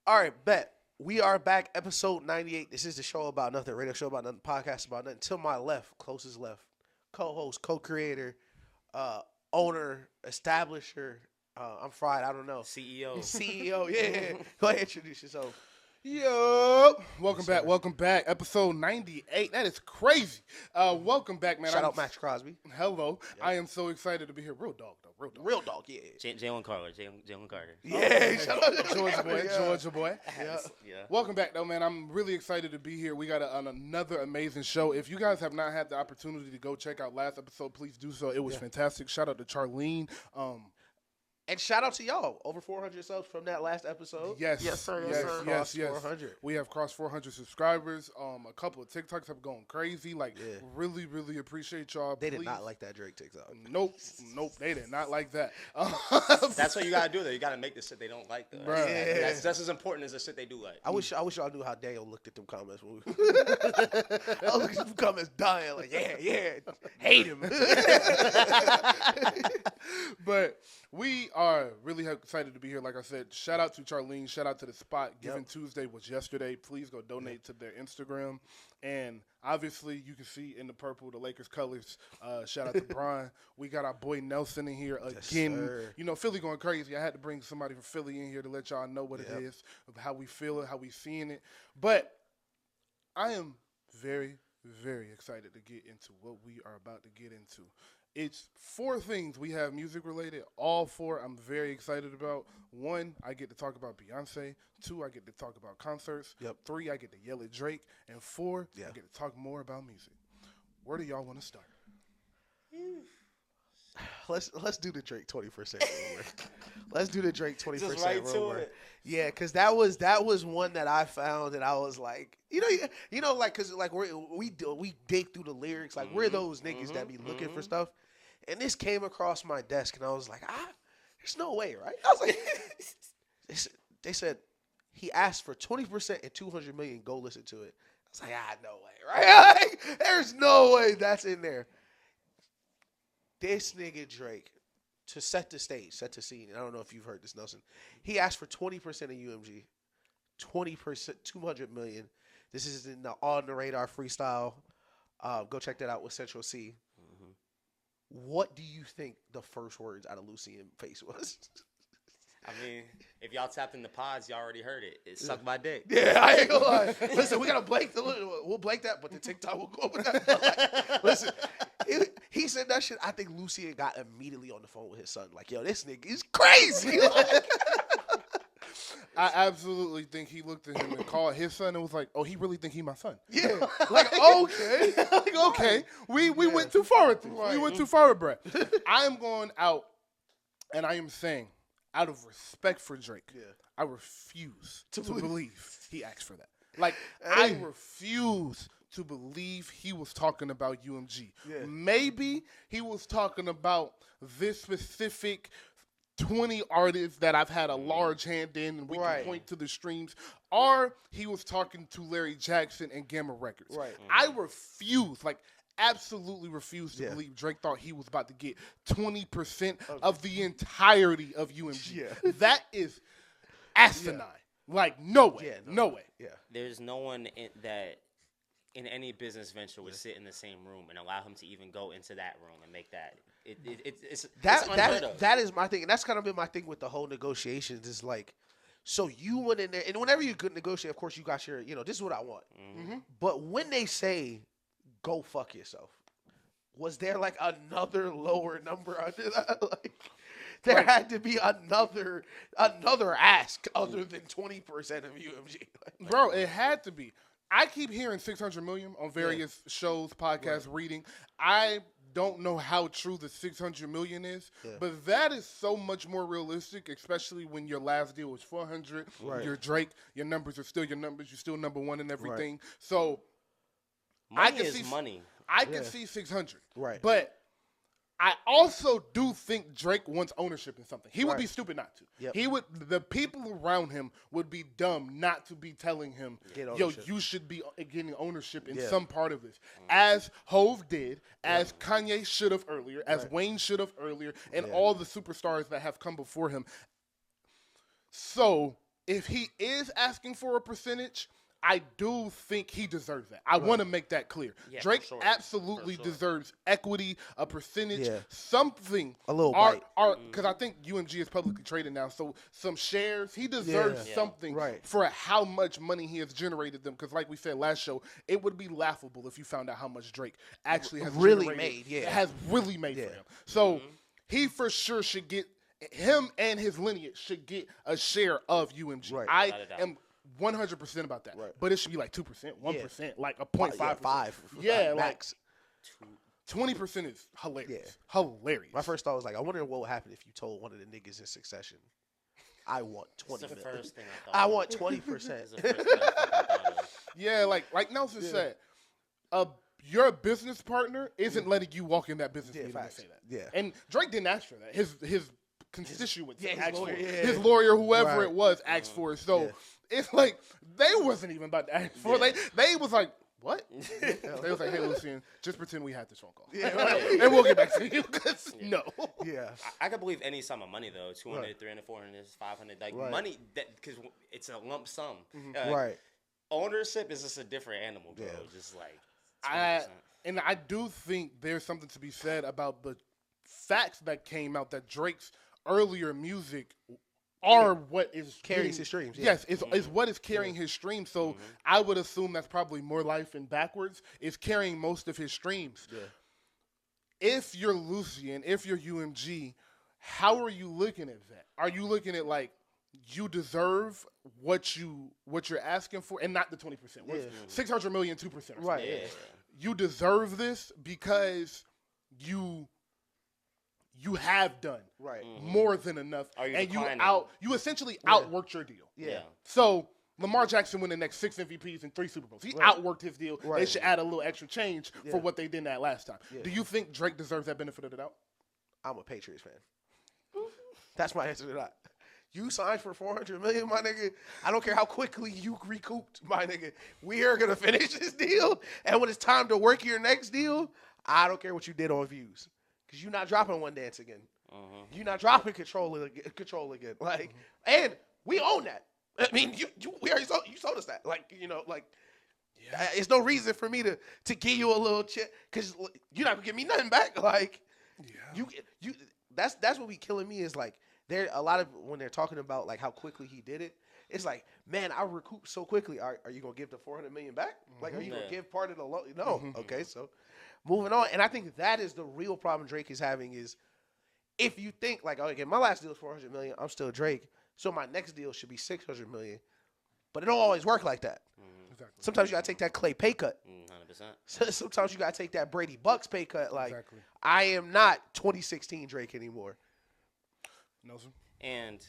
All right, bet. We are back, episode 98. This is the show about nothing, radio show about nothing, podcast about nothing. To my left, closest left, co-host, co-creator, owner, establisher. I'm fried. I don't know. CEO. CEO. Yeah. Go ahead, introduce yourself. Yo, welcome back. Episode 98. That is crazy. Welcome back, man. Shout out Max Crosby. Hello. Yep. I am so excited to be here. Real dog, though. Real dog, yeah. Jalen Carter. Yeah, shout out Georgia boy. Yeah. Welcome back, though, man. I'm really excited to be here. We got another amazing show. If you guys have not had the opportunity to go check out last episode, please do so. It was fantastic. Shout out to Charlene. And shout out to y'all. Over 400 subs from that last episode. Yes, sir. Yes. 400. We have crossed 400 subscribers. A couple of TikToks have gone crazy. Really, really appreciate y'all. They did not like that Drake TikTok. Nope. They did not like that. That's what you gotta do, though. You gotta make the shit they don't like, though. That's just as important as the shit they do like. I wish y'all knew how Daniel looked at them comments. I looked at them comments dying, like, yeah, hate him. But we are really excited to be here. Like I said, shout out to Charlene. Shout out to the spot. Giving Tuesday was yesterday. Please go donate to their Instagram. And obviously, you can see in the purple the Lakers colors. Shout out to Brian. We got our boy Nelson in here again. Yes, Philly going crazy. I had to bring somebody from Philly in here to let y'all know what it is, how we feel it, how we seeing it. But I am very, very excited to get into what we are about to get into. It's 4 things we have music related. All 4 I'm very excited about. 1, I get to talk about Beyonce. 2, I get to talk about concerts. 3, I get to yell at Drake. And 4, I get to talk more about music. Where do y'all want to start? Let's do the Drake 21st century rumor. Let's do the Drake 21st Just century right to rumor. it. Yeah, because that was one that I found and I was like, because we dig through the lyrics, like we're those niggas that be looking for stuff, and this came across my desk and I was like, there's no way, right? I was like, they said he asked for 20% and 200 million. Go listen to it. I was like, no way, right? Like, there's no way that's in there. This nigga Drake, to set the stage, set the scene, and I don't know if you've heard this, Nelson, he asked for 20% of UMG, 20%, 200 million. This is in the On the Radar freestyle. Go check that out with Central C. Mm-hmm. What do you think the first words out of Lucian's face was? I mean, if y'all tapped in the pods, y'all already heard it. It sucked my dick. Yeah, I ain't gonna lie. Listen, we gotta blank we'll blank that, but the TikTok will go with that. Listen, he said that shit. I think Lucian got immediately on the phone with his son. Like, yo, this nigga is crazy. I absolutely think he looked at him and called his son and was like, "Oh, he really think he my son?" Yeah, like okay, okay. We went too far with this. Right. We went too far with Brett. I am going out, and I am saying, out of respect for Drake, I refuse to believe he asked for that. Like, I refuse to believe he was talking about UMG. Yeah. Maybe he was talking about this specific 20 artists that I've had a large hand in, and we can point to the streams. Or he was talking to Larry Jackson and Gamma Records. Right. I refuse, absolutely refuse to believe Drake thought he was about to get 20% of the entirety of UMG. Yeah. That is asinine. Like, no way. Yeah, no way. Yeah. There's no one that in any business venture would sit in the same room and allow him to even go into that room and make that. It's unheard of. That is my thing. And that's kind of been my thing with the whole negotiations is like, so you went in there, and whenever you could negotiate, of course, you got your, this is what I want. Mm-hmm. But when they say, go fuck yourself, was there like another lower number under that? Like, there had to be another ask other than 20% of UMG. Bro, it had to be. I keep hearing 600 million on various shows, podcasts, reading. I don't know how true the 600 million is, but that is so much more realistic, especially when your last deal was 400. You're Drake. Your numbers are still your numbers. You're still number one in everything. Right. So money is money. I can see 600. Right. But I also do think Drake wants ownership in something. He would be stupid not to. Yep. The people around him would be dumb not to be telling him, yo, you should be getting ownership in some part of this. As Hove did, as Kanye should have earlier, as Wayne should have earlier, and all the superstars that have come before him. So if he is asking for a percentage, I do think he deserves that. I want to make that clear. Yeah, Drake for sure. absolutely For sure. deserves equity, a percentage, Yeah. something. A little bite. Because I think UMG is publicly traded now, so some shares. He deserves Yeah. something Right. for how much money he has generated them. Because like we said last show, it would be laughable if you found out how much Drake actually has Really generated, made, yeah. has really made for him. So he for sure should get, him and his lineage should get a share of UMG. Right. I Without a doubt. am 100% about that. Right. But it should be like 2%, 1%, like a 0.5%. 5. Yeah, like max. 20% is hilarious. Yeah. Hilarious. My first thought was like, I wonder what would happen if you told one of the niggas in Succession, I want 20 That's the million. first thing I thought. I of. want 20%. That's the first thing I fucking thought of. Yeah, like Nelson said, your business partner isn't letting you walk in that business meeting and facts. say that. Yeah. And Drake didn't ask for that. His constituents his asked lawyer, for it. yeah. His lawyer, whoever Right. it was, asked for it. So Yeah. it's like they wasn't even about to ask for it. Yeah. They was like, what? They was like, hey, Lucian, just pretend we had this phone call. Yeah, And we'll get back to you. 'Cause no. Yeah. I could believe any sum of money though, 200, Right. 300, 400, 500, like Right. money that because it's a lump sum. Right. Ownership is just a different animal, bro. Yeah. Just like And I do think there's something to be said about the facts that came out that Drake's earlier music are what is Carries his streams, yeah. Yes, is what is carrying his streams. So I would assume that's probably More Life and Backwards is carrying most of his streams. Yeah. If you're Lucian, if you're UMG, how are you looking at that? Are you looking at like you deserve what you're asking for, and not the 20%? Yeah. 600 million, 2%. Right. yeah. You deserve this because you have done Right. more than enough, Are you and declining? you essentially outworked your deal. Yeah. So Lamar Jackson win the next 6 MVPs and 3 Super Bowls. He outworked his deal. They Right. should add a little extra change for what they did that last time. Do you think Drake deserves that benefit of the doubt? I'm a Patriots fan. That's my answer to that. You signed for $400 million, my nigga. I don't care how quickly you recouped, my nigga. We are gonna finish this deal, and when it's time to work your next deal, I don't care what you did on views, because you're not dropping One Dance again. You're not dropping Control again. Like, and we own that. I mean, we already you sold us that. Like, it's no reason for me to give you a little chip, because you're not gonna give me nothing back. Like, you that's what be killing me is like. There a lot of when they're talking about like how quickly he did it, it's like, man, I recouped so quickly. Are you gonna give the $400 million back? Like, are you gonna give part of the loan? No. Okay, so moving on. And I think that is the real problem Drake is having is if you think like, okay, my last deal is $400 million, I'm still Drake, so my next deal should be $600 million. But it don't always work like that. Exactly. Sometimes you gotta take that Clay pay cut. 100%. Sometimes you gotta take that Brady Bucks pay cut. Like, Exactly. I am not 2016 Drake anymore. Nelson? And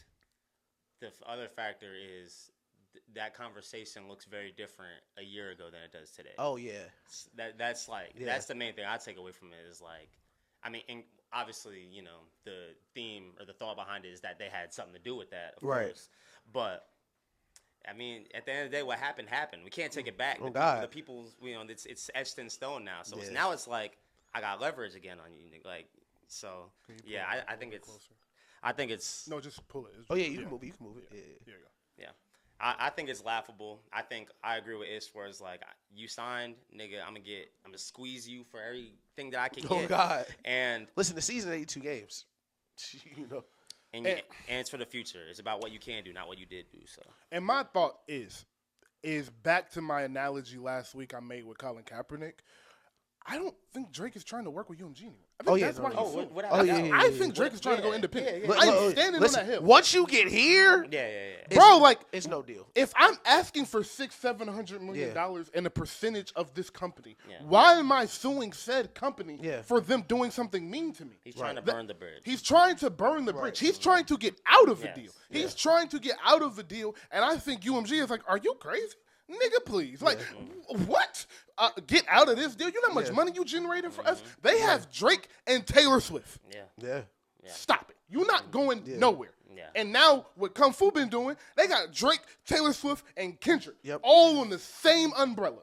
the other factor is that conversation looks very different a year ago than it does today. Oh yeah. That's like that's the main thing I take away from it is like, I mean, and obviously, the theme or the thought behind it is that they had something to do with that, of course. But I mean, at the end of the day, what happened happened. We can't take it back. Oh, God. The people, it's etched in stone now. So now it's like I got leverage again on you, like so. Yeah, I think it's. Closer? I think it's. No, just pull it. Oh yeah, you can move it. You can move it. Yeah. There you go. Yeah. I think it's laughable. I think I agree with Ish where it's like, you signed, nigga, I'm gonna squeeze you for everything that I can get. Oh God. And Listen, the season 82 games. and it's for the future. It's about what you can do, not what you did do. So. And my thought is back to my analogy last week I made with Colin Kaepernick. I don't think Drake is trying to work with UMG anymore. I think that's why he's suing. I think Drake is trying to go independent. I'm standing on that hill. Once you get here, Bro, like it's no deal. if I'm asking for $600-700 million and a percentage of this company, why am I suing said company for them doing something mean to me? He's trying to burn the bridge. He's trying to burn the bridge. He's trying to get out of a deal. He's trying to get out of a deal, and I think UMG is like, are you crazy? Nigga, please. Like, what? Get out of this deal. You know how much money you generated for us? They have Drake and Taylor Swift. Yeah. Stop it. You're not going nowhere. Yeah. And now what Kung Fu been doing, they got Drake, Taylor Swift, and Kendrick all on the same umbrella.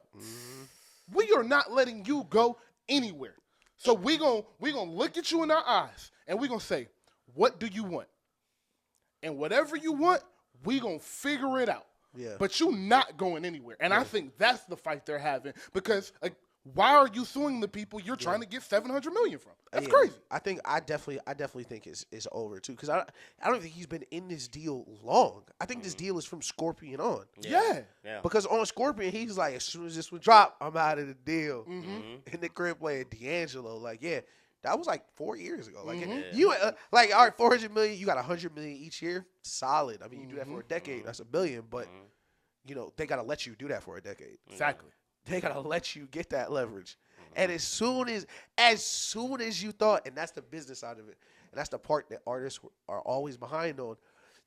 We are not letting you go anywhere. So we gonna look at you in our eyes and we're gonna say, what do you want? And whatever you want, We gonna figure it out. Yeah. But you not going anywhere. And I think that's the fight they're having because why are you suing the people you're trying to get $700 million from? That's crazy. I definitely think it's over too because I don't think he's been in this deal long. I think this deal is from Scorpion on. Yeah. Because on Scorpion he's like, as soon as this would drop, I'm out of the deal. In the crib playing D'Angelo, like that was like 4 years ago. Like you like all right, $400 million, you got $100 million each year, solid. I mean, you do that for a decade, that's $1 billion. But you know they gotta let you do that for a decade. Exactly. They gotta let you get that leverage. And as soon as you thought, and that's the business side of it, and that's the part that artists are always behind on.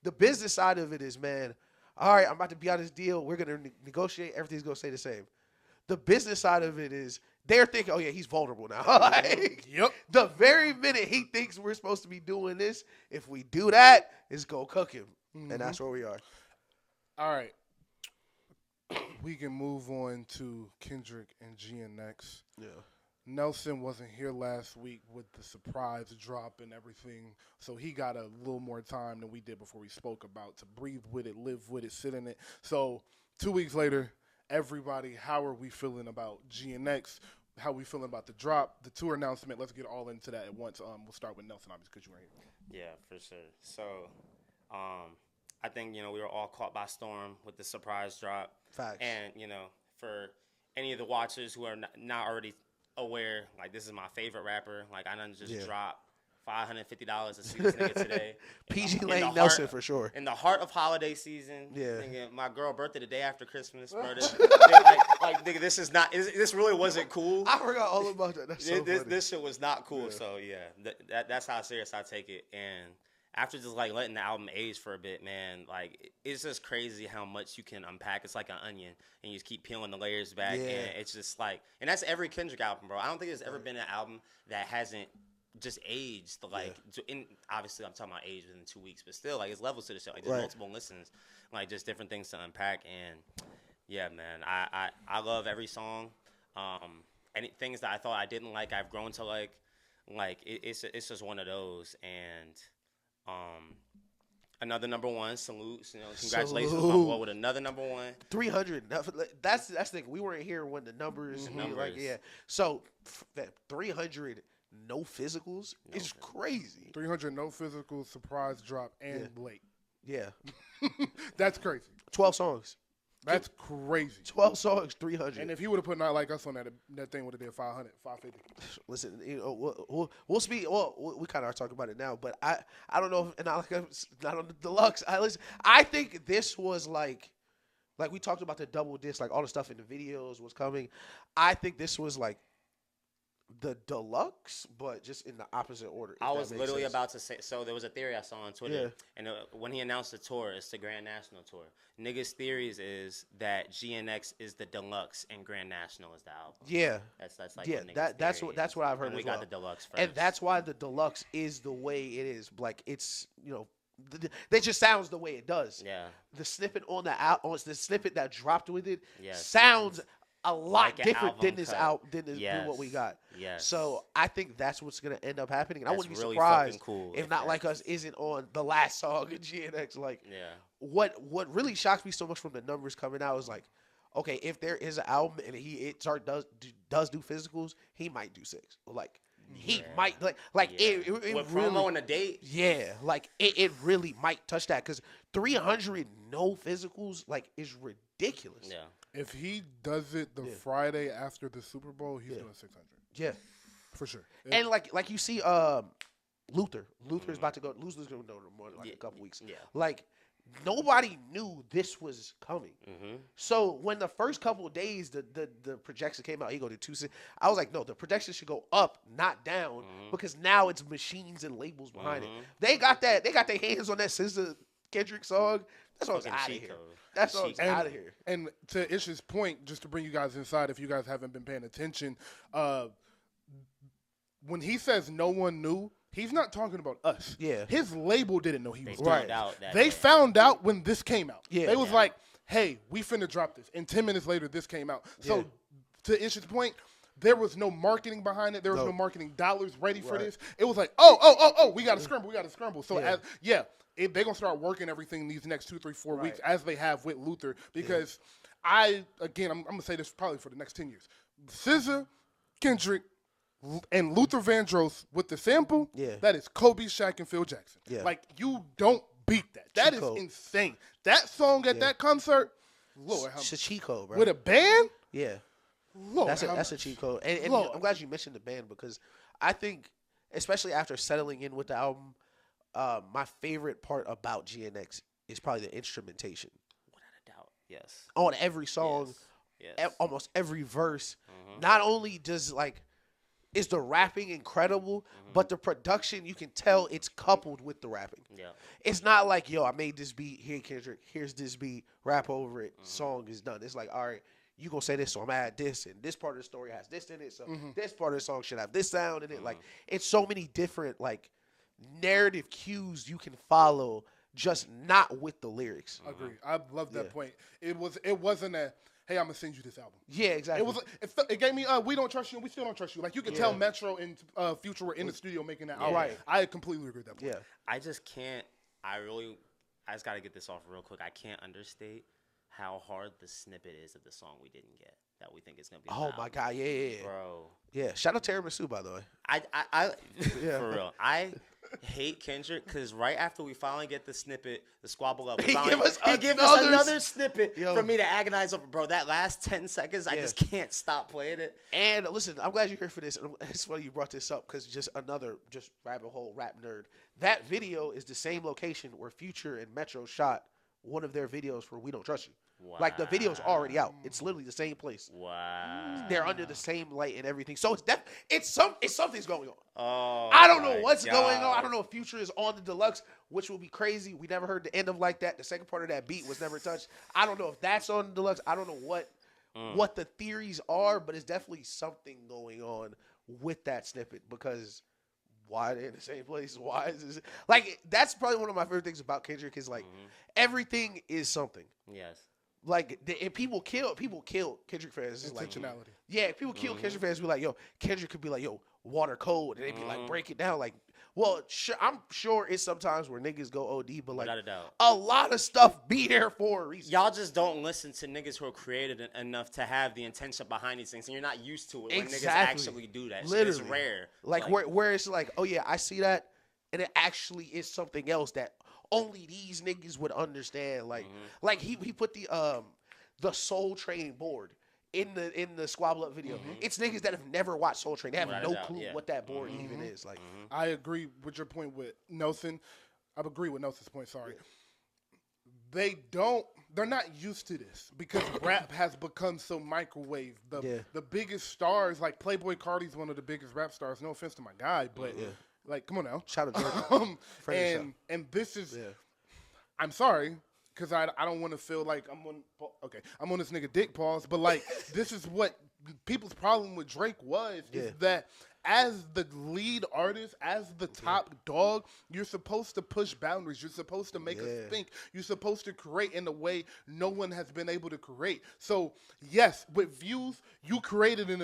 The business side of it is, man, all right, I'm about to be on this deal. We're gonna negotiate. Everything's gonna stay the same. The business side of it is they're thinking, oh yeah, he's vulnerable now. Like, the very minute he thinks we're supposed to be doing this, if we do that, it's gonna cook him, and that's where we are. All right. We can move on to Kendrick and GNX. Yeah. Nelson wasn't here last week with the surprise drop and everything, so he got a little more time than we did before we spoke about to breathe with it, live with it, sit in it. So 2 weeks later, everybody, how are we feeling about GNX? How are we feeling about the drop, the tour announcement? Let's get all into that at once. We'll start with Nelson, obviously, because you were here. Yeah, for sure. So, I think, we were all caught by storm with the surprise drop. Facts. And, for any of the watchers who are not already aware, like, this is my favorite rapper. Like, I done just dropped $550 to see this nigga today. PG Lane Nelson for sure. In the heart of holiday season. Yeah. Nigga, my girl birthday the day after Christmas. Bro. Nigga, this is not. This really wasn't cool. I forgot all about that. That's so funny. This shit was not cool. Yeah. So yeah, that's how serious I take it. And after just like letting the album age for a bit, man, like it's just crazy how much you can unpack. It's like an onion, and you just keep peeling the layers back. Yeah. And it's just like, and that's every Kendrick album, bro. I don't think there's ever been an album that hasn't just aged. Like, obviously, I'm talking about age within 2 weeks, but still, like, it's levels to the show. Like, there's multiple listens, like, just different things to unpack. And yeah, man, I love every song. Any things that I thought I didn't like, I've grown to like. Like, it's just one of those. And another number one, salute. Congratulations on my boy with another number one. 300. That's the thing. We weren't here when the numbers. So that 300 no physicals is crazy. 300 no physicals, surprise drop, and late. Yeah. That's crazy. 12 songs. That's crazy. 12 songs, 300. And if he would have put Not Like Us on that thing would have did 500, 550. Listen, we'll speak. Well, we kind of are talking about it now, but I don't know if Not Like Us, not on the deluxe. I think this was like we talked about the double disc, like all the stuff in the videos was coming. I think this was like the deluxe, but just in the opposite order. I was literally about to say, so there was a theory I saw on Twitter, and when he announced the tour, it's the Grand National Tour. Niggas' theories is that GNX is the deluxe and Grand National is the album. Yeah. That's like that's what I've heard. And we got the deluxe first. And that's why the deluxe is the way it is. Like, it's, it just sounds the way it does. Yeah. The snippet the snippet that dropped with it sounds a lot different than this than what we got. Yes. So I think that's what's gonna end up happening, and I wouldn't be really surprised cool if Not Like Us isn't on the last song of GNX. Like, what really shocks me so much from the numbers coming out is like, okay, if there is an album and does do physicals, he might do 6. Like, he might it with really, promo and a date. Yeah, like it really might touch that because 300 no physicals is ridiculous. Yeah. If he does it the Friday after the Super Bowl, he's doing 600. Yeah, for sure. And like you see, Luther is about to go. Luther's going to know more in a couple weeks. Yeah. Like, nobody knew this was coming. Mm-hmm. So when the first couple of days the projection came out, he go to 2. I was like, no, the projection should go up, not down, because now it's machines and labels behind it. They got that. They got their hands on that SZA Kendrick song. That song's out of here. That song's out of here. And to Ish's point, just to bring you guys inside, if you guys haven't been paying attention, when he says no one knew, he's not talking about us. Yeah. His label didn't know he was right. They found out when this came out. Yeah. They was like, hey, we finna drop this. And 10 minutes later, this came out. So to Ish's point, there was no marketing behind it. There was no marketing dollars ready for this. It was like, we got to scramble. So, they're going to start working everything these next 2, 3, 4 weeks as they have with Luther. Because I'm going to say this probably for the next 10 years. SZA, Kendrick, and Luther Vandross with the sample, that is Kobe, Shaq, and Phil Jackson. Yeah. Like, you don't beat that. That is insane. That song at that concert, Lord, it's a cheat code, bro. With a band? Yeah. Lord, that's a cheat code. And I'm glad you mentioned the band because I think, especially after settling in with the album, my favorite part about GNX is probably the instrumentation. Without a doubt, yes. On every song, almost every verse. Not only does is the rapping incredible, but the production, you can tell it's coupled with the rapping. Yeah. It's not like, I made this beat, here Kendrick, here's this beat, rap over it, song is done. It's like, all right, you gonna say this, so I'm gonna add this, and this part of the story has this in it, so this part of the song should have this sound in it. Like, it's so many different, narrative cues you can follow, just not with the lyrics. Agree. I love that point. It wasn't a, hey, I'm gonna send you this album. Yeah, exactly. It gave me, we don't trust you, and we still don't trust you. Like, you can tell Metro and Future were in the studio making that album. Right. I completely agree with that point. Yeah. I just can't, I just gotta get this off real quick. I can't understate how hard the snippet is of the song we didn't get that we think is gonna be. Oh my God, yeah, bro. Yeah, shout out Tiramisu, by the way. I for real. I hate Kendrick because right after we finally get the snippet, the squabble up, he gave us another snippet for me to agonize over, bro. That last 10 seconds, I just can't stop playing it. And listen, I'm glad you're here for this. It's funny you brought this up because just rabbit hole rap nerd. That video is the same location where Future and Metro shot one of their videos for We Don't Trust You. Wow. Like, the video's already out. It's literally the same place. Wow. They're under the same light and everything. So it's something's going on. Oh, I don't know what's going on. I don't know if Future is on the deluxe, which will be crazy. We never heard the end of Like That. The second part of that beat was never touched. I don't know if that's on the deluxe. I don't know what the theories are, but it's definitely something going on with that snippet because why are they in the same place? Why is this? Like, that's probably one of my favorite things about Kendrick is, everything is something. Yes. Like, and people kill Kendrick fans. Intentionality. Yeah, people kill Kendrick fans. Be like, Kendrick could be like, water cold, and they'd be like, break it down. Like, well, I'm sure it's sometimes where niggas go OD, but like, without a doubt, a lot of stuff be there for a reason. Y'all just don't listen to niggas who are creative enough to have the intention behind these things, and you're not used to it when niggas actually do that. Literally. It's rare. Like where it's like, oh yeah, I see that, and it actually is something else that only these niggas would understand. Like he put the Soul Train board in the Squabble Up video. It's niggas that have never watched Soul Train. They have no clue what that board even is. Like, I agree with your point with Nelson. I agree with Nelson's point. Sorry, they're not used to this because rap has become so microwave. The biggest stars, like Playboi Carti's one of the biggest rap stars. No offense to my guy, but. Like, come on now. Shout out to and this is, I'm sorry, because I don't want to feel like I'm on this nigga dick pause, but like, this is what people's problem with Drake was, is that as the lead artist, as the top dog, you're supposed to push boundaries. You're supposed to make us think. You're supposed to create in a way no one has been able to create. So, yes, with Views, you created in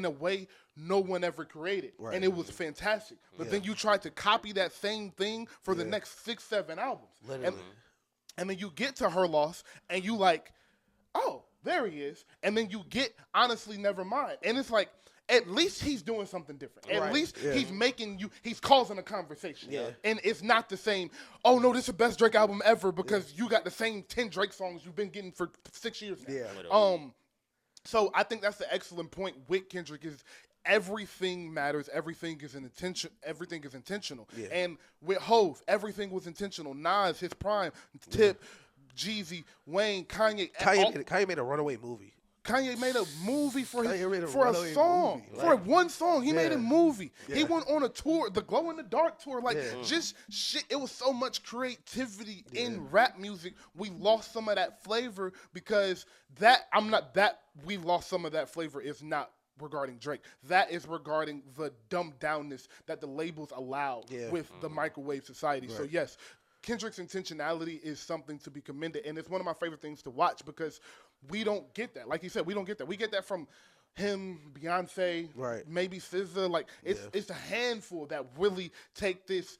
a way no one ever created. Right. And it was fantastic. But then you tried to copy that same thing for the next 6, 7 albums. Literally. And then you get to Her Loss, and you like, oh, there he is. And then you get Honestly Nevermind. And it's like, at least he's doing something different. At least he's causing a conversation. Yeah. And it's not the same, oh, no, this is the best Drake album ever because you got the same 10 Drake songs you've been getting for 6 years now. Yeah. So I think that's the excellent point with Kendrick is everything matters. Everything is intentional. Yeah. And with Hove, everything was intentional. Nas, his prime, Tip, Jeezy, Wayne, Kanye. Kanye made a runaway movie. Kanye made a movie for a song. For one song, he made a movie. Yeah. He went on a tour, the Glow in the Dark tour. Like, just shit. It was so much creativity in rap music. We lost some of that flavor because we lost some of that flavor is not regarding Drake. That is regarding the dumbed downness that the labels allow with the microwave society. Right. So, yes, Kendrick's intentionality is something to be commended, and it's one of my favorite things to watch because we don't get that. Like you said, we don't get that. We get that from him, Beyonce, maybe SZA. Like it's a handful that really take this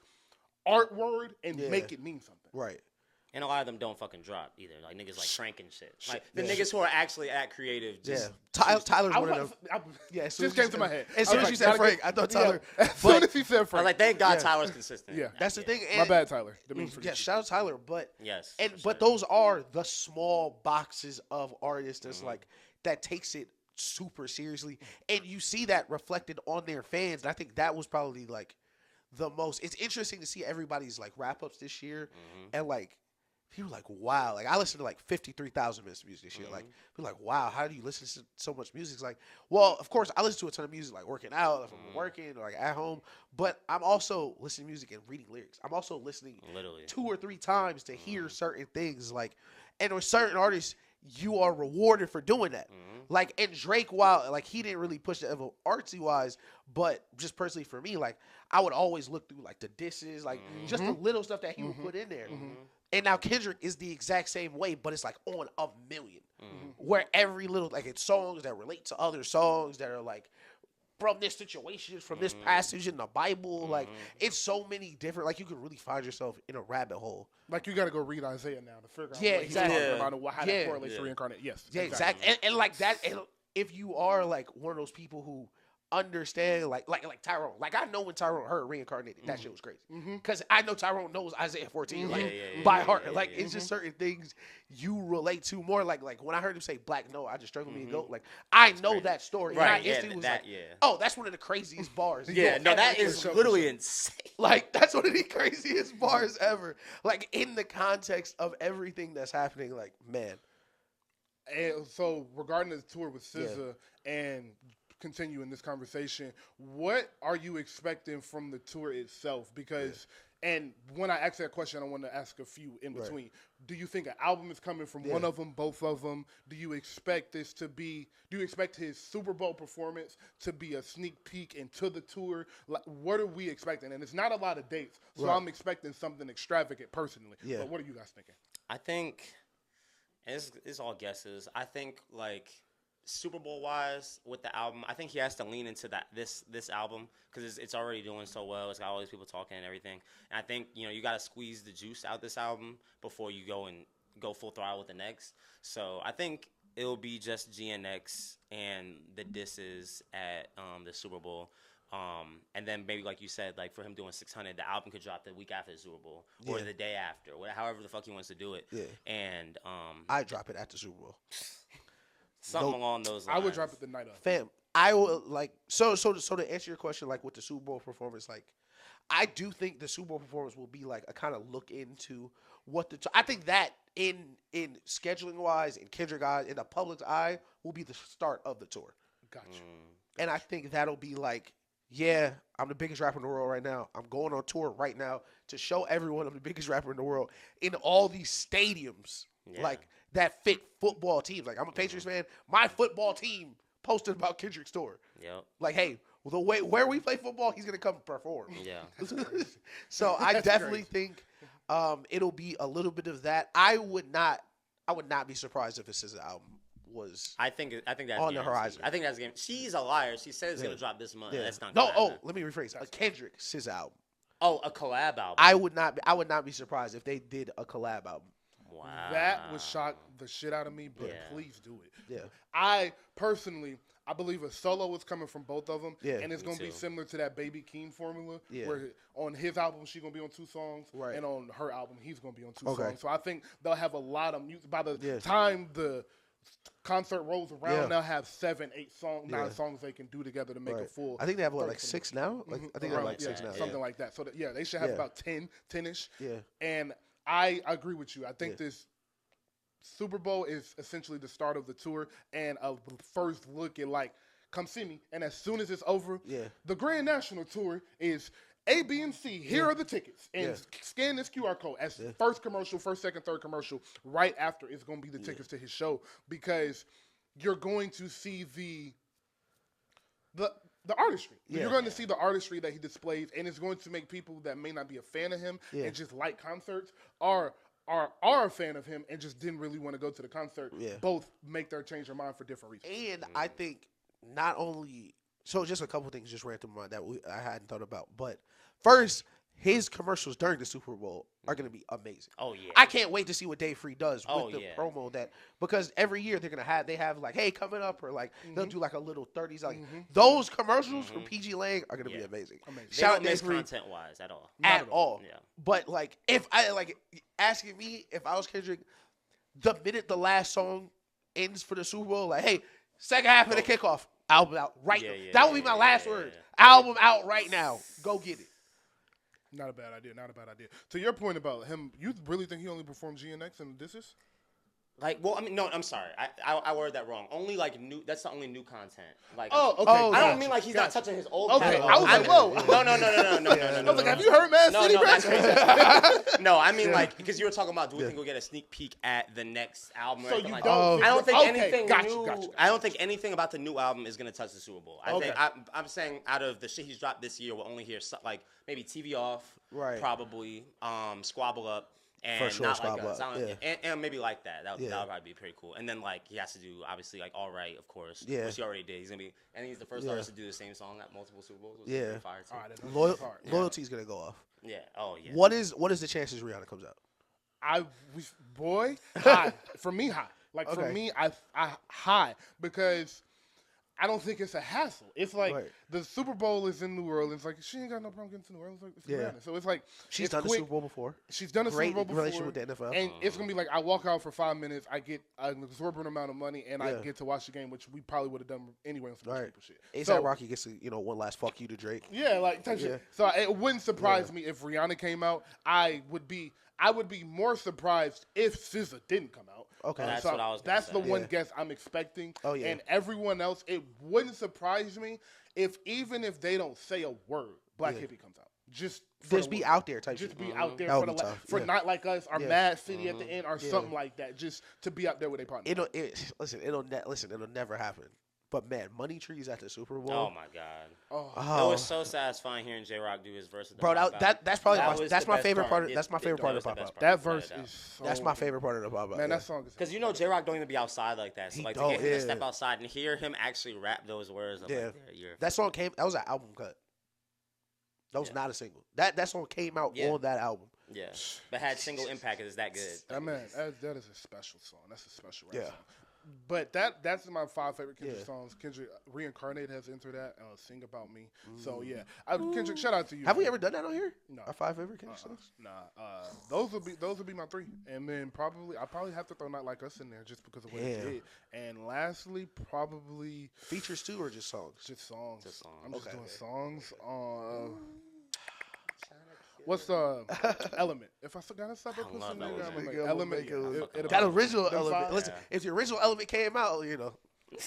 art word and make it mean something. Right. And a lot of them don't fucking drop either. Like niggas like Frank and shit. Like the niggas who are actually at creative. Just Tyler's one of them. Just came to my head. As soon as you said Frank, I thought Tyler. As soon as he said Frank, I was like, thank God Tyler's consistent. Yeah, that's the thing. My bad, Tyler. Shout out Tyler. But yes, but those are the small boxes of artists that's like that takes it super seriously, and you see that reflected on their fans. And I think that was probably like the most. It's interesting to see everybody's like wrap ups this year, and like. People like, wow. Like, I listened to like 53,000 minutes of music this year. Like, people like, wow, how do you listen to so much music? It's like, well, of course, I listen to a ton of music, like working out, if I'm working, or like at home. But I'm also listening to music and reading lyrics. I'm also listening 2 or 3 times to hear certain things. Like, and with certain artists, you are rewarded for doing that. Like, and Drake, while like he didn't really push the envelope artsy wise, but just personally for me, like I would always look through like the disses, like just the little stuff that he would put in there. And now Kendrick is the exact same way, but it's like on a million, where every little like it's songs that relate to other songs that are like from this situation, from this passage in the Bible. Like it's so many different. Like you can really find yourself in a rabbit hole. Like you got to go read Isaiah now to figure out what he's talking about how that correlates to reincarnate. Yes, exactly. And like that, and if you are like one of those people who understand like Tyrone, like I know when Tyrone heard reincarnated, that shit was crazy because I know Tyrone knows Isaiah 14 by heart. Like it's just certain things you relate to more. Like when I heard him say black, no, I just struggle me and go. Like I know that story. Right? And I instantly was like, oh, that's one of the craziest bars. No, that is literally insane. Like that's one of the craziest bars ever. Like in the context of everything that's happening. Like man. And so regarding the tour with SZA and continuing this conversation, what are you expecting from the tour itself? Because and when I ask that question, I want to ask a few in between. Do you think an album is coming from one of them, both of them? Do you expect this to be? Do you expect his Super Bowl performance to be a sneak peek into the tour? Like, what are we expecting? And it's not a lot of dates, so I'm expecting something extravagant personally. But what are you guys thinking? I think it's all guesses. I think like Super Bowl wise with the album, I think he has to lean into this album because it's already doing so well. It's got all these people talking and everything. And I think you got to squeeze the juice out this album before you go full throttle with the next. So I think it'll be just GNX and the disses at the Super Bowl. And then maybe like you said, like for him doing 600, the album could drop the week after the Super Bowl or the day after, however the fuck he wants to do it. Yeah. And I drop it at the Super Bowl. Something along those lines. I would drop it the night of. Fam, I will like so to answer your question, like with the Super Bowl performance, like I do think the Super Bowl performance will be like a kind of look into what I think that in scheduling wise, in Kendrick eyes, in the public's eye, will be the start of the tour. Gotcha. And I think that'll be like, yeah, I'm the biggest rapper in the world right now. I'm going on tour right now to show everyone I'm the biggest rapper in the world in all these stadiums. Like that fit football teams. Like I'm a Patriots fan. My football team posted about Kendrick's tour. Yep. Like, hey, the way where we play football, he's gonna come perform. Yeah. So I definitely think it'll be a little bit of that. I would not be surprised if this is an album was. I think that's on the horizon. I think that's game. She's a liar. She said it's gonna drop this month. That's not. Let me rephrase. A Kendrick SZA album. Oh, a collab album. I would not be surprised if they did a collab album. Wow. That would shock the shit out of me, but please do it. Yeah. I believe a solo is coming from both of them, and it's going to be similar to that Baby Keem formula, where on his album she's going to be on 2 songs, and on her album he's going to be on 2 songs. So I think they'll have a lot of music. By the time the concert rolls around, they'll have 7, 8 songs, 9 songs they can do together to make a full. I think they have like 6 now. Like I think they're like 6 now, something like that. So they should have about 10-ish. Yeah, and I agree with you. I think this Super Bowl is essentially the start of the tour and a first look at like, come see me. And as soon as it's over, the Grand National Tour is A, B, and C. Here are the tickets. And scan this QR code as first commercial, first, second, third commercial. Right after is going to be the tickets to his show because you're going to see the artistry. You're going to see the artistry that he displays, and it's going to make people that may not be a fan of him and just like concerts are a fan of him and just didn't really want to go to the concert. Both change their mind for different reasons. And I think not only so just a couple things just ran through my mind that I hadn't thought about. But first, his commercials during the Super Bowl are going to be amazing. Oh yeah, I can't wait to see what Dave Free does with the yeah. promo that because every year they have like, hey, coming up, or like they'll do like a little 30s. Like those commercials from PG Lang are going to be amazing. Shout out Dave Free content wise at all. At all. Yeah. But like if I like asking me if I was Kendrick, the minute the last song ends for the Super Bowl, like, hey, second half of the kickoff, album out right now. That would be my last words. Album out right now. Go get it. Not a bad idea. Not a bad idea. To your point about him, you really think he only performed GNX and this is? Like, well, I mean, no, I'm sorry. I worded that wrong. Only like new. That's the only new content. Like, okay. I don't mean like he's not touching his old. Okay, catalog. I was like, whoa. No. I was like, have you heard Man City? No, that's crazy. No, I mean like because you were talking about do we think we'll get a sneak peek at the next album? Or So anything you like don't? That. I don't think anything gotcha, new. Gotcha. I don't think anything about the new album is gonna touch the Super Bowl. Okay. I'm saying out of the shit he's dropped this year, we'll only hear like maybe TV Off, Right. Probably, Squabble Up. And For sure, not like Squabble Up, and maybe like that. That would probably be pretty cool. And then like he has to do obviously like All Right, of course. Yeah. Which he already did. He's gonna be and he's the first artist to do the same song at multiple Super Bowls. Which is pretty fire too. All right, Loyalty's gonna go off. Yeah. Oh yeah. What is the chances Rihanna comes out? High. For me, high. Like for Okay. me, I high because I don't think it's a hassle. It's like the Super Bowl is in New Orleans. Like she ain't got no problem getting to New Orleans. Like, it's Rihanna. So it's like She's done the Super Bowl before. She's done a Great Super Bowl before. relationship with the NFL. And it's gonna be like I walk out for 5 minutes, I get an exorbitant amount of money, and I get to watch the game, which we probably would have done anyway on some cheaper shit. A$AP Rocky gets one last fuck you to Drake. Yeah, like type shit. So it wouldn't surprise me if Rihanna came out. I would be more surprised if SZA didn't come out. Okay, that's so what I was. That's say. the one guess I'm expecting. Oh yeah. And everyone else, it wouldn't surprise me if even if they don't say a word, Black Hippie comes out. Just be out there type Just shit. be out there That for would the be tough. for Not Like Us or Mad City at the end or Yeah. something like that. Just to be out there with a partner. It'll never happen. But man, Money Trees at the Super Bowl. Oh my god. Oh. It was so satisfying hearing J Rock do his verse. Bro, that's probably That was my the favorite best part. part. That's my favorite part of the pop. That verse is so That's my favorite part of the pop. Man, that song is because J Rock don't even be outside like that. So He like don't, to get him to step outside and hear him actually rap those words. I'm like, that song came. That was an album cut. That was not a single. That song came out on that album. Yeah, but had single impact. It's that good. That man, that is a special song. That's a special rap song. Yeah. But that's my 5 favorite Kendrick songs. Kendrick Reincarnate has entered that. Sing About Me. So yeah, Kendrick, shout out to you. Have we ever done that on here? No. Our 5 favorite Kendrick songs? Nah. Those would be my 3, and then I probably have to throw Not Like Us in there just because of what it did. And lastly, probably features too, or just songs? Just songs. I'm just doing songs. What's the Element? If I gotta stop at pussy nigga, I'm like Element. That original Element. Listen, if the original Element came out,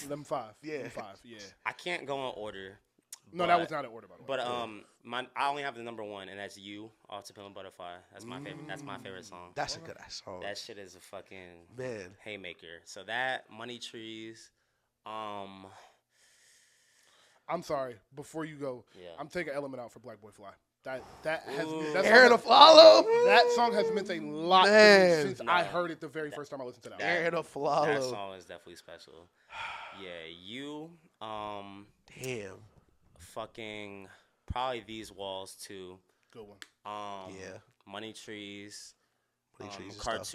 them 5. Yeah. Them 5. Yeah. I can't go in order. No, that was not in order, by the way. But I only have the number 1, and that's You, Off to Pill and Butterfly. That's my favorite. That's my favorite song. That's a good ass song. That shit is a fucking haymaker. So that Money Trees. I'm sorry. Before you go, I'm taking Element out for Black Boy Fly. That has Air to Follow. That song has meant a lot to me since I heard it the very first time I listened to that. Air to Follow. That song is definitely special. Yeah, You. Damn. Fucking probably These Walls too. Good one. Money Trees.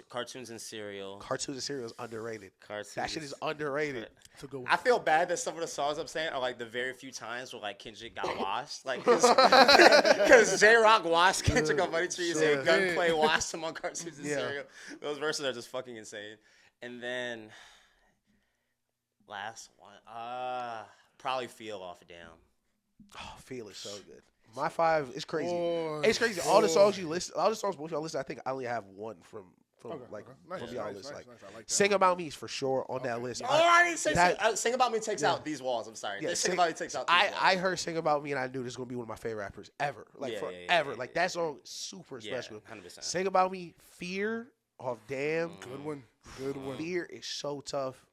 Cartoons and Cereal. Cartoons and Cereal is underrated. Cartoons. That shit is underrated. It's a good one. I feel bad that some of the songs I'm saying are like the very few times where like Kendrick got washed, like because J Rock washed Kendrick on Money Trees and Gunplay washed him on Cartoons and Cereal. Those verses are just fucking insane. And then last one, probably Feel Off Down. Oh, Feel is so good. My 5 is crazy. It's crazy. All the songs you list, all the songs both y'all list, I think I only have one from y'all list. Like Sing About Me is for sure on that list. I didn't say Sing About Me takes out These Walls. I'm sorry. Yeah, Sing About Me takes out These Walls. I heard Sing About Me and I knew this was gonna be one of my favorite rappers ever. Like forever. Like that song is super special. 100%. Sing About Me, Fear off Damn. Good one. Fear is so tough.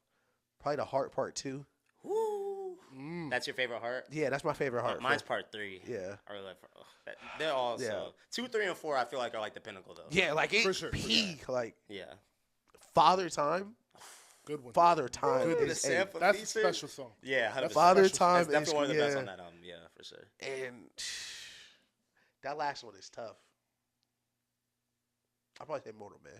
Probably the Heart Part 2. That's your favorite Heart? Yeah, that's my favorite Heart. Mine's Part 3. Yeah. Or like, they're all so 2, 3, and 4. I feel like are like the pinnacle though. Yeah, like it for sure. peak. Like Yeah. Father Time. Good one. Father Time The is sample That's a feature? special song. Yeah, 100%. Father Time It's definitely is one of the best yeah. on that album. Yeah, for sure. And that last one is tough. I'll probably say Mortal Man.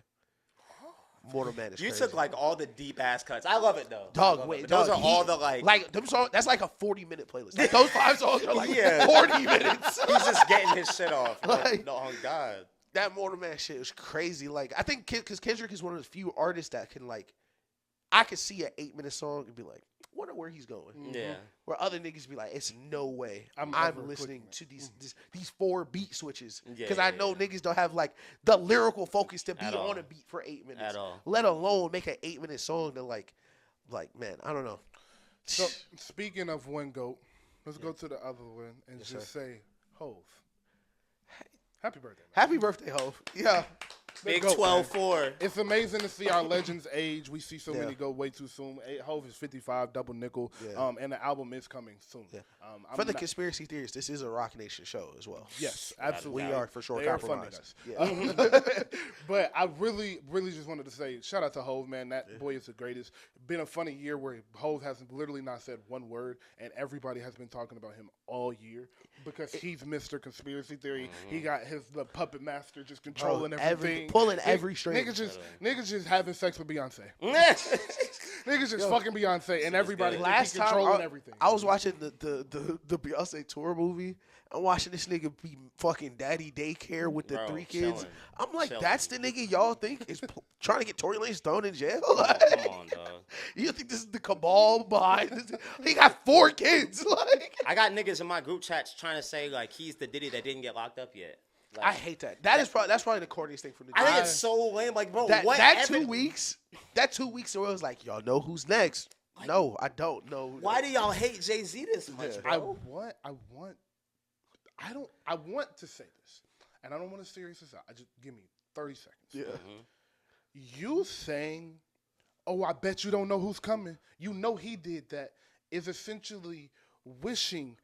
Mortal Man is You crazy. took like all the deep ass cuts. I love it though. Dog, wait, those dog, are all the like. them songs. That's like a 40-minute playlist. Like, those 5 songs are like Yeah. 40 minutes. He's just getting his shit off. Like- no, oh God. That Mortal Man shit is crazy. Like, I think because Kendrick is one of the few artists that can like, I could see an 8-minute song and be like, wonder where he's going. Yeah. Where other niggas be like, it's no way I'm I'm ever listening clicking to these 4 beat switches Yeah, because I know niggas don't have like the lyrical focus to be At all. on a beat for 8 minutes. At all. Let alone make an 8-minute song that like man, I don't know. So speaking of one GOAT, let's go to the other one and Yes, just sir. say Hove. Happy birthday, man. Happy birthday, Hov. Yeah. Big GOAT, 12-4. It's amazing to see our legends age. We see so Yeah. many go way too soon. Hove is 55, double nickel, Yeah. and the album is coming soon. Yeah. I'm For the not- conspiracy theorists, this is a Rock Nation show as well. Yes, absolutely. We are for sure They are funding compromised. us. Yeah. But I really, really just wanted to say, shout out to Hove, man. That boy is the greatest. Been a funny year where Hove has literally not said one word, and everybody has been talking about him all year because he's Mr. Conspiracy Theory. He got the puppet master just controlling everything. Pulling every string. Niggas just having sex with Beyonce. Niggas Niggas just fucking Beyonce, and everybody Last he time controlling everything. I was watching the Beyonce tour movie. I'm watching this nigga be fucking daddy daycare with the Bro, 3 kids. chilling. I'm like, Chilling. that's the nigga y'all think is trying to get Tory Lanez thrown in jail? Like, Come on, dog. you think this is the cabal behind this? He got 4 kids. Like, I got niggas in my group chats trying to say like he's the Diddy that didn't get locked up yet. Like, I hate that. That's probably the corniest thing from the I think day. it's so lame. Like, bro, that what? that 2 weeks. That 2 weeks where it was like, y'all know who's next. No, I don't know. Why do y'all hate Jay-Z this much, Yeah. bro? I want to say this, and I don't want to serious this out. I just give me 30 seconds. Yeah. You saying, "Oh, I bet you don't know who's coming." You know he did that. Is essentially wishing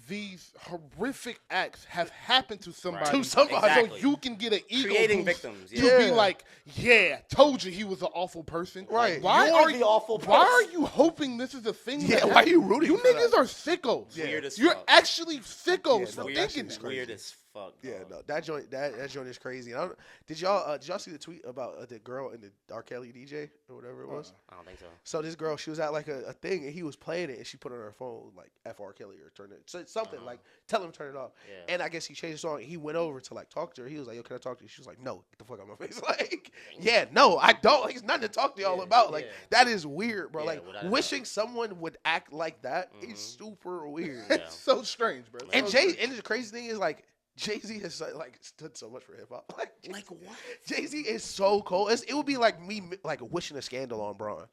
these horrific acts have happened to somebody, To somebody. Exactly. so you can get an ego Creating boost victims, to yeah. be like, "Yeah, told you he was an awful person." Right. Why You're are the you awful Why person. are you hoping this is a thing? Yeah, that why are you rooting You for niggas that? are sickos. Weird as You're fuck. actually sickos Yeah, for no, Weird, thinking that's that. crazy. weird as fuck. Yeah, dog. no, that joint is crazy. And did y'all see the tweet about the girl and the R. Kelly DJ or whatever it was? I don't think so. So this girl, she was at like a thing and he was playing it and she put it on her phone like F. R. Kelly or turn it, so it's something like tell him to turn it off. Yeah. And I guess he changed the song. And he went over to like talk to her. He was like, "Yo, can I talk to you?" She was like, "No, get the fuck out of my face." Like, yeah, no, I don't. Like, it's nothing to talk to y'all about. Like, that is weird, bro. Yeah, like, without a wishing someone would act like that is super weird. Yeah. It's so strange, bro. And So strange. and the crazy thing is like Jay-Z has like stood so much for hip hop. Like what? Jay-Z is so cold. It would be like me like wishing a scandal on Braun.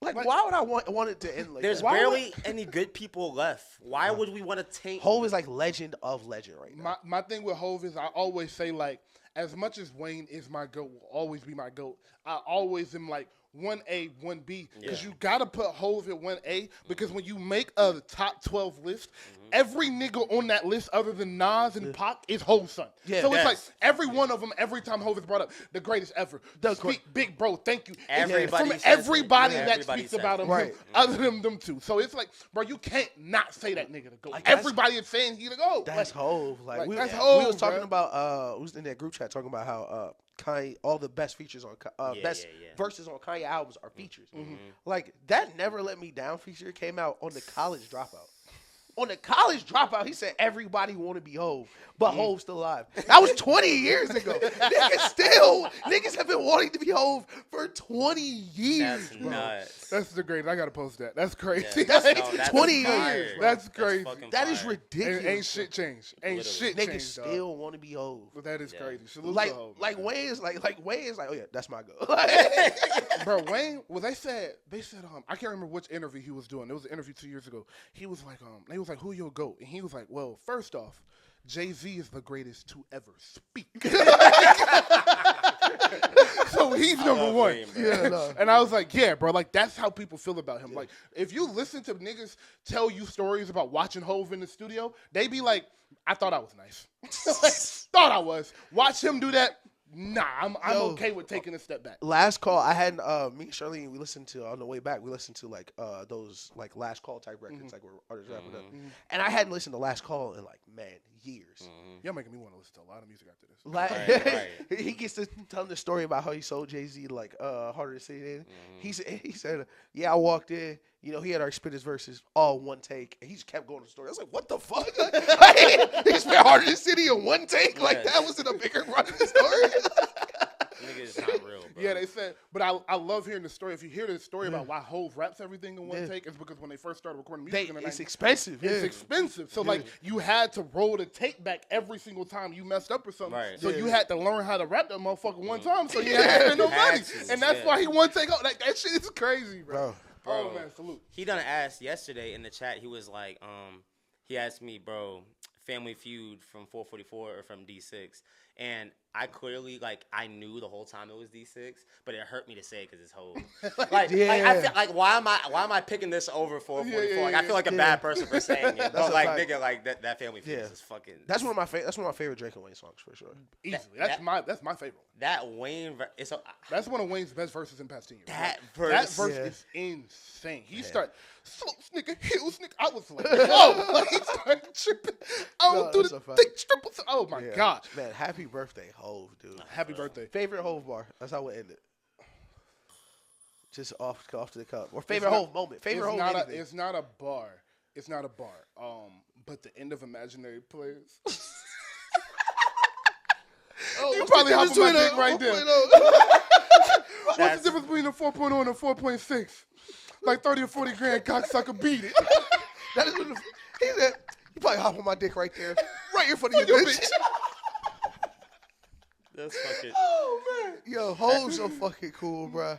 Like, why would I want it to end like There's that? Why barely any good people left. Why would we want to taint? Hov is like legend of legend right now. My thing with Hov is I always say, like, as much as Wayne is my GOAT, will always be my GOAT, I always am like 1A, 1B. Because you got to put Hov at 1A because when you make a top 12 list, every nigga on that list other than Nas and Pac is Hov's son. Yeah. So it's Yes. like every one of them, every time Hov is brought up, the greatest ever. Big bro, thank you. Everybody From says everybody it. that Everybody speaks says about it. him, Right. other than them two. So it's like, bro, you can't not say that nigga to go. Like, that's- Everybody is saying he to go. That's Hov. Like we, that's we Hov, was talking bruh. about we was in that group chat talking about how Kanye, all the best features on best verses on Kanye albums are features. Like that Never Let Me Down feature came out on the College Dropout. On the College Dropout, he said everybody want to be Hov, but Hov's still alive. That was 20 years ago. Niggas have been wanting to be Hov for 20 years. That's bro. nuts. That's the great. I gotta post that. That's crazy. Yeah. That's 20 fire. years, bro. That's crazy. fucking That is fire. ridiculous. Ain't shit changed. Ain't Literally. shit Niggas changed. dog. still want to be Hov. But that is Yeah. crazy. Salute Like to Hov, like man. Wayne is like oh yeah, that's my go. Bro, Wayne. Well, they said I can't remember which interview he was doing. There was an interview 2 years ago. He was like they was like, who your GOAT? And he was like, well, first off, Jay-Z is the greatest to ever speak. So he's number love one. Wayne, bro. Yeah, no. And I was like, yeah, bro, like that's how people feel about him. Like if you listen to niggas tell you stories about watching Hov in the studio, they be like, I thought I was nice. Like, thought I was. Watch him do that. Nah, I'm okay with taking a step back. Last call, I had me and Charlene. We listened to on the way back. We listened to like those like last call type records, like where artists rapping up. And I hadn't listened to last call in like years. Y'all making me want to listen to a lot of music after this. Like he gets to tell the story about how he sold Jay-Z like Harder to Say It In. He said, yeah, I walked in. You know, he had our spit his verses all one take, and he just kept going to the story. I was like, what the fuck? He spit Harder to City in one take? Like, that wasn't a bigger run of the story? Nigga is not real, bro. Yeah, they said, but I love hearing the story. If you hear the story about why Hov raps everything in one take, it's because when they first started recording music in the 90s, it's expensive. It's expensive. So, like, you had to roll the tape back every single time you messed up or something. Right. So you had to learn how to rap that motherfucker one time so you had to spend no money. And that's why he one take out. Like, that shit is crazy, bro. Oh, man, salute. He done asked yesterday in the chat, he was like, he asked me, bro, Family Feud from 444 or from D6. And I clearly, like, I knew the whole time it was D6, but it hurt me to say it because it's Hov. I feel like, why am I picking this over 444? Like, I feel like a bad person for saying it. But like, nigga, like that Family Feud is fucking. That's one of my favorite Drake and Wayne songs for sure. Easily, that's my favorite. That Wayne, that's one of Wayne's best verses in past 10 years. That verse is insane. He started slopes, nigga, hills, nigga. I was like, whoa, like, he started tripping. Do the thick triple. Oh my god, man! Happy birthday, Hov, dude. Happy birthday. Favorite Hov bar? That's how we end it. Just off to the cup. Or favorite Hov moment. Favorite Hov moment. It's not a bar. It's not a bar. But the end of Imaginary Players. You probably hop on my dick right there. What's the difference between a 4.0 and a 4.6? Like 30 or 40 grand cocksucker beat it. That is what he said. You probably hop on my dick right there. Right in front of you, bitch. That's fucking. Oh, man. Yo, Hov's so fucking cool, bro.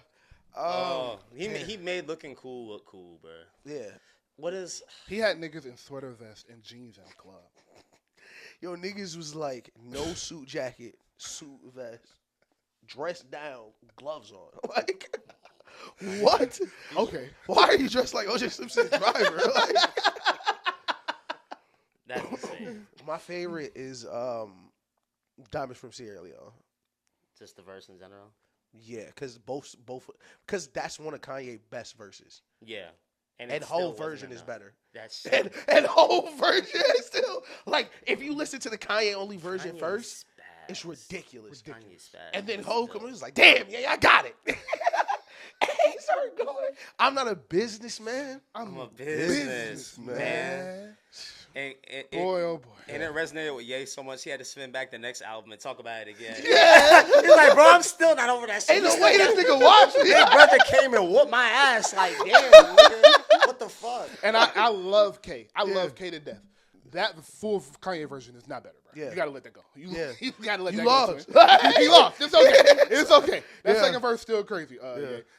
He made looking cool look cool, bro. Yeah. What is. He had niggas in sweater vests and jeans in the club. Yo, niggas was like, no suit jacket, suit vest, dressed down, gloves on. Like, what? Okay. Why are you dressed like O.J. Simpson's driver? Like, that's insane. My favorite is Diamonds from Sierra Leone. Just the verse in general? Yeah, because because that's one of Kanye's best verses. Yeah. And whole version is better. That's and whole version is still like if you listen to the Kanye only version first, it's ridiculous. And then Hov comes in, is like, damn, yeah, I got it. And he started going. I'm not a businessman. I'm a businessman. And boy, oh boy. And it resonated with Ye so much, he had to spin back the next album and talk about it again. Yeah. He's like, bro, I'm still not over that shit. Ain't no way this nigga watch me. His brother came and whooped my ass. Like, damn, nigga, what the fuck? And I love K. I love K to death. That full Kanye version is not better, bro. Yeah. You gotta let that go. You gotta let you that lost. go. He lost. It's okay. It's okay. That second verse still crazy.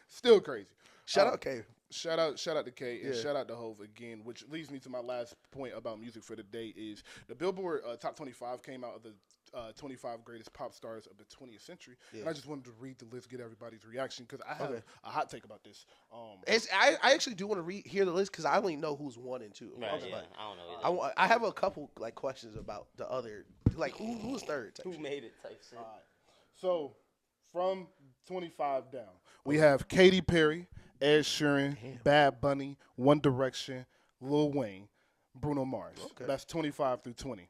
Still crazy. Shout out K. Shout out to K and shout out to Hov again, which leads me to my last point about music for the day is the Billboard Top 25 came out of the 25 greatest pop stars of the 20th century. Yeah. And I just wanted to read the list, get everybody's reaction because I have a hot take about this. I actually do want to hear the list because I only know who's 1 and 2. Right, okay. yeah. I don't know either. I have a couple like questions about the other, like who's third? Who made it type shit. All right. So from 25 down, we have Katy Perry, Ed Sheeran, Bad Bunny, One Direction, Lil Wayne, Bruno Mars. Okay. That's 25 through 20.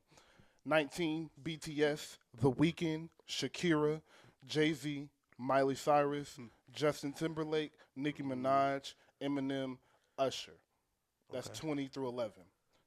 19, BTS, The Weeknd, Shakira, Jay-Z, Miley Cyrus, Justin Timberlake, Nicki Minaj, Eminem, Usher. That's 20 through 11.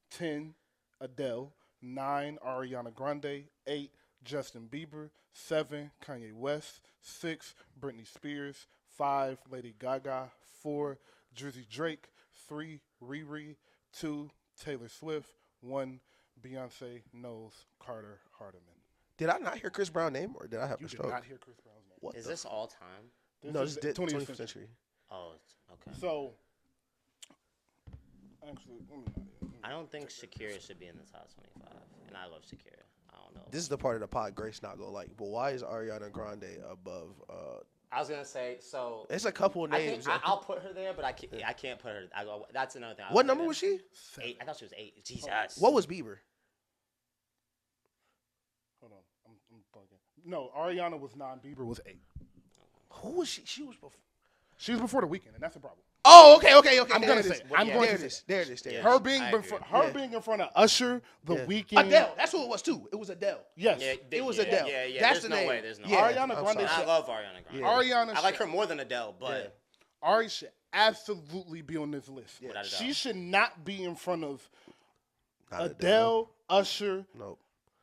10, Adele. 9, Ariana Grande. 8, Justin Bieber. 7, Kanye West. 6, Britney Spears. 5, Lady Gaga. 4, Drizzy Drake. 3, Riri. 2, Taylor Swift. 1, Beyonce, Knowles, Carter, Hardiman. Did I not hear Chris Brown's name, or did I have a stroke? You did not hear Chris Brown's name. What is this all time? No, this is 20th century. Oh, okay. So, actually, I don't think Shakira should be in the top 25, and I love Shakira. I don't know. This is the part of the pod Grace not gonna like, but why is Ariana Grande above? I was gonna say so. It's a couple of names. I'll put her there, but I can't put her. That's another thing. What number was she? 8. I thought she was 8. Jesus. What was Bieber? Hold on. I'm No, Ariana was 9. Bieber was 8. Who was she? She was before. She was before the weekend, and that's a problem. Oh, okay. I'm going to say it. I'm going to say There it is. her being being in front of Usher, the weekend. Adele. That's who it was too. It was Adele. Yes. It was Adele. Yeah. That's There's the no name. way. There's no Yeah. way. Ariana Grande. I love Ariana Grande. Ariana. I like her more than Adele, but Ari should absolutely be on this list. Without a doubt. She should not be in front of Not Adele, Usher, Nope.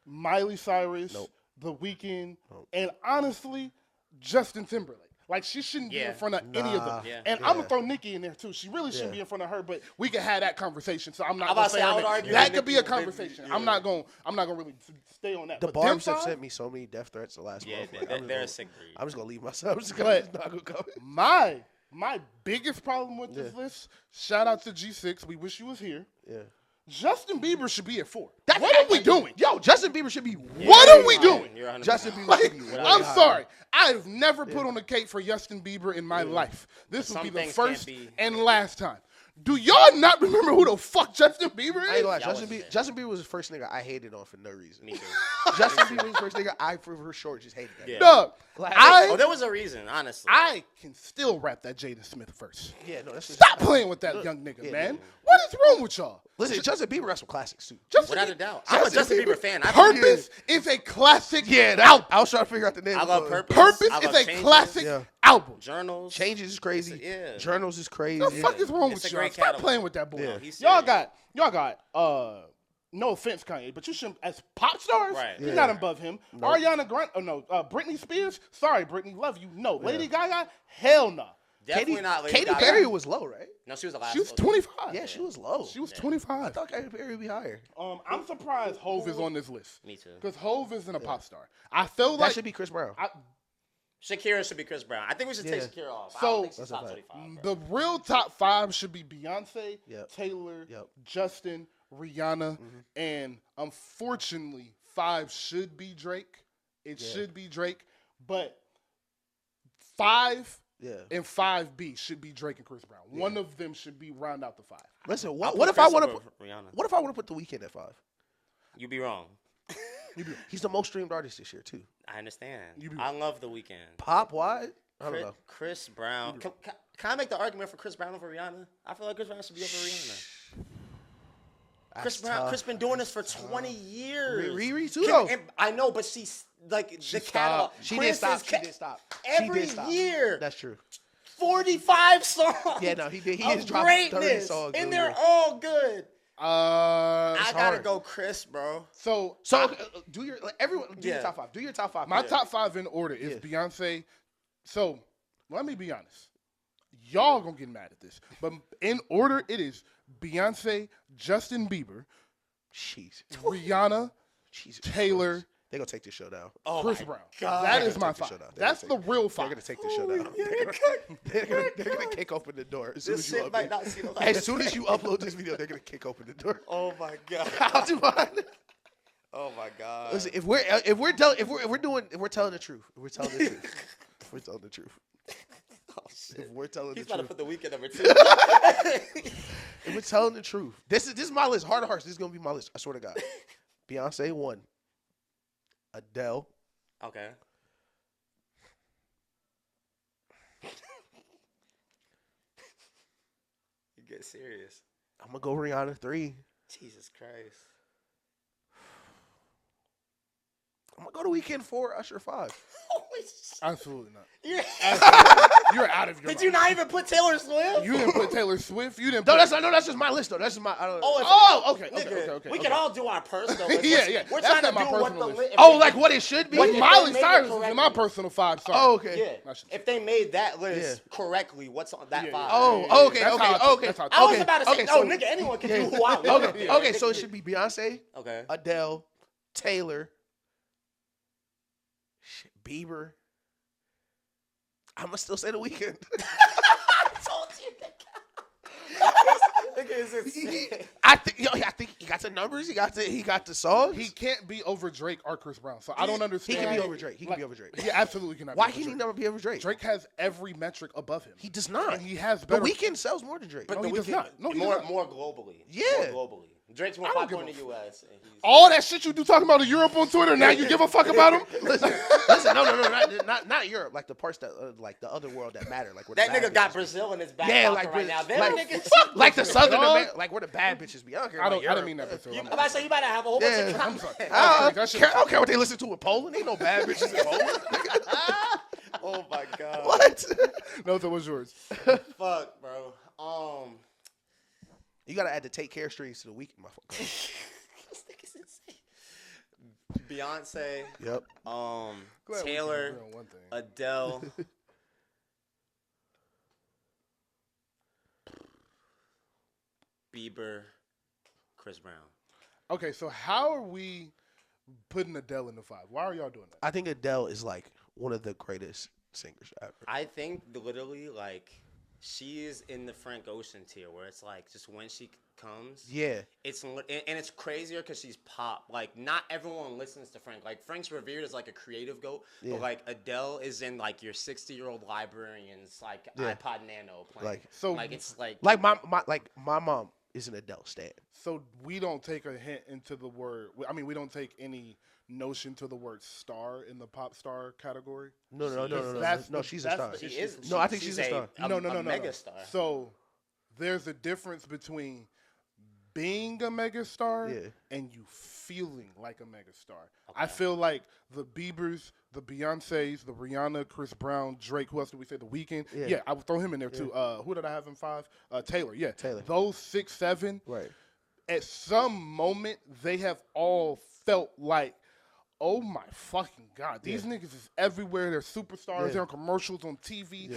Miley Cyrus, Nope. The Weeknd, Nope. and honestly, Justin Timberlake. Like, she shouldn't be in front of any of them. Yeah. And I'm going to throw Nicki in there, too. She really shouldn't be in front of her, but we can have that conversation. So I'm not going to say I on would that. argue That that could be Nicki a conversation. I'm not going to really stay on that. The But Barbs them have five, sent me so many death threats the last month. Like, they're a sick breed. I'm just gonna leave myself. I'm just not gonna go. My biggest problem with this list, shout out to G6. We wish you was here. Yeah. Justin Bieber should be at 4. What are we doing? Yo, Justin Bieber should be. What are we doing? You're 100%. Justin Bieber should be. way I'm higher. sorry. I've never put on a cake for Justin Bieber in my life. This will Some be the things first can't be- and last time. Do y'all not remember who the fuck Justin Bieber I ain't is? gonna lie. Y'all wasn't there. Justin Bieber was the first nigga I hated on for no reason. Me too. Justin Bieber was the first nigga I, for short, just hated that. Yeah. Dog, Oh, there was a reason, honestly. I can still rap that Jaden Smith verse. Yeah, no, that's just. Stop playing with that young nigga, Yeah, man. yeah. What is wrong with y'all? Listen, Justin Bieber got some classics too. Without a doubt. I'm a Justin Bieber fan. Purpose is a classic Yeah, I was trying to figure out the name. I love Purpose. Purpose I is love a Changes. classic Yeah. album. Journals. Changes is crazy. Yeah. Journals is crazy. What the fuck is wrong It's with a y'all? great Stop catalog. playing with that boy. Yeah. He's Y'all serious. got no offense, Kanye, but you shouldn't, as pop stars, Right. you're Yeah. not above him. Ariana Grande, Britney Spears, sorry, Britney, love you. No. Lady Gaga, hell no. Definitely not Lady Katy Gaga. Perry was low, right? No, she was the last. She was one. 25. Yeah, she was low. She was I 25. thought Katy Perry would be higher. I'm surprised Hove is on this list. Me too. Because Hove isn't a pop star. I feel That like should be Chris Brown. Shakira should be Chris Brown. I think we should take Yeah. Shakira off. I So- don't think she's That's top a fact. 25. Bro. the real top 5 should be Beyonce, Yep. Taylor, Yep. Justin, Rihanna, and unfortunately, 5 should be Drake. It should be Drake, but 5 Yeah. and 5B should be Drake and Chris Brown. One of them should be round out the 5. Listen, I'll what put if I Chris want to over put? Rihanna? What if I want to put The Weeknd at 5? You be wrong. He's the most streamed artist this year too. I understand. You be I love The Weeknd. Pop wide? I don't know. Chris Brown. Can I make the argument for Chris Brown over Rihanna? I feel like Chris Brown should be over Rihanna. Chris That's Brown. tough. Chris been doing this for 20 years. Riri too though. I know, but she's like the catalog. She Chris did stop. is She did stop. Every She did stop. year. That's true. 45 songs. Yeah, no, he did. He of has dropped 30 greatness, songs. and this they're year. all good. I gotta hard. go, Chris, bro. So do your everyone do your top 5. Do your top 5. my top 5 in order is Beyonce. So let me be honest. Y'all gonna get mad at this, but in order it is Beyonce, Justin Bieber, Jeez. Rihanna, Jesus Taylor, Christ. They're gonna take this show down. Chris Brown. God. That They're is gonna my take this 5. show down. That's the real They're 5. gonna take this show down. They're gonna kick open the door as soon This as you shit might upload. not see the light. As soon as you upload this video, they're gonna kick open the door. Oh my god. I'll do mine. Oh my god. Listen, if we're telling the truth, if we're telling the truth, if we're telling the truth, Oh shit. if we're telling He's the about to truth, put The Weeknd number 2. if we're telling the truth, this is my list. Heart of hearts, this is gonna be my list. I swear to God. Beyonce 1, Adele, Okay. You get serious. I'm gonna go Rihanna 3. Jesus Christ. I'm gonna go to Weekend 4, Usher 5. Holy shit. Absolutely not. You're, You're out of your did mind. you not even put Taylor Swift? You didn't put Taylor Swift. You didn't. No, Put, that's just my list though. That's just my. I don't, okay. We can all do our personal list. Yeah. We're That's trying to not my do what personal the list. oh, like what it should be. But if Miley they made it Cyrus is in my correctly. personal 5. Sorry. Oh, okay. Yeah. If they made that list correctly, what's on that 5? Oh, okay, That's how okay. that's how I was okay, about to say, okay, no, so- nigga, anyone can do who I want. Okay, okay. So it should be Beyonce, Okay. Adele, Taylor, Bieber. I'ma still say The Weeknd. I told you. Nigga is insane. I think he got the numbers. He got the songs. He can't be over Drake or Chris Brown. So I don't He understand. can be over Drake. He can be over Drake. He absolutely cannot. Why be over can he Drake. never be over Drake? Drake has every metric above him. He does not. And he has The better. Weeknd sells more than Drake. But No, The he does Weeknd- not. No, he more does not. more globally. Yeah. More globally. Drake's more popular in the U.S. And all that shit you do talking about in Europe on Twitter, now you give a fuck about him? Listen, no, not Europe. Like the parts that, like the other world that matter. Like where that the nigga got Brazil in his back pocket right now. Like the Southern America, like where the bad bitches be. I didn't mean that. I'm about to say you better have a whole bunch of comments. I don't care what they listen to in Poland. Ain't no bad bitches in Poland. Oh my god. What? No, so what's yours? Fuck, bro. You gotta add the Take Care streams to the weekend, motherfucker. This nigga's insane. Beyonce. Yep. Taylor. Adele. Bieber. Chris Brown. Okay, so how are we putting Adele in the 5? Why are y'all doing that? I think Adele is like one of the greatest singers ever. I think literally like she is in the Frank Ocean tier where it's like just when she comes, it's and it's crazier because she's pop. Like not everyone listens to Frank. Like Frank's revered as like a creative goat, but like Adele is in like your 60-year-old librarian's like iPod Nano playing. Like it's like my mom is an Adele stan. So we don't take a hint into the word. I mean, we don't take any notion to the word star in the pop star category. No. She's a star. She is. No, I think she's a star. No. Mega star. So there's a difference between being a mega star and you feeling like a mega star. Okay. I feel like the Biebers, the Beyoncés, the Rihanna, Chris Brown, Drake. Who else did we say? The Weeknd. Yeah, I would throw him in there too. Who did I have in 5? Taylor. Yeah, Taylor. Those 6, 7. Right. At some moment, they have all felt like, oh my fucking God, these niggas is everywhere. They're superstars. They're in commercials on TV,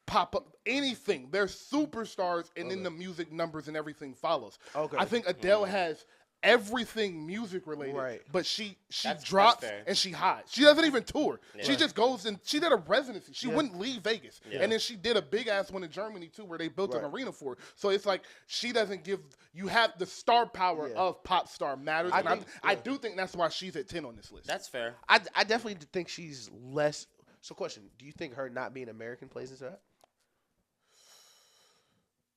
pop up, anything. They're superstars, and then the music numbers and everything follows. Okay. I think Adele has everything music related, but she drops and she hides. She doesn't even tour. She just goes and she did a residency. She wouldn't leave Vegas, and then she did a big ass one in Germany too, where they built an arena for her. So it's like she doesn't give. You have the star power of pop star matters, I do think that's why she's at 10 on this list. That's fair. I definitely think she's less. So, question: do you think her not being American plays into that?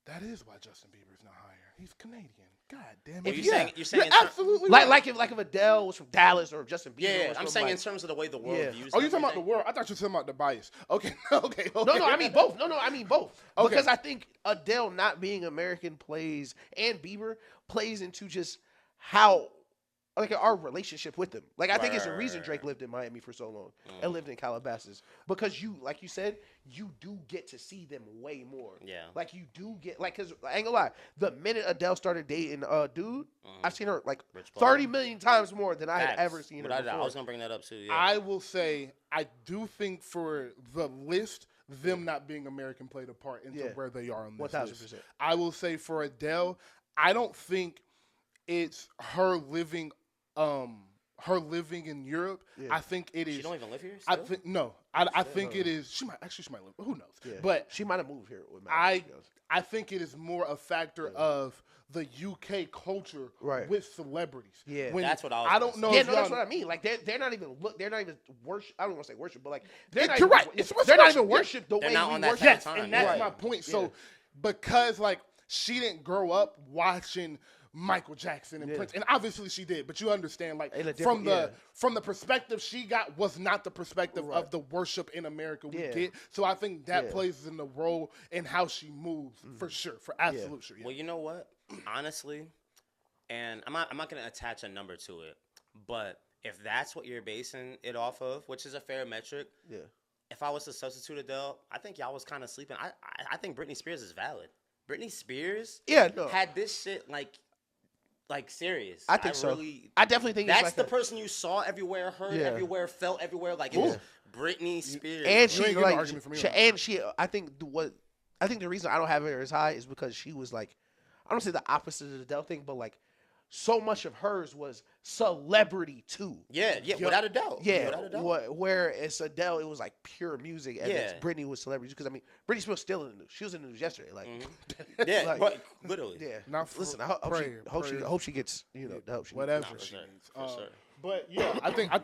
That is why Justin Bieber's not higher. He's Canadian. God damn it! You're saying absolutely right. Like if Adele was from Dallas or Justin Bieber. Yeah, I'm saying in terms of the way the world views. Oh, you talking about the world? I thought you were talking about the bias. Okay. No, I mean both. No, I mean both. Okay. Because I think Adele not being American plays, and Bieber plays into just how. Like our relationship with them. Like I think it's the reason Drake lived in Miami for so long and lived in Calabasas. Because you, like you said, you do get to see them way more. Yeah. Like you do get, like, cause I ain't gonna lie, the minute Adele started dating dude, I've seen her like 30 million times more than I had ever seen her before. I was gonna bring that up too. Yeah. I will say, I do think for the list, them not being American played a part into where they are on this 1,000%. list. I will say for Adele, I don't think it's her living in Europe. I think it is. She don't even live here still? I think no. I think it is. She might live. Who knows? Yeah. But she might have moved here with I think it is more a factor of the UK culture with celebrities. Yeah, that's what I don't know. Yeah, that's what I mean. Like they're not even worship. I don't want to say worship, but like they're not. You're right. They're not even worship the way we worship. Yes, and that's my point. So because like she didn't grow up watching Michael Jackson and Prince, and obviously she did, but you understand, like from the perspective she got was not the perspective of the worship in America we get. So I think that plays in the role in how she moves for sure, for absolute sure. Well, you know what? Honestly, and I'm not gonna attach a number to it, but if that's what you're basing it off of, which is a fair metric, if I was to substitute Adele, I think y'all was kind of sleeping. I think Britney Spears is valid. Britney Spears had this shit like serious. I think so. I definitely think that's like the person you saw everywhere, heard everywhere, felt everywhere. Like it was Britney Spears, and I think the reason I don't have her as high is because she was like, I don't say the opposite of the Adele thing, but like so much of hers was celebrity too. Yeah, without a doubt. Yeah, whereas Adele, it was like pure music, and Britney was celebrity. Because I mean, Britney Spears still in the news. She was in the news yesterday. Like, like, literally. Yeah. Listen, I hope she gets the help she whatever needs. she needs. But yeah,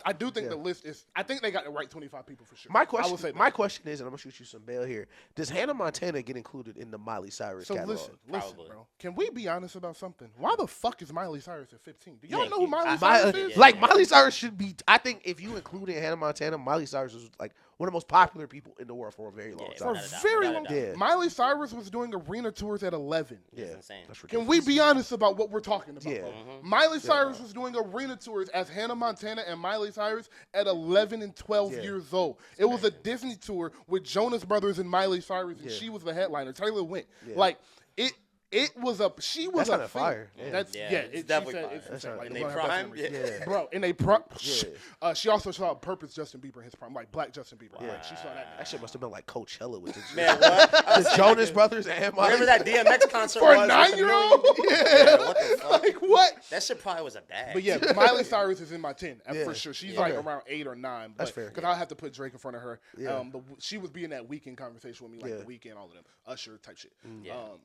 I do think the list is. I think they got the right 25 people for sure. My question is, and I'm gonna shoot you some bail here. Does Hannah Montana get included in the Miley Cyrus catalog? Listen, bro. Can we be honest about something? Why the fuck is Miley Cyrus at 15? Do y'all know who Miley Cyrus is? Like Miley Cyrus should be. I think if you included Hannah Montana, Miley Cyrus was like one of the most popular people in the world for a very long time. For a very long time. Miley Cyrus was doing arena tours at 11. Yeah, insane. Can we be honest about what we're talking about? Yeah. Miley Cyrus was doing arena tours as Hannah Montana and Miley Cyrus at 11 and 12 years old. It was a Disney tour with Jonas Brothers and Miley Cyrus, and she was the headliner. Taylor went. Like, it was a. She was a fire. That's it's definitely fire. Like, in their prime, bro. In a prime. She also saw Purpose Justin Bieber in his prime, like Black Justin Bieber. Yeah. Like, she saw that. That shit must have been like Coachella with this. Man, what? The Jonas Brothers and Miley. Remember that DMX concert for a 9-year-old? Yeah. What the fuck? Like what? That shit probably was a bag. But yeah, Miley Cyrus is in my 10 for sure. She's like around 8 or 9. That's fair. Because I'll have to put Drake in front of her. She was being that Weekend conversation with me, like the Weekend, all of them, Usher type shit.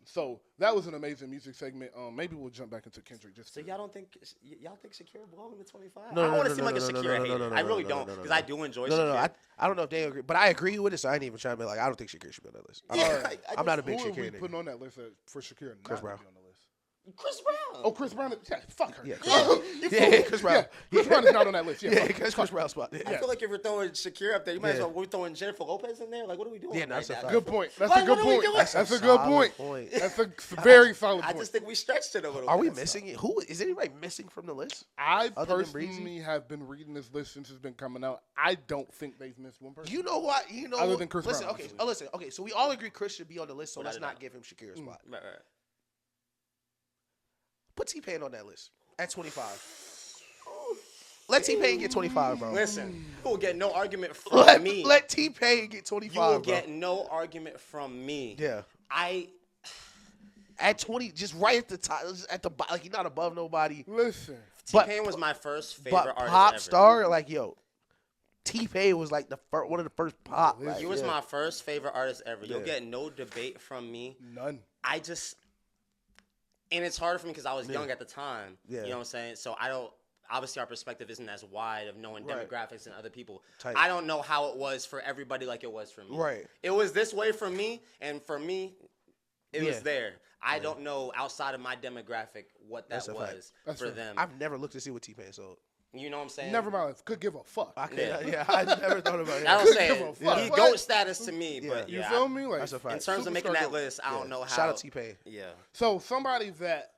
So that was an amazing music segment. Maybe we'll jump back into Kendrick. So y'all think Shakira belongs to 25? No, I don't want to seem like a Shakira hater. I really don't, because I do enjoy Shakira. No. I don't know if they agree, but I agree with it. So I ain't even trying to be like, I don't think Shakira should be on that list. I'm not a big Shakira. Who are we putting on that list for Shakira? Chris Brown. Chris Brown. Oh, Chris Brown. Yeah, fuck her. Yeah, Chris Brown. Chris Brown is not on that list. Yeah, Chris Brown's spot. I feel like if we're throwing Shakira up there, you might as well we're throwing Jennifer Lopez in there. Like, what are we doing? Yeah, that's a good point. That's a good point. That's a good point. That's a very solid point. I just think we stretched it a little bit. Are we missing it? Who is anybody missing from the list? I personally have been reading this list since it's been coming out. I don't think they've missed one person. You know what? Other than Chris Brown. Listen. Okay, so we all agree Chris should be on the list, so let's not give him Shakira's spot. Right. Put T-Pain on that list at 25. Let T-Pain get 25, bro. Listen, you will get no argument from me. Let T-Pain get 25, You will get no argument from me. Yeah. At 20, just right at the top, at the like he's not above nobody. Listen, T-Pain was my first favorite artist pop ever. star, like T-Pain was like one of the first pop. He was my first favorite artist ever. You'll get no debate from me. None. And it's harder for me because I was young at the time. Yeah. You know what I'm saying? So I don't. Obviously, our perspective isn't as wide of knowing demographics and other people. Tight. I don't know how it was for everybody like it was for me. Right. It was this way for me, and for me, it was there. I don't know outside of my demographic what that was for them. I've never looked to see what T-Pain sold. You know what I'm saying? Never mind. Could give a fuck. I never thought about it. I don't say he GOAT status to me, but you feel me? Like, that's a fact. In terms of making that list, I don't know how. Shout out T-Pain. Yeah. So somebody that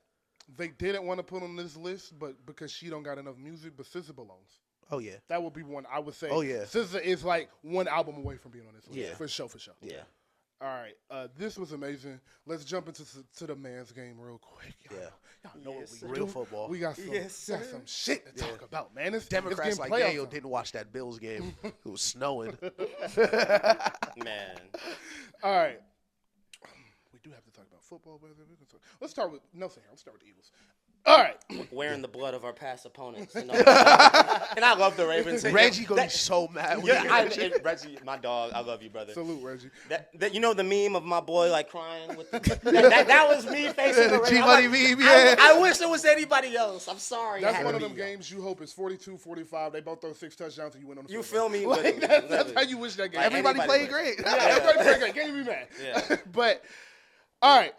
they didn't want to put on this list, but because she don't got enough music, but SZA belongs. Oh yeah. That would be one I would say. Oh yeah. SZA is like one album away from being on this list. Yeah. For sure. Yeah. All right, this was amazing. Let's jump into the man's game real quick. Y'all know what we Real do. football. We got some shit to talk about, man. Democrats like Daniel didn't watch that Bills game. It was snowing. Man. All right. We do have to talk about football, but let's start with Let's start with the Eagles. All right. Wearing the blood of our past opponents. And I love the Ravens. Reggie gonna be so mad. Reggie, my dog, I love you, brother. Salute, Reggie. That you know the meme of my boy like crying with that was me facing the G-Money meme, yeah. I wish it was anybody else. I'm sorry. That's one of them games you hope is 42-45. They both throw 6 touchdowns and you win on the You field. feel me? Like, that's how you wish that game. Like everybody played great. Yeah, everybody played great. Can't be mad. Yeah. But all right,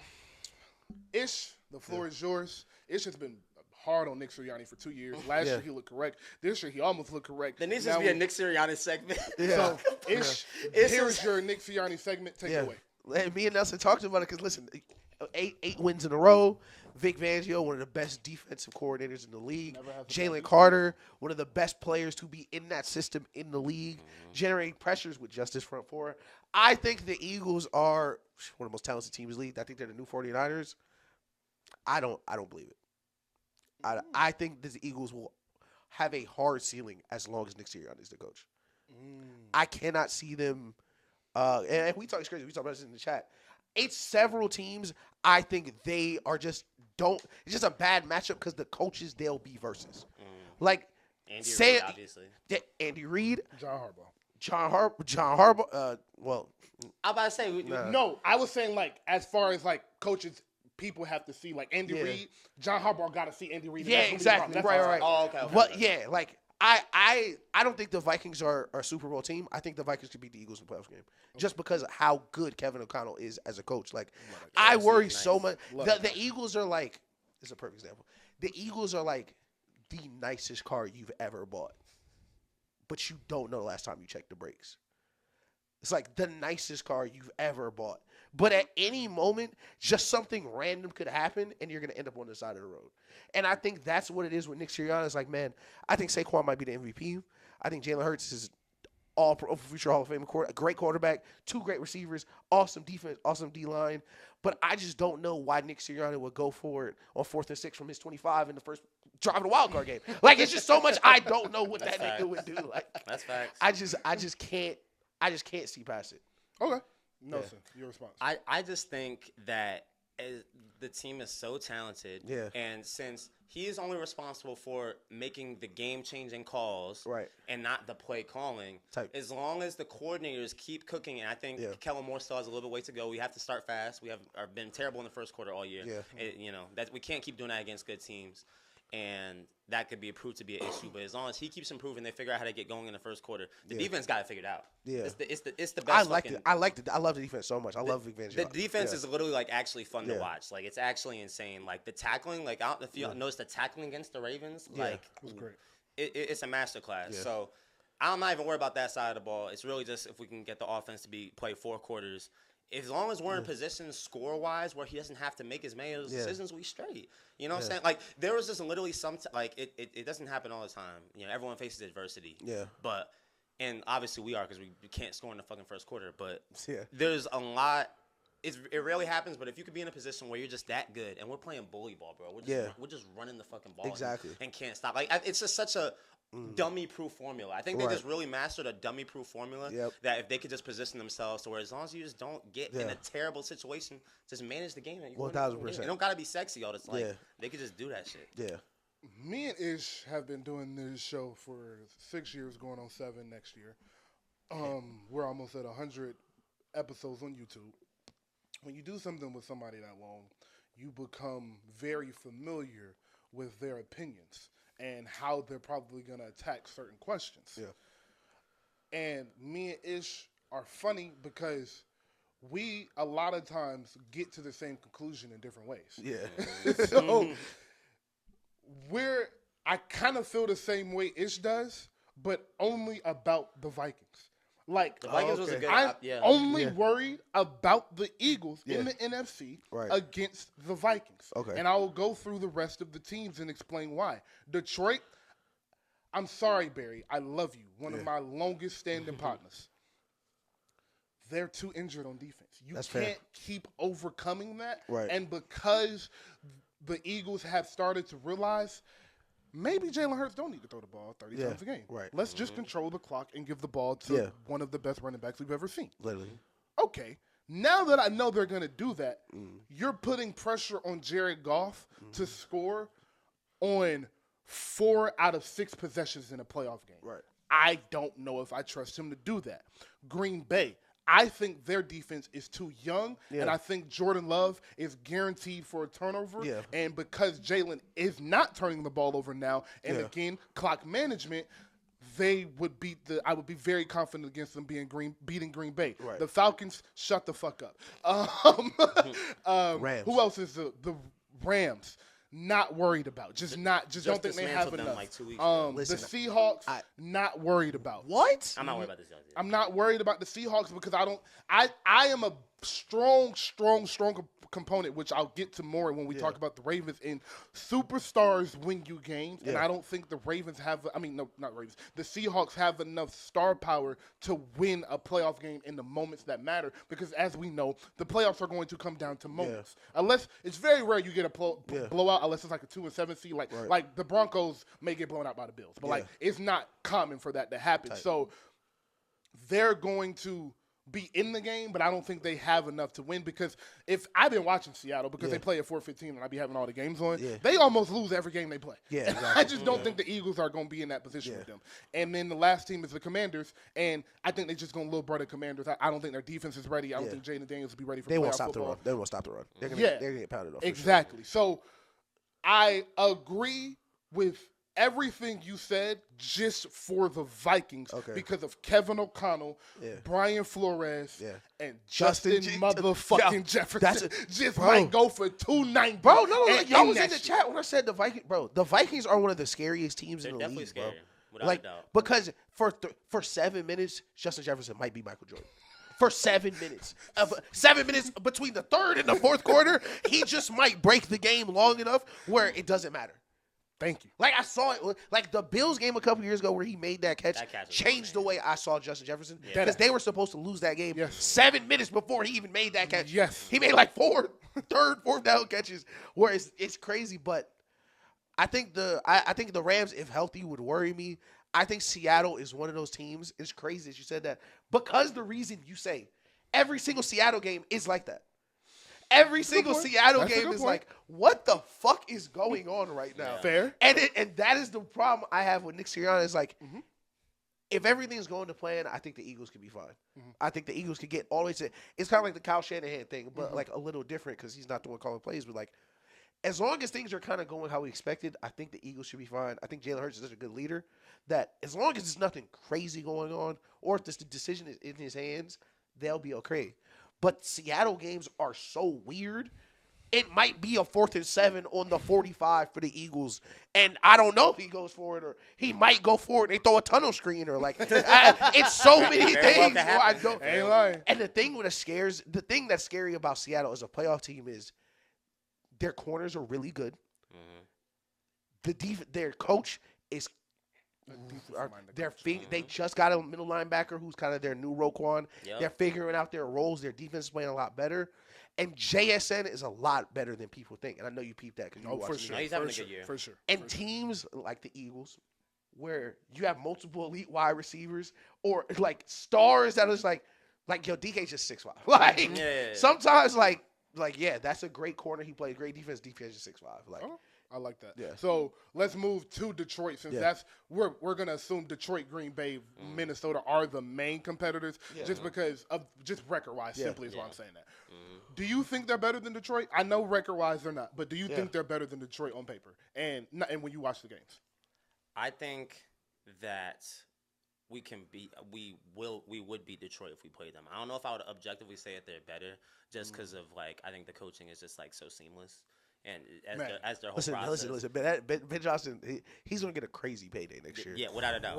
Ish, the floor is yours. Ish has been hard on Nick Siriana for 2 years. Last year he looked correct. This year he almost looked correct. There needs to be a Nick Siriana segment. So Ish, here's your Nick Siriana segment. Take it away. Me and Nelson talked about it because listen, eight wins in a row. Vic Fangio, one of the best defensive coordinators in the league. Jalen Carter, one of the best players to be in that system in the league, generating pressures with just his front four. I think the Eagles are one of the most talented teams in the league. I think they're the new 49ers. I don't believe it. I think the Eagles will have a hard ceiling as long as Nick Sirianni is the coach. I cannot see them. And we talk crazy. We talk about this in the chat. It's several teams. I think they are just don't. It's just a bad matchup because the coaches they'll be versus. Like Andy Reid, obviously. Andy Reid, John Harbaugh. Well, I'm about to say no. I was saying like as far as like coaches people have to see. Like Andy Reid, John Harbaugh got to see Andy Reid. Yeah, exactly. Right. Oh, okay. But yeah, like I don't think the Vikings are a Super Bowl team. I think the Vikings could beat the Eagles in the playoff game just because of how good Kevin O'Connell is as a coach. Like I worry so much. The Eagles are like, this is a perfect example. The Eagles are like the nicest car you've ever bought, but you don't know the last time you checked the brakes. It's like the nicest car you've ever bought. But at any moment, just something random could happen, and you're going to end up on the side of the road. And I think that's what it is with Nick Siriana. It's like, man, I think Saquon might be the MVP. I think Jalen Hurts is all-pro future Hall of Fame, a great quarterback, 2 great receivers, awesome defense, awesome D-line. But I just don't know why Nick Siriana would go for it on 4th and 6 from his 25 in the first drive of the wild card game. Like, it's just so much I don't know what that nigga would do. Like, that's facts. I just can't see past it. Okay. Nelson, your response. I just think that the team is so talented. Yeah. And since he is only responsible for making the game-changing calls and not the play calling, as long as the coordinators keep cooking, and I think Kellen Moore still has a little bit way to go. We have to start fast. We have been terrible in the first quarter all year. Yeah. That we can't keep doing that against good teams. And that could be proved to be an issue. But as long as he keeps improving, they figure out how to get going in the first quarter. The defense got it figured out. Yeah, it's the best. I love the defense so much. I love Vic Fangio. The defense is literally like actually fun to watch. Like it's actually insane. Like the tackling. Like I don't know if you noticed the tackling against the Ravens. Like it was great. It's a masterclass. Yeah. So I'm not even worried about that side of the ball. It's really just if we can get the offense to play 4 quarters. As long as we're in position score-wise where he doesn't have to make as many of those decisions, we straight. You know what I'm saying? Like, there was just literally it doesn't happen all the time. You know, everyone faces adversity. Yeah. And obviously we are because we can't score in the fucking first quarter. But there's a lot. It rarely happens, but if you could be in a position where you're just that good, and we're playing bully ball, bro. We're just running the fucking ball. And can't stop. Like, it's just such a dummy-proof formula. I think they just really mastered a dummy-proof formula that if they could just position themselves to where as long as you just don't get in a terrible situation, just manage the game. 1,000%. It don't got to be sexy all the time. Like, they could just do that shit. Yeah. Me and Ish have been doing this show for 6 years, going on 7 next year. We're almost at 100 episodes on YouTube. When you do something with somebody that long, you become very familiar with their opinions and how they're probably going to attack certain questions. Yeah. And me and Ish are funny because we, a lot of times, get to the same conclusion in different ways. Yeah. So, I kind of feel the same way Ish does, but only about the Vikings. Like, the Vikings was a good I'm only worried about the Eagles in the NFC against the Vikings. Okay. And I will go through the rest of the teams and explain why. Detroit, I'm sorry, Barry. I love you. One of my longest standing partners. They're too injured on defense. You can't keep overcoming that. Right. And because the Eagles have started to realize maybe Jalen Hurts don't need to throw the ball 30 times a game. Right. Let's just control the clock and give the ball to one of the best running backs we've ever seen. Literally. Okay. Now that I know they're going to do that, you're putting pressure on Jared Goff to score on 4 out of 6 possessions in a playoff game. Right. I don't know if I trust him to do that. Green Bay. I think their defense is too young, and I think Jordan Love is guaranteed for a turnover. Yeah. And because Jalen is not turning the ball over now, and again, clock management, I would be very confident against them beating Green Bay. Right. The Falcons, shut the fuck up. Rams. Who else is the Rams? Not worried about. Just don't think they have enough. Like 2 weeks the Seahawks, not worried about. What? I'm not worried about the Seahawks. I'm not worried about the Seahawks because I am a strong component, which I'll get to more when we talk about the Ravens. And superstars win you games, and I don't think the Ravens not Ravens. The Seahawks have enough star power to win a playoff game in the moments that matter because, as we know, the playoffs are going to come down to moments. Unless it's very rare you get a blowout, unless it's like a 2-7 seed, like the Broncos may get blown out by the Bills, but like it's not common for that to happen. So they're going to be in the game, but I don't think they have enough to win because if I've been watching Seattle because they play at 4:15 and I be having all the games on, they almost lose every game they play. Yeah, exactly. I just don't think the Eagles are going to be in that position with them. And then the last team is the Commanders, and I think they're just going to little brother Commanders. I don't think their defense is ready. I don't think Jaden Daniels will be ready for playoff football. They won't stop the run. They're going to get pounded off. Exactly. So I agree with everything you said just for the Vikings because of Kevin O'Connell, Brian Flores, and Justin motherfucking Jefferson. Might go for 290. Bro, no. Y'all was in the chat when I said the Vikings. Bro, the Vikings are one of the scariest teams in the league, scary, bro. Like, because for 7 minutes, Justin Jefferson might be Michael Jordan. For 7 minutes. 7 minutes between the third and the fourth quarter, he just might break the game long enough where it doesn't matter. Thank you. Like, I saw it, like the Bills game a couple years ago where he made that catch changed the way I saw Justin Jefferson because they were supposed to lose that game 7 minutes before he even made that catch. Yes. He made like fourth down catches where it's crazy, but I think the Rams, if healthy, would worry me. I think Seattle is one of those teams. It's crazy that you said that because the reason you say every single Seattle game is like that. Every single Seattle game is like, what the fuck is going on right now? Fair. And that is the problem I have with Nick Siriana. Is like, if everything's going to plan, I think the Eagles could be fine. I think the Eagles could get all the way to – it's kind of like the Kyle Shanahan thing, but like a little different because he's not the one calling plays. But like, as long as things are kind of going how we expected, I think the Eagles should be fine. I think Jalen Hurts is such a good leader that as long as there's nothing crazy going on or if the decision is in his hands, they'll be okay. But Seattle games are so weird. It might be a 4th and 7 on the 45 for the Eagles. And I don't know if he goes for it or he might go for it. They throw a tunnel screen or like it's so many things. I don't. Ain't lying. And the thing that's scary about Seattle as a playoff team is their corners are really good. Their coach is they just got a middle linebacker who's kind of their new Roquan. They're figuring out their roles. Their defense is playing a lot better. And JSN is a lot better than people think. And I know you peeped that because you watched for the sure. game. He's having a good year. For sure. And teams like the Eagles, where you have multiple elite wide receivers or like stars that is like yo, DK's just 6'5". Like sometimes that's a great corner. He played great defense. DK is just 6'5". Like I like that. Yeah. So let's move to Detroit since that's we're gonna assume Detroit, Green Bay, Minnesota are the main competitors just because of just record wise. Simply is why I'm saying that. Do you think they're better than Detroit? I know record wise they're not, but do you think they're better than Detroit on paper and when you watch the games? I think that we would beat Detroit if we played them. I don't know if I would objectively say that they're better just because of like I think the coaching is just like so seamless. And as their whole process. Listen. Ben Johnson, he's going to get a crazy payday next year. Yeah, without a doubt.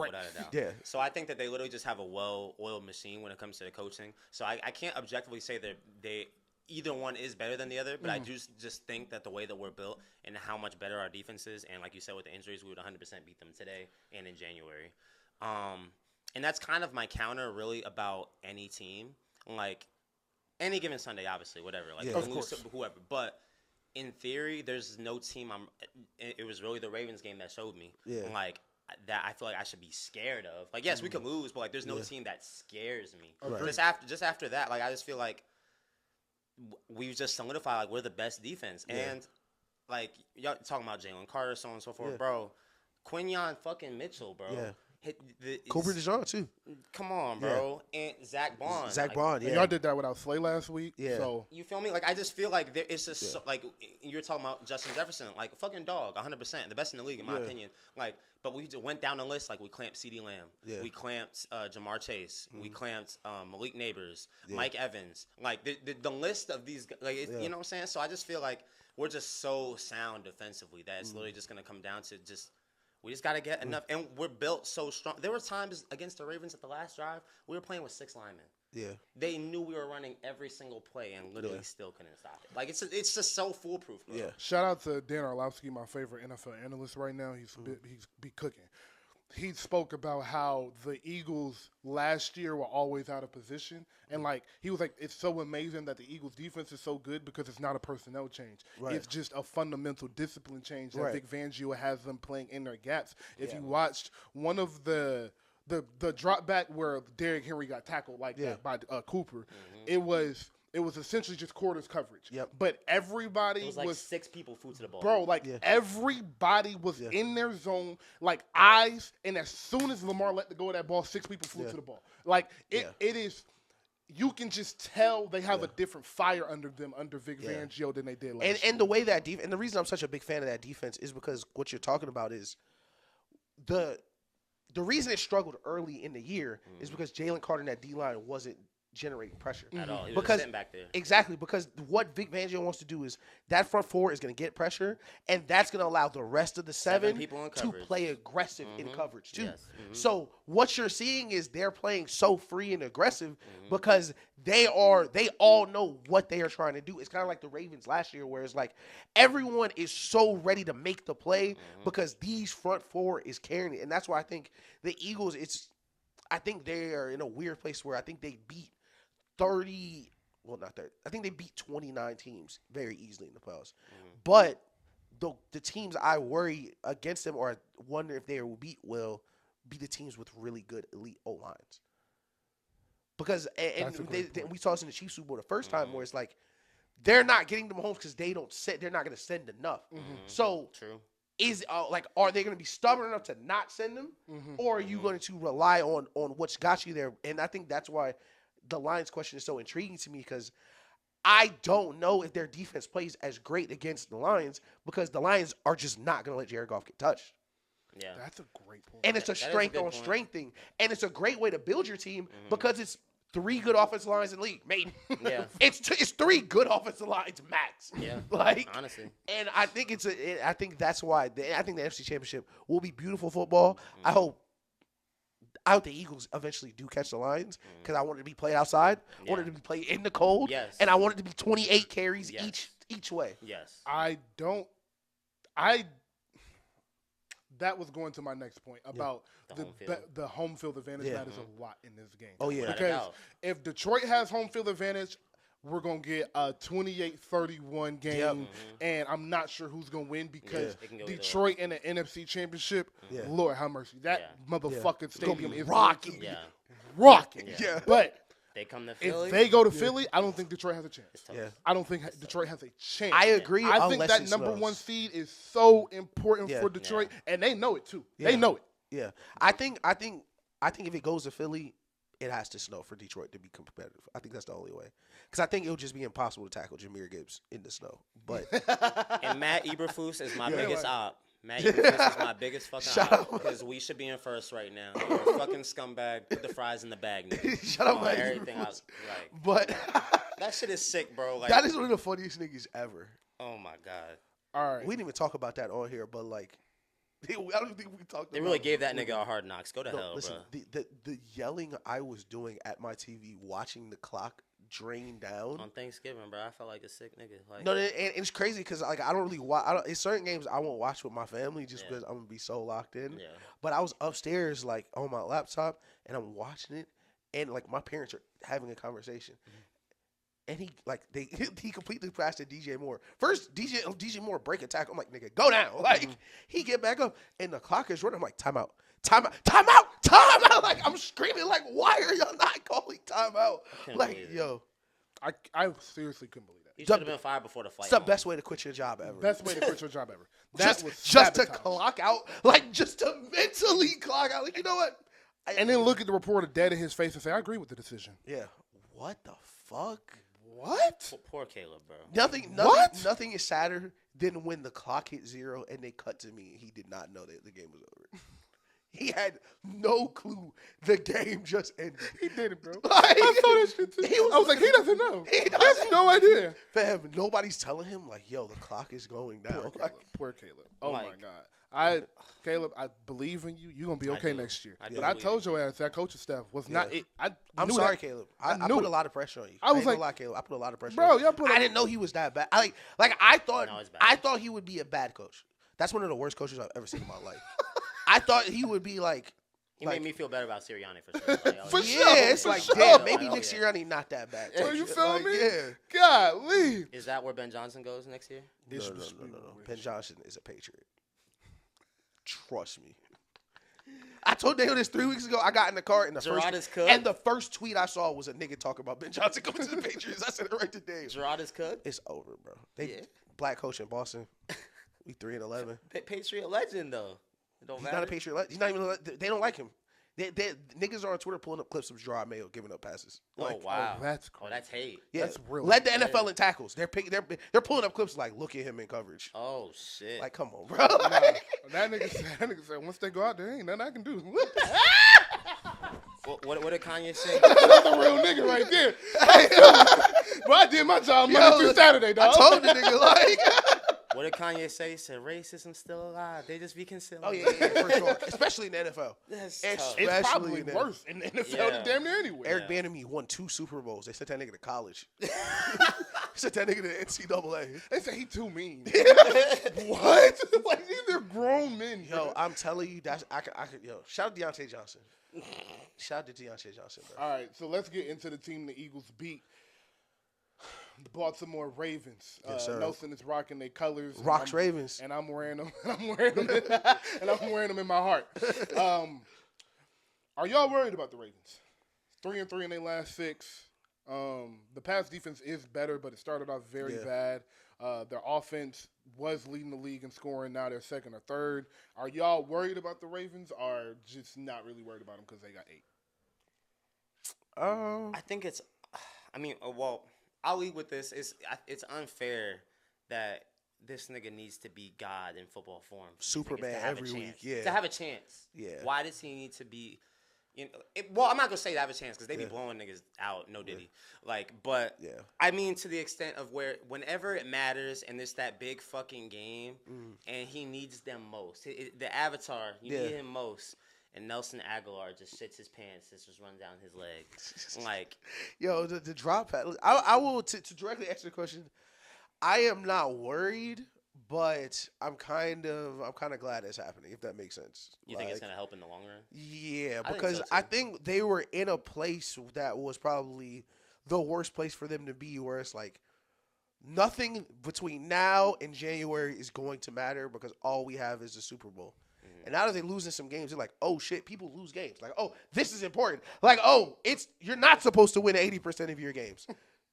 Yeah. So I think that they literally just have a well-oiled machine when it comes to the coaching. So I can't objectively say that either one is better than the other, but I do just think that the way that we're built and how much better our defense is, and like you said with the injuries, we would 100% beat them today and in January. And that's kind of my counter really about any team. Like any given Sunday, obviously, whatever. Like of course. Whoever. But in theory, there's no team it was really the Ravens game that showed me. Like that I feel like I should be scared of. Like yes, we could lose, but like there's no team that scares me. Right. Just after that, like I just feel like we've just solidified like we're the best defense. And like y'all talking about Jalen Carter, so on and so forth, bro. Quinyon fucking Mitchell, bro. Cooper DeJean too. Come on, bro. And Zach Bond. Bond, Y'all did that without Slay last week. Yeah. So you feel me? Like I just feel like it's just so, like you're talking about Justin Jefferson, like a fucking dog, 100%, the best in the league in my opinion. Like, but we just went down the list. Like we clamped CeeDee Lamb, we clamped Jamar Chase, we clamped Malik Neighbors, Mike Evans. Like the list of these, like you know what I'm saying. So I just feel like we're just so sound defensively that it's literally just gonna come down to just. We just got to get enough, and we're built so strong. There were times against the Ravens at the last drive, we were playing with 6 linemen. Yeah. They knew we were running every single play and literally still couldn't stop it. Like, it's just so foolproof, bro. Yeah. Shout out to Dan Orlovsky, my favorite NFL analyst right now. He's be cooking. He spoke about how the Eagles last year were always out of position. And, like, he was like, it's so amazing that the Eagles' defense is so good because it's not a personnel change. Right. It's just a fundamental discipline change that Vic Fangio has them playing in their gaps. If you watched one of the the drop back where Derrick Henry got tackled like that by Cooper, it was essentially just quarters coverage. Yep. But everybody It was like 6 people flew to the ball. Bro, everybody was in their zone, like eyes, and as soon as Lamar let go of that ball, 6 people flew to the ball. Like it is. You can just tell they have a different fire under them under Vic Fangio than they did last year. And the way that and the reason I'm such a big fan of that defense is because what you're talking about is the reason it struggled early in the year is because Jalen Carter and that D-line wasn't generating pressure. At all. He was just sitting back there. Exactly, because what Vic Fangio wants to do is that front four is going to get pressure, and that's going to allow the rest of the seven people in to coverage. play aggressive in coverage too. Yes. So what you're seeing is they're playing so free and aggressive because they all know what they are trying to do. It's kind of like the Ravens last year, where it's like everyone is so ready to make the play because these front four is carrying it, and that's why I think the Eagles. I think they are in a weird place where I think they beat 30, well, not 30. I think they beat 29 teams very easily in the playoffs. But the teams I worry against them or wonder if they will be the teams with really good elite O-lines. Because, and we saw this in the Chiefs Super Bowl the first time where it's like, they're not getting them home because they're not going to send enough. So, True. Are they going to be stubborn enough to not send them? Or are you going to rely on what's got you there? And I think that's why the Lions question is so intriguing to me, because I don't know if their defense plays as great against the Lions because the Lions are just not going to let Jared Goff get touched. Yeah. That's a great point. And it's a strength on strength thing. And it's a great way to build your team because it's 3 good offensive lines in the league, maybe. Yeah. It's 3 good offensive lines max. Yeah. Honestly. And I think I think that's why I think the NFC Championship will be beautiful football. I hope the Eagles eventually do catch the Lions because I want it to be played outside. I want it to be played in the cold. Yes. And I want it to be 28 carries each way. Yes. That was going to my next point about the home field advantage matters a lot in this game. Oh, yeah. Because if Detroit has home field advantage, we're going to get a 28-31 game, and I'm not sure who's going to win because Detroit in the NFC Championship, Lord have mercy, that motherfucking stadium is rocking. Rocking. Yeah. But they come to Philly. if they go to Philly, I don't think Detroit has a chance. Yeah. I don't think Detroit has a chance. I agree. I think that number 1 seed is so important for Detroit, and they know it too. They know it. Yeah. I think if it goes to Philly, it has to snow for Detroit to be competitive. I think that's the only way. Because I think it'll just be impossible to tackle Jahmyr Gibbs in the snow. But and Matt Eberflus is my biggest op. Matt Eberflus is my biggest fucking op because we should be in first right now. You're a fucking scumbag. Put the fries in the bag, nigga. Shut up, Matt everything Eberflus. But that shit is sick, bro. Like, that is one of the funniest niggas ever. Oh my god. All right. We didn't even talk about that on here, but like, I don't think we talked about it. They really gave that nigga a hard knocks. Go to hell, listen, bro. The yelling I was doing at my TV watching the clock drain down on Thanksgiving, bro. I felt like a sick nigga. Like, no, and it's crazy because like I don't really watch. In certain games I won't watch with my family just because I'm gonna be so locked in. Yeah. But I was upstairs like on my laptop and I'm watching it, and like my parents are having a conversation. And he completely blasted DJ Moore. First, DJ Moore break attack. I'm like, nigga, go down. Like, he get back up, and the clock is running. I'm like, timeout. Like, I'm screaming, like, why are y'all not calling timeout? Like, yo. I seriously couldn't believe that. You should have been fired before the fight. It's the best way to quit your job ever. Best way to quit your job ever. Just to clock out. Like, just to mentally clock out. Like, you know what? And then look at the reporter dead in his face and say, I agree with the decision. Yeah. What the fuck? What? Poor Caleb, bro. Nothing is sadder than when the clock hit 0 and they cut to me and he did not know that the game was over. He had no clue the game just ended. He didn't, bro. Like, I saw that shit too. I was like, he doesn't know. He has no idea. Fam, nobody's telling him, like, yo, the clock is going down. Poor Caleb. Oh, my God. Caleb, I believe in you. You're going to be okay next year. But I told your ass that coaching staff was not it. I'm sorry, Caleb. I put a lot of pressure on you. I was like, Caleb. I put a lot of pressure bro, on you. I didn't know he was that bad. I thought he would be a bad coach. That's one of the worst coaches I've ever seen in my life. I thought he would be like. He made me feel better about Sirianni for sure. Like, for sure. It's like, sure. damn, maybe Nick Sirianni not that bad. So you feel me? Yeah. Golly. Is that where Ben Johnson goes next year? No. Ben Johnson is a Patriot. Trust me. I told Daniel this 3 weeks ago. I got in the car and the first tweet I saw was a nigga talking about Ben Johnson coming to the Patriots. I said it right to Dave. Gerard is cooked. It's over, bro. Black coach in Boston. We 3-11. Patriot legend though. He's not a Patriot legend. He's not even. They don't like him. Niggas are on Twitter pulling up clips of Gerard Mayo giving up passes. Like, oh wow, that's cool. That's hate. Yeah, that's really led the NFL in tackles. They're pulling up clips like, look at him in coverage. Oh shit! Like, come on, bro. That nigga said once they go out there, ain't nothing I can do. What did Kanye say? That's a real nigga right there. But I did my job Monday through Saturday, dog. I told the nigga like. What did Kanye say? He said racism's still alive. They just be concealing. Oh yeah, for sure. Especially in the NFL. That's tough. It's probably worse in the NFL than damn near anywhere. Eric Bieniemy won 2 Super Bowls. They sent that nigga to college. Sent that nigga to NCAA. They say he too mean. What? Like these are grown men. Yo, bro. I'm telling you, I could. Yo, shout out Deontay Johnson. Shout out to Deontay Johnson, bro. All right, so let's get into the team the Eagles beat. The Baltimore Ravens. Yes, Nelson is rocking their colors. Ravens. And I'm wearing them. And I'm wearing them in my heart. Are y'all worried about the Ravens? 3-3 in their last 6. The pass defense is better, but it started off very bad. Their offense was leading the league in scoring. Now they're second or third. Are y'all worried about the Ravens, or just not really worried about them because they got 8? I think it's. I mean, well, I'll lead with this. It's unfair that this nigga needs to be God in football form. Superman every week, yeah. To have a chance. Yeah. Why does he need to be? Well, I'm not gonna say to have a chance because they be blowing niggas out, no diddy. But I mean to the extent of whenever it matters and it's that big fucking game, and he needs them most. The Avatar, you need him most. And Nelson Aguilar just shits his pants, just runs down his legs. Like, yo, the drop pass. I will to directly answer the question. I am not worried, but I'm kind of glad it's happening. If that makes sense. You think it's gonna help in the long run? Yeah, because I think they were in a place that was probably the worst place for them to be, where it's like nothing between now and January is going to matter because all we have is the Super Bowl. And now that they're losing some games, they're like, oh, shit, people lose games. Like, oh, this is important. Like, oh, you're not supposed to win 80% of your games.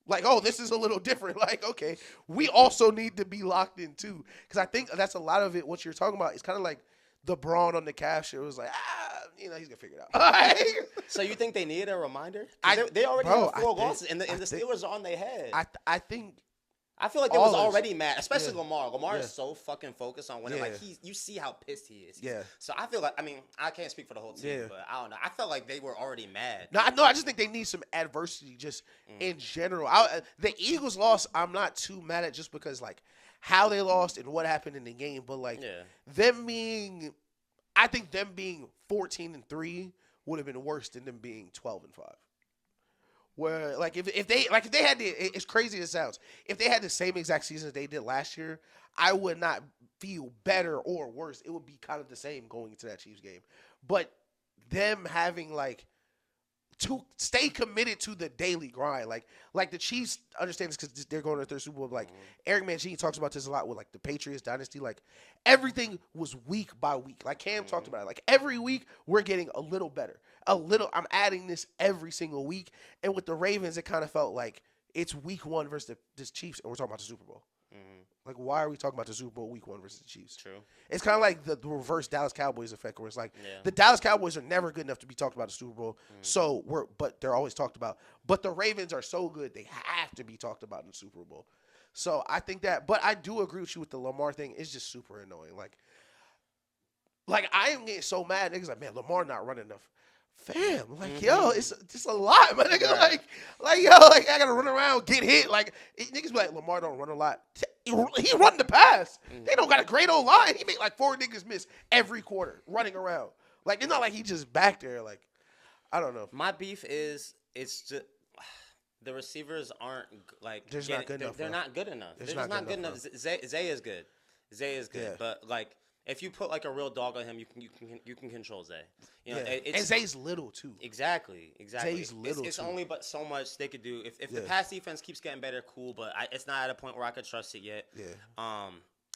Like, oh, this is a little different. Like, okay, we also need to be locked in, too. Because I think that's a lot of it, what you're talking about. It's kind of like the Braun on the calf shit. It was like, he's going to figure it out. So you think they need a reminder? They already have 4 losses, and the Steelers are on their head. I feel like they was already mad, especially Lamar. Lamar is so fucking focused on winning. Like you see how pissed he is. So I feel like, I mean, I can't speak for the whole team, but I don't know. I felt like they were already mad. No, I just think they need some adversity just in general. The Eagles lost, I'm not too mad at just because like how they lost and what happened in the game, but like I think them being 14-3 would have been worse than them being 12-5. Where like if they had it's crazy as it sounds, if they had the same exact season as they did last year, I would not feel better or worse. It would be kind of the same going into that Chiefs game. But them having like to stay committed to the daily grind, like the Chiefs understand this because they're going to their Super Bowl. Like Eric Mangini talks about this a lot with like the Patriots dynasty. Like everything was week by week. Like Cam talked about it. Like every week we're getting a little better. I'm adding this every single week. And with the Ravens, it kind of felt like it's week 1 versus the Chiefs, and we're talking about the Super Bowl. Like, why are we talking about the Super Bowl week 1 versus the Chiefs? True. It's kind of like the reverse Dallas Cowboys effect, where it's like the Dallas Cowboys are never good enough to be talked about the Super Bowl, but they're always talked about. But the Ravens are so good, they have to be talked about in the Super Bowl. So I think that, but I do agree with you with the Lamar thing. It's just super annoying. Like I am getting so mad. Niggas like, man, Lamar not running enough. Fam, like, yo, it's just a lot, my nigga. Right. Like, yo, like, I gotta run around, get hit. Like, niggas be like, Lamar don't run a lot. He run the pass. They don't got a great old line. He make like 4 niggas miss every quarter running around. Like, it's not like he just back there. Like, I don't know. My beef is it's just the receivers aren't like they're not good enough. They're not good enough. They're just not good enough. Zay is good. Zay is good, but like. If you put like a real dog on him, you can control Zay. You know, and Zay's little too. Exactly. Zay's little. It's only but so much they could do. If the pass defense keeps getting better, cool. But it's not at a point where I could trust it yet.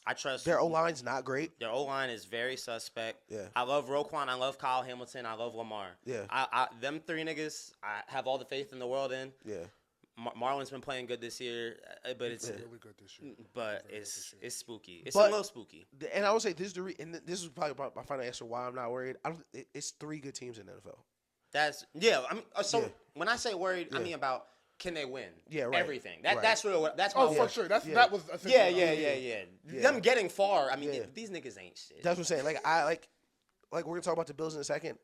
I trust their O-line's not great. Their O-line is very suspect. Yeah. I love Roquan. I love Kyle Hamilton. I love Lamar. Yeah. Them three niggas, I have all the faith in the world in. Yeah. Marlon's been playing good this year, but it's really good this year. But it's spooky. It's a little spooky. And I would say this is and this is probably my final answer why I'm not worried. It's 3 good teams in the NFL. I mean, when I say worried, I mean about can they win? Yeah, right. Everything. That's real. That's my for sure. That was yeah. Them getting far. I mean, these niggas ain't shit. That's what I'm saying. Like we're gonna talk about the Bills in a second.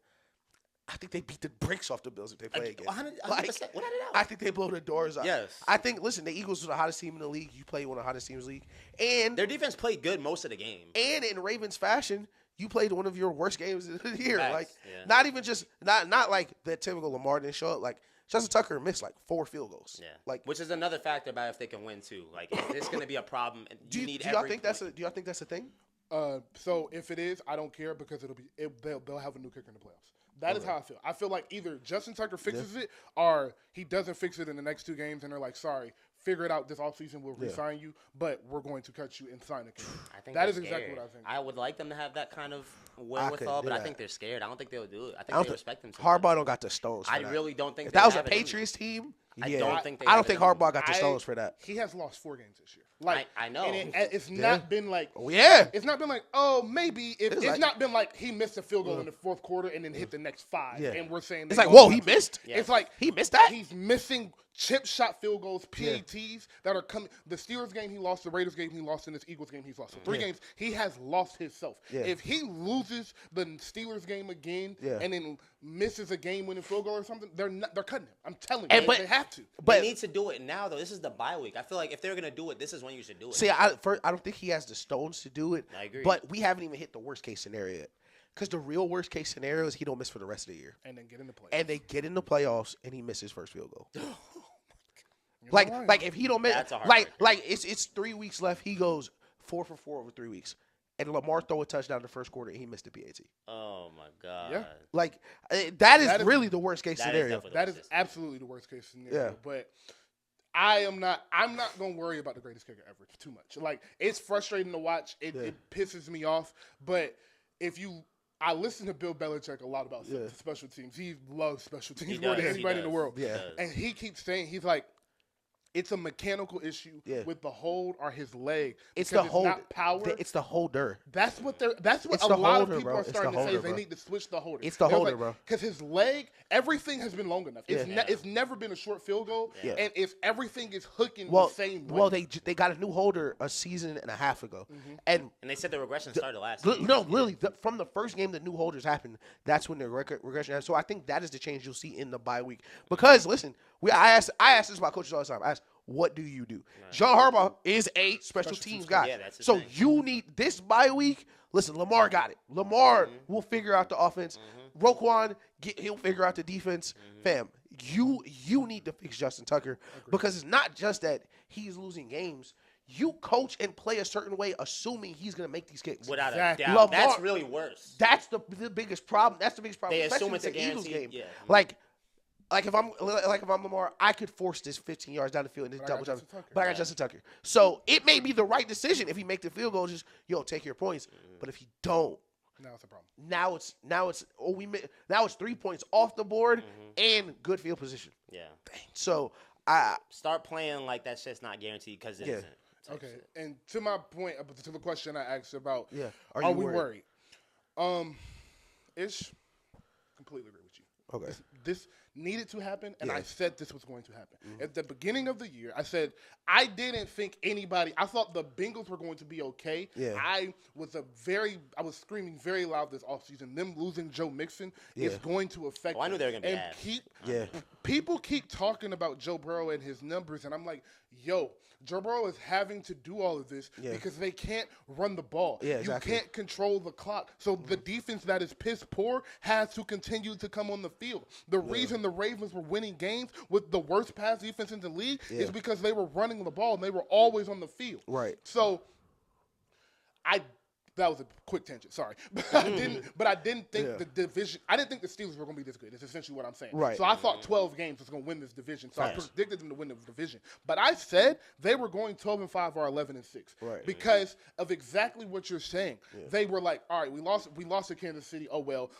I think they beat the bricks off the Bills if they play again. 100%. Without a doubt. I think they blow the doors out. Yes. I think, listen, the Eagles are the hottest team in the league. You play one of the hottest teams in the league. And their defense played good most of the game. And in Ravens fashion, you played one of your worst games of the year. Facts, like, yeah. not even just, not like the typical Lamar didn't show up. Like, Justin Tucker missed like 4 field goals. Yeah. Like, which is another factor about if they can win too. Like, is this going to be a problem? Do y'all think that's a thing? So if it is, I don't care because they'll have a new kicker in the playoffs. That is how I feel. I feel like either Justin Tucker fixes it or he doesn't fix it in the next 2 games and they're like, sorry, figure it out this offseason. We'll re-sign you, but we're going to cut you and sign a kicker. I think that is exactly what I think. I would like them to have that kind of wherewithal, but I think they're scared. I don't think they'll do it. I think they respect them too much. Harbaugh don't got the stones for I that. really don't think if that was a Patriots team, I don't think Harbaugh got the stones for that. He has lost 4 games this year. Like I know. And it's not been like it's not been like, oh, maybe it's not been like he missed a field goal in the 4th quarter and then hit the next 5 and we're saying it's like, whoa, he missed? Yeah. It's like he missed that? He's missing chip shot field goals, PATs that are coming. The Steelers game he lost, the Raiders game he lost, and this Eagles game he's lost. So 3 games he has lost himself. Yeah. If he loses the Steelers game again and then misses a game-winning field goal or something, they're cutting him. I'm telling you, they have to. But they need to do it now, though. This is the bye week. I feel like if they're gonna do it, this is when you should do it. See, I don't think he has the stones to do it. I agree. But we haven't even hit the worst case scenario yet. Because the real worst case scenario is he don't miss for the rest of the year. And then get in the playoffs. And they get in the playoffs and he misses his first field goal. Like if he don't miss, like it's 3 weeks left. He goes 4 for 4 over 3 weeks, and Lamar throw a touchdown in the first quarter and he missed the PAT. Oh my god! Yeah, like that is really the worst case scenario. That is absolutely the worst case scenario. Yeah. But I'm not gonna worry about the greatest kicker ever too much. Like it's frustrating to watch. It pisses me off. But I listen to Bill Belichick a lot about special teams. He loves special teams more than anybody in the world. Yeah. And he keeps saying, he's like, it's a mechanical issue with the hold or his leg. It's the hold. Not power. It's the holder. That's what a lot of people are starting to say. They need to switch the holder. It's the holder, bro. Because his leg, everything has been long enough. It's never been a short field goal. Yeah. And if everything is hooking the same way. Well, they got a new holder a season and a half ago. Mm-hmm. And they said the regression started last year. No, literally, from the first game the new holders happened, that's when the regression happened. So I think that is the change you'll see in the bye week. Because, listen, I ask this about coaches all the time. I ask, what do you do? Right. John Harbaugh is a special teams guy. Yeah, that's so you need this bye week. Listen, Lamar got it. Lamar will figure out the offense. Roquan, he'll figure out the defense. Fam, you need to fix Justin Tucker because it's not just that he's losing games. You coach and play a certain way, assuming he's going to make these kicks. Without a doubt. Lamar, that's really worse. That's the biggest problem. That's the biggest problem. They assume it's a Eagles game. Yeah. Like if I'm Lamar, I could force this 15 yards down the field and this double jump. But I got Justin Tucker. So it may be the right decision if he make the field goal. Just take your points. But if you don't, now it's a problem. Now it's 3 points off the board and good field position. Yeah. Dang. So I start playing like that shit's not guaranteed because it isn't. Okay. And to my point, to the question I asked about, are we worried? Ish, completely agree with you. Okay. This needed to happen, and I said this was going to happen. At the beginning of the year, I said I didn't think I thought the Bengals were going to be okay. Yeah. I was screaming very loud this offseason. Them losing Joe Mixon is going to affect them. I knew they were going to be bad. People keep talking about Joe Burrow and his numbers, and I'm like, yo, Joe Burrow is having to do all of this because they can't run the ball. Yeah, exactly. You can't control the clock. So the defense that is piss poor has to continue to come on the field. The reason the Ravens were winning games with the worst pass defense in the league is because they were running the ball and they were always on the field. Right. So That was a quick tangent. Sorry, but I didn't think the division. I didn't think the Steelers were going to be this good. It's essentially what I'm saying. Right. So I thought 12 games was going to win this division. So I predicted them to win the division. But I said they were going 12-5 or 11-6. Right. Because of exactly what you're saying. Yeah. They were like, all right, we lost to Kansas City. Oh well.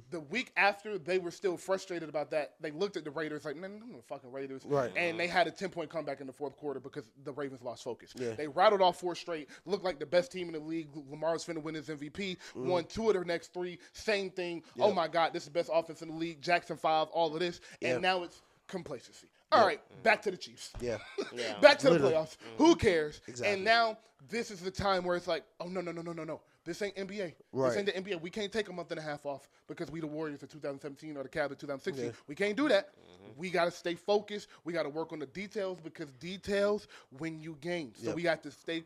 The week after, they were still frustrated about that. They looked at the Raiders like, man, I'm the fucking Raiders. Right. And they had a 10-point comeback in the fourth quarter because the Ravens lost focus. Yeah. They rattled off 4 straight. Looked like the best team in the league. Lamar's finna win his MVP. Won 2 of their next 3. Same thing. Yep. Oh my God, this is the best offense in the league. Jackson 5. All of this, and now it's complacency. All right, back to the Chiefs. Yeah. Back to the playoffs. Who cares? Exactly. And now this is the time where it's like, oh no. This ain't NBA. Right. This ain't the NBA. We can't take a month and a half off because we the Warriors of 2017 or the Cavs of 2016. Yeah. We can't do that. We got to stay focused. We got to work on the details because details win you games. So we got to stay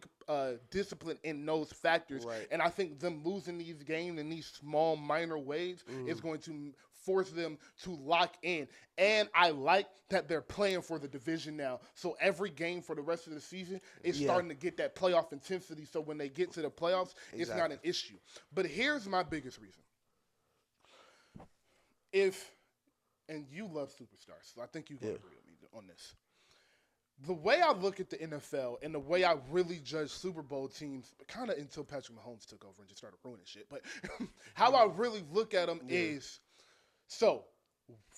disciplined in those factors. Right. And I think them losing these games in these small, minor ways is going to force them to lock in. And I like that they're playing for the division now. So every game for the rest of the season is starting to get that playoff intensity. So when they get to the playoffs, it's not an issue. But here's my biggest reason. And you love superstars, so I think you can agree with me on this. The way I look at the NFL and the way I really judge Super Bowl teams, kind of until Patrick Mahomes took over and just started ruining shit, but how I really look at them is, so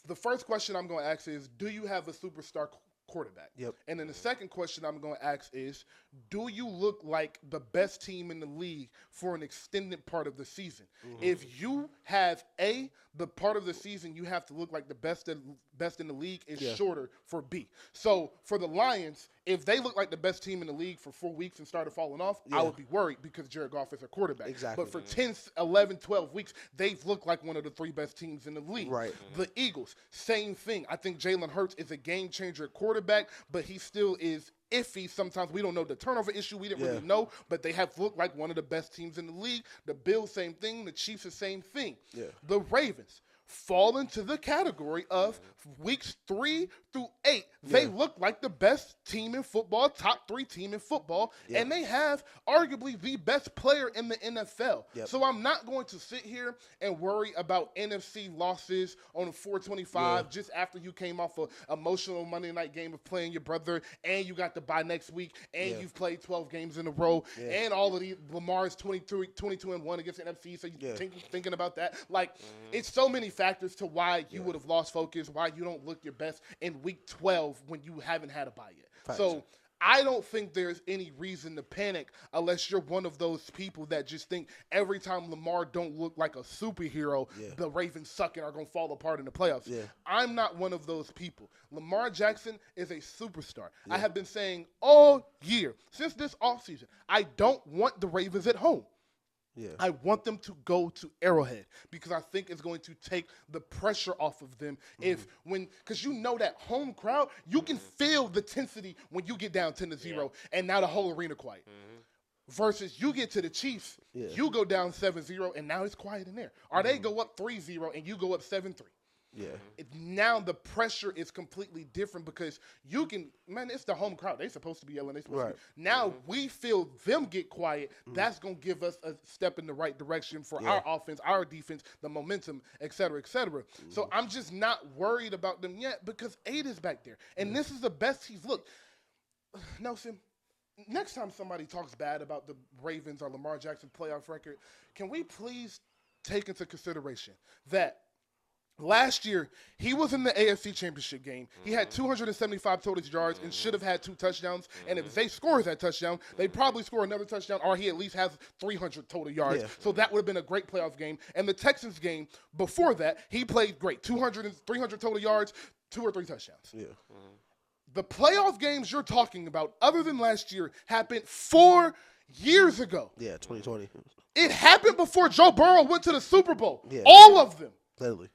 the first question I'm going to ask is, do you have a superstar quarterback? Yep. And then the second question I'm going to ask is, do you look like the best team in the league for an extended part of the season? If you have the part of the season you have to look like the best in the league is shorter for B. So for the Lions, if they look like the best team in the league for 4 weeks and started falling off, I would be worried because Jared Goff is a quarterback. Exactly. But for 10, 11, 12 weeks, they've looked like one of the 3 best teams in the league. Right. The Eagles, same thing. I think Jalen Hurts is a game changer at quarterback, but he still is iffy sometimes. We don't know the turnover issue. We didn't really know, but they have looked like one of the best teams in the league. The Bills, same thing. The Chiefs, the same thing. Yeah. The Ravens fall into the category of weeks 3 through 8. They look like the best team in football, top 3 team in football, and they have arguably the best player in the NFL. So I'm not going to sit here and worry about NFC losses on 425 just after you came off an emotional Monday night game of playing your brother, and you got to bye next week, and you've played 12 games in a row, and all of these, Lamar's 22-1 against the NFC, so you're thinking about that. Like, it's so many factors to why you would have lost focus, why you don't look your best in week 12 when you haven't had a bye yet. Facts. So I don't think there's any reason to panic unless you're one of those people that just think every time Lamar don't look like a superhero, the Ravens suck and are going to fall apart in the playoffs. I'm not one of those people. Lamar Jackson is a superstar. I have been saying all year, since this offseason, I don't want the Ravens at home. I want them to go to Arrowhead because I think it's going to take the pressure off of them because you know that home crowd, you can feel the intensity when you get down 10-0 and now the whole arena quiet. Versus you get to the Chiefs, you go down 7-0 and now it's quiet in there. Or they go up 3-0 and you go up 7-3. Now the pressure is completely different because you can, it's the home crowd. They're supposed to be yelling. Now we feel them get quiet. That's going to give us a step in the right direction for our offense, our defense, the momentum, et cetera, et cetera. So I'm just not worried about them yet because Aid is back there. And this is the best he's looked. Nelson, next time somebody talks bad about the Ravens or Lamar Jackson playoff record, can we please take into consideration that last year, he was in the AFC Championship game. He had 275 total yards and should have had 2 touchdowns. And if they score that touchdown, they probably score another touchdown, or he at least has 300 total yards. So that would have been a great playoff game. And the Texans game, before that, he played great. 300 total yards, 2 or 3 touchdowns. The playoff games you're talking about, other than last year, happened 4 years ago. 2020. It happened before Joe Burrow went to the Super Bowl. All of them. Literally.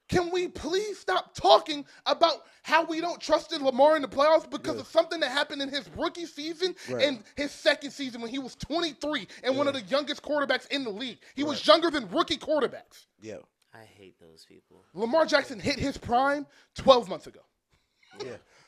Can we please stop talking about how we don't trust Lamar in the playoffs because of something that happened in his rookie season and his second season when he was 23 and one of the youngest quarterbacks in the league? He was younger than rookie quarterbacks. I hate those people. Lamar Jackson hit his prime 12 months ago.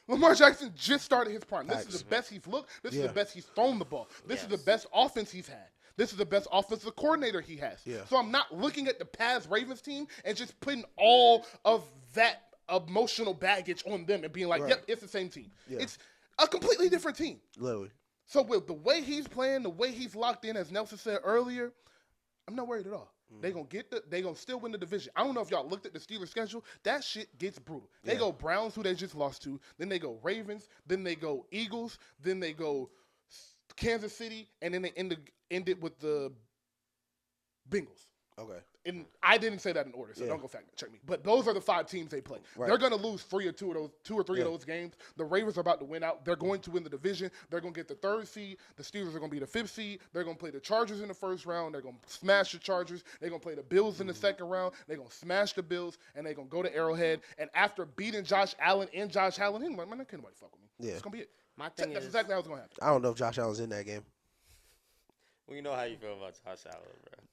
Lamar Jackson just started his prime. This is the best he's looked. This is the best he's thrown the ball. This is the best offense he's had. This is the best offensive coordinator he has. Yeah. So I'm not looking at the past Ravens team and just putting all of that emotional baggage on them and being like, yep, it's the same team. Yeah. It's a completely different team. Literally. So with the way he's playing, the way he's locked in, as Nelson said earlier, I'm not worried at all. They gonna still win the division. I don't know if y'all looked at the Steelers schedule. That shit gets brutal. They go Browns, who they just lost to. Then they go Ravens. Then they go Eagles. Then they go Kansas City, and then they end it with the Bengals. Okay. And I didn't say that in order, so don't go fact check me. But those are the 5 teams they play. Right. They're going to lose 2 or 3 of those games. The Ravens are about to win out. They're going to win the division. They're going to get the 3rd seed. The Steelers are going to be the 5th seed. They're going to play the Chargers in the first round. They're going to smash the Chargers. They're going to play the Bills in the second round. They're going to smash the Bills, and they're going to go to Arrowhead. And after beating Josh Allen, can't nobody fuck with me. Yeah. It's going to be it. That's exactly how it's going to happen. I don't know if Josh Allen's in that game. Well, you know how you feel about Josh Allen, bro.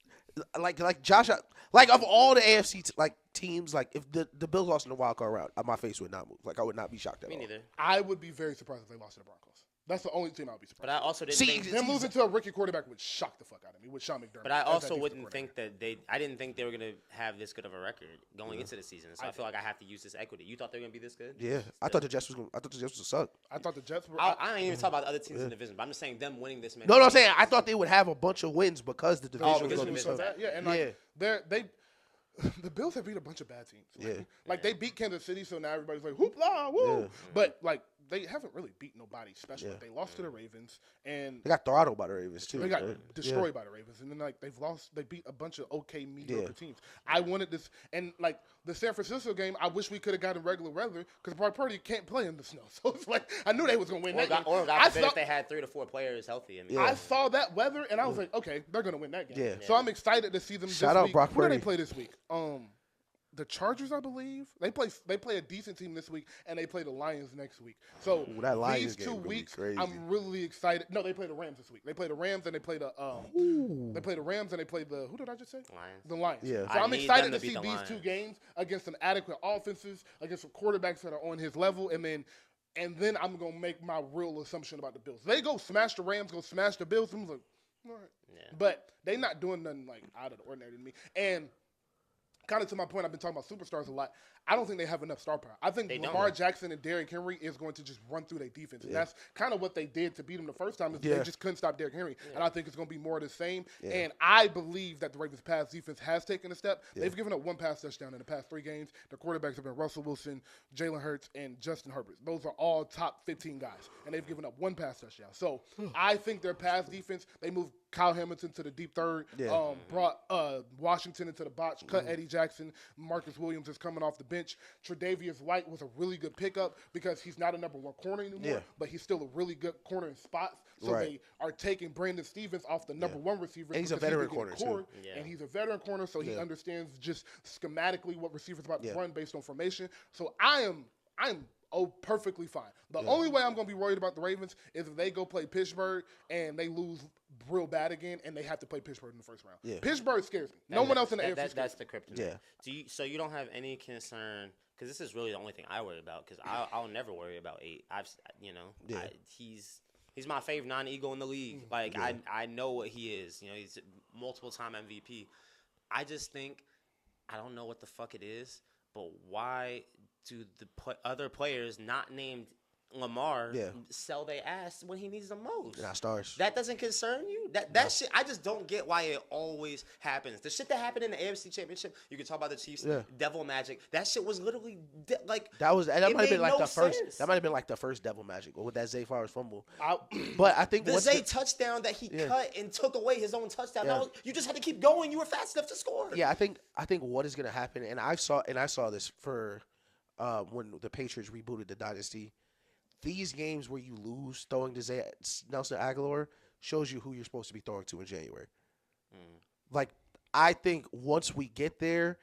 Like Josh, like of all the AFC teams, like if the Bills lost in the wild card round, my face would not move. Like I would not be shocked at all. Me neither. I would be very surprised if they lost to the Broncos. That's the only team I would be surprised. But I also didn't think them losing to a rookie quarterback would shock the fuck out of me with Sean McDermott. But I also wouldn't think that I didn't think they were gonna have this good of a record going into the season. So I feel like I have to use this equity. You thought they were gonna be this good? Yeah, I thought the Jets was a suck. I thought the Jets were. I ain't even talk about the other teams in the division, but I'm just saying them winning this many. No, I'm saying I thought they would have a bunch of wins because the division was going to be so bad. Yeah, and the Bills have beat a bunch of bad teams. Like they beat Kansas City, so now everybody's like, hoopla, woo. Yeah. But like they haven't really beat nobody special. They lost to the Ravens, and they got throttled by the Ravens too. They got destroyed by the Ravens, and then like they beat a bunch of okay mediocre teams. I wanted this, and like the San Francisco game, I wish we could have gotten regular weather because Brock Purdy can't play in the snow. So it's like I knew they was gonna win that game. Or God forbid if they had 3 to 4 players healthy. I saw that weather, and I was like, okay, they're gonna win that game. Yeah. So I'm excited to see them. Shout this out week. Brock Purdy. Who do they play this week? The Chargers, I believe. They play a decent team this week, and they play the Lions next week. So these 2 weeks, I'm really excited. No, they play the Rams this week. They play the Rams and they play the who did I just say? Lions. The Lions. Yeah. So I'm excited to see these 2 games against some adequate offenses, against some quarterbacks that are on his level, and then I'm gonna make my real assumption about the Bills. They go smash the Rams, go smash the Bills. I'm like, all right. Yeah. But they not doing nothing like out of the ordinary to me. And kind of to my point, I've been talking about superstars a lot. I don't think they have enough star power. I think Lamar Jackson and Derrick Henry is going to just run through their defense. And that's kind of what they did to beat them the first time is they just couldn't stop Derrick Henry. And I think it's going to be more of the same. And I believe that the Ravens' pass defense has taken a step. They've given up 1 pass touchdown in the past 3 games. The quarterbacks have been Russell Wilson, Jalen Hurts, and Justin Herbert. Those are all top 15 guys. And they've given up 1 pass touchdown. So I think their pass defense, they moved Kyle Hamilton to the deep third, brought Washington into the box, cut Eddie Jackson. Marcus Williams is coming off the bench. Tre'Davious White was a really good pickup because he's not a number 1 corner anymore, but he's still a really good corner in spots. So they are taking Brandon Stevens off the number 1 receiver. And he's a veteran corner, too. And he's a veteran corner, so he understands just schematically what receivers about to run based on formation. So I'm perfectly fine. The only way I'm going to be worried about the Ravens is if they go play Pittsburgh and they lose real bad again and they have to play Pittsburgh in the first round. Yeah. Pittsburgh scares me. No one else in the AFC That's the kryptonite. Yeah. So you don't have any concern because this is really the only thing I worry about because I'll never worry about 8. He's my favorite non-Eagle in the league. Like I know what he is. You know, he's a multiple-time MVP. I just think I don't know what the fuck it is, but why do the other players not named Lamar sell their ass when he needs the most? Not stars. That doesn't concern you? That shit, I just don't get why it always happens. The shit that happened in the AFC Championship, you can talk about the Chiefs, Devil Magic. That shit was literally that might have been like the first. That might have been like the first Devil Magic with that Zay Flowers fumble. But I think the Zay touchdown that he cut and took away his own touchdown. You just had to keep going. You were fast enough to score. Yeah, I think what is going to happen, and I saw this for when the Patriots rebooted the dynasty. These games where you lose throwing to Nelson Aguilar shows you who you're supposed to be throwing to in January. Like, I think once we get there,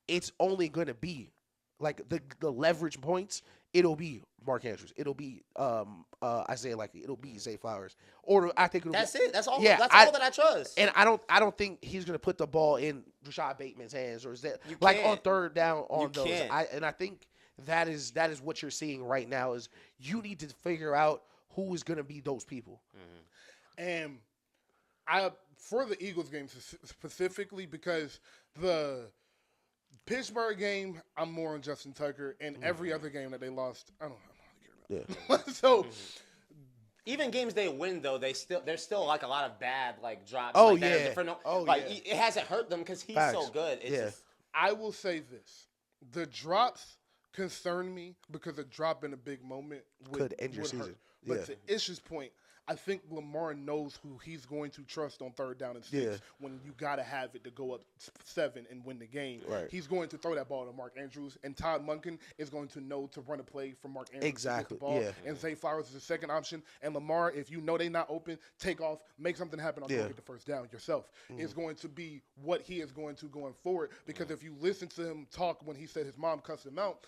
it's only going to be, like, the leverage points, it'll be Mark Andrews. It'll be, it'll be Zay Flowers. Or I think that's it. That's all. Yeah, that's all that I trust. And I don't think he's going to put the ball in Rashad Bateman's hands or is that, like, on third down on those. I think that is what you're seeing right now is you need to figure out who is going to be those people. And For the Eagles game specifically, because the Pittsburgh game, I'm more on Justin Tucker, and every other game that they lost, I don't care about. Yeah. So. Even games they win though, there's still like a lot of bad like drops. Oh like yeah. It hasn't hurt them because he's so good. It's just, I will say this: the drops concern me because a drop in a big moment could end your season. But to Ish's point, I think Lamar knows who he's going to trust on 3rd down and 6 when you got to have it to go up 7 and win the game. Right. He's going to throw that ball to Mark Andrews, and Todd Monken is going to know to run a play for Mark Andrews to get the ball. And Zay Flowers is the second option. And Lamar, if you know they're not open, take off, make something happen, I'll go get the first down yourself. Is going to be what he is going to going forward, because if you listen to him talk when he said his mom cussed him out,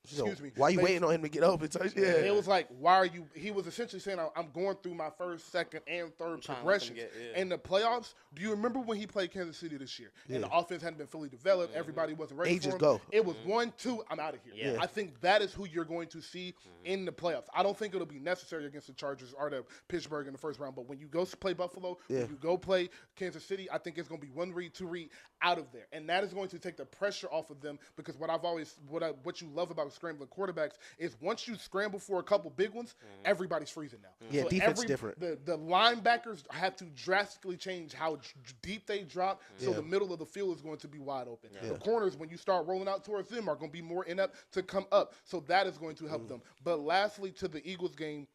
excuse me. Why are you waiting on him to get open? It was like, why are you? He was essentially saying, I'm going through my 1st, 2nd, and 3rd progressions in the playoffs. Do you remember when he played Kansas City this year? And the offense hadn't been fully developed. Everybody wasn't ready for him. Go. It was 1-2. I'm out of here. I think that is who you're going to see in the playoffs. I don't think it'll be necessary against the Chargers or the Pittsburgh in the 1st round. But when you go play Buffalo, when you go play Kansas City, I think it's going to be 1 read, 2 read out of there, and that is going to take the pressure off of them. Because what you love about scrambling quarterbacks is once you scramble for a couple big ones, everybody's freezing now. Yeah, so defense different. The linebackers have to drastically change how deep they drop, so the middle of the field is going to be wide open. The corners, when you start rolling out towards them, are going to be more inept to come up. So that is going to help them. But lastly, to the Eagles game,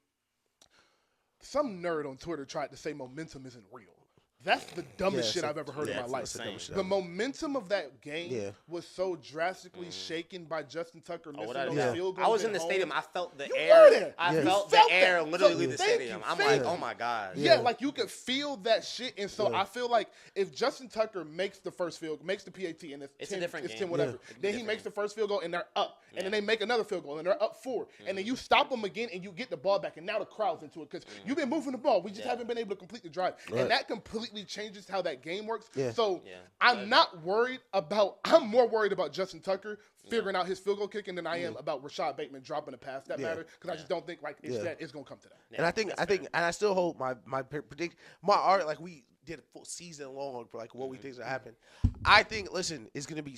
some nerd on Twitter tried to say momentum isn't real. That's the dumbest shit I've ever heard in my life. The momentum of that game was so drastically shaken by Justin Tucker missing those field goals. I was in the stadium. I felt the air. I felt the air literally leave the stadium. I'm like, oh my God. Yeah, like you could feel that shit. And so I feel like if Justin Tucker makes the first field, makes the PAT, and it's 10, different it's game. 10 whatever, then he makes the first field goal and they're up. And then they make another field goal and they're up 4. And then you stop them again and you get the ball back. And now the crowd's into it because you've been moving the ball. We just haven't been able to complete the drive. And that completely changes how that game works. So I'm more worried about Justin Tucker figuring out his field goal kicking than I am about Rashad Bateman dropping a pass that matter, because I just don't think it's going to come to that. And I think and I still hold my prediction, my art, like we did a full season long for like what we think is going to happen. I think, listen, it's going to be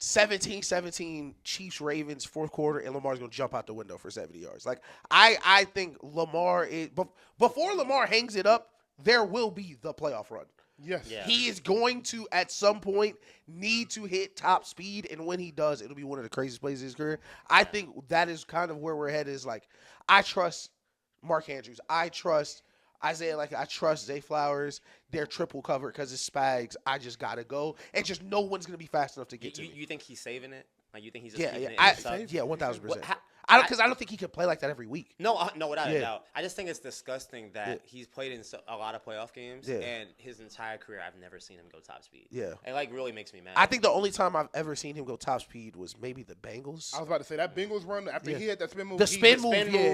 17-17 Chiefs Ravens 4th quarter, and Lamar's going to jump out the window for 70 yards. Like I think Lamar is before Lamar hangs it up, there will be the playoff run. Yes. Yeah. He is going to, at some point, need to hit top speed, and when he does, it'll be one of the craziest plays of his career. I think that is kind of where we're headed. Is like, I trust Mark Andrews. I trust Isaiah. Like, I trust Zay Flowers. They're triple covered because it's Spags. I just got to go. And just no one's going to be fast enough to get to me. You think he's saving it? Like, you think he's just keeping it himself? Yeah, 1,000%. Because I don't think he can play like that every week. No, without a doubt. I just think it's disgusting that he's played in a lot of playoff games, and his entire career, I've never seen him go top speed. Yeah. It, like, really makes me mad. I think the only time I've ever seen him go top speed was maybe the Bengals. I was about to say, that Bengals run, after he had that spin move. The spin move,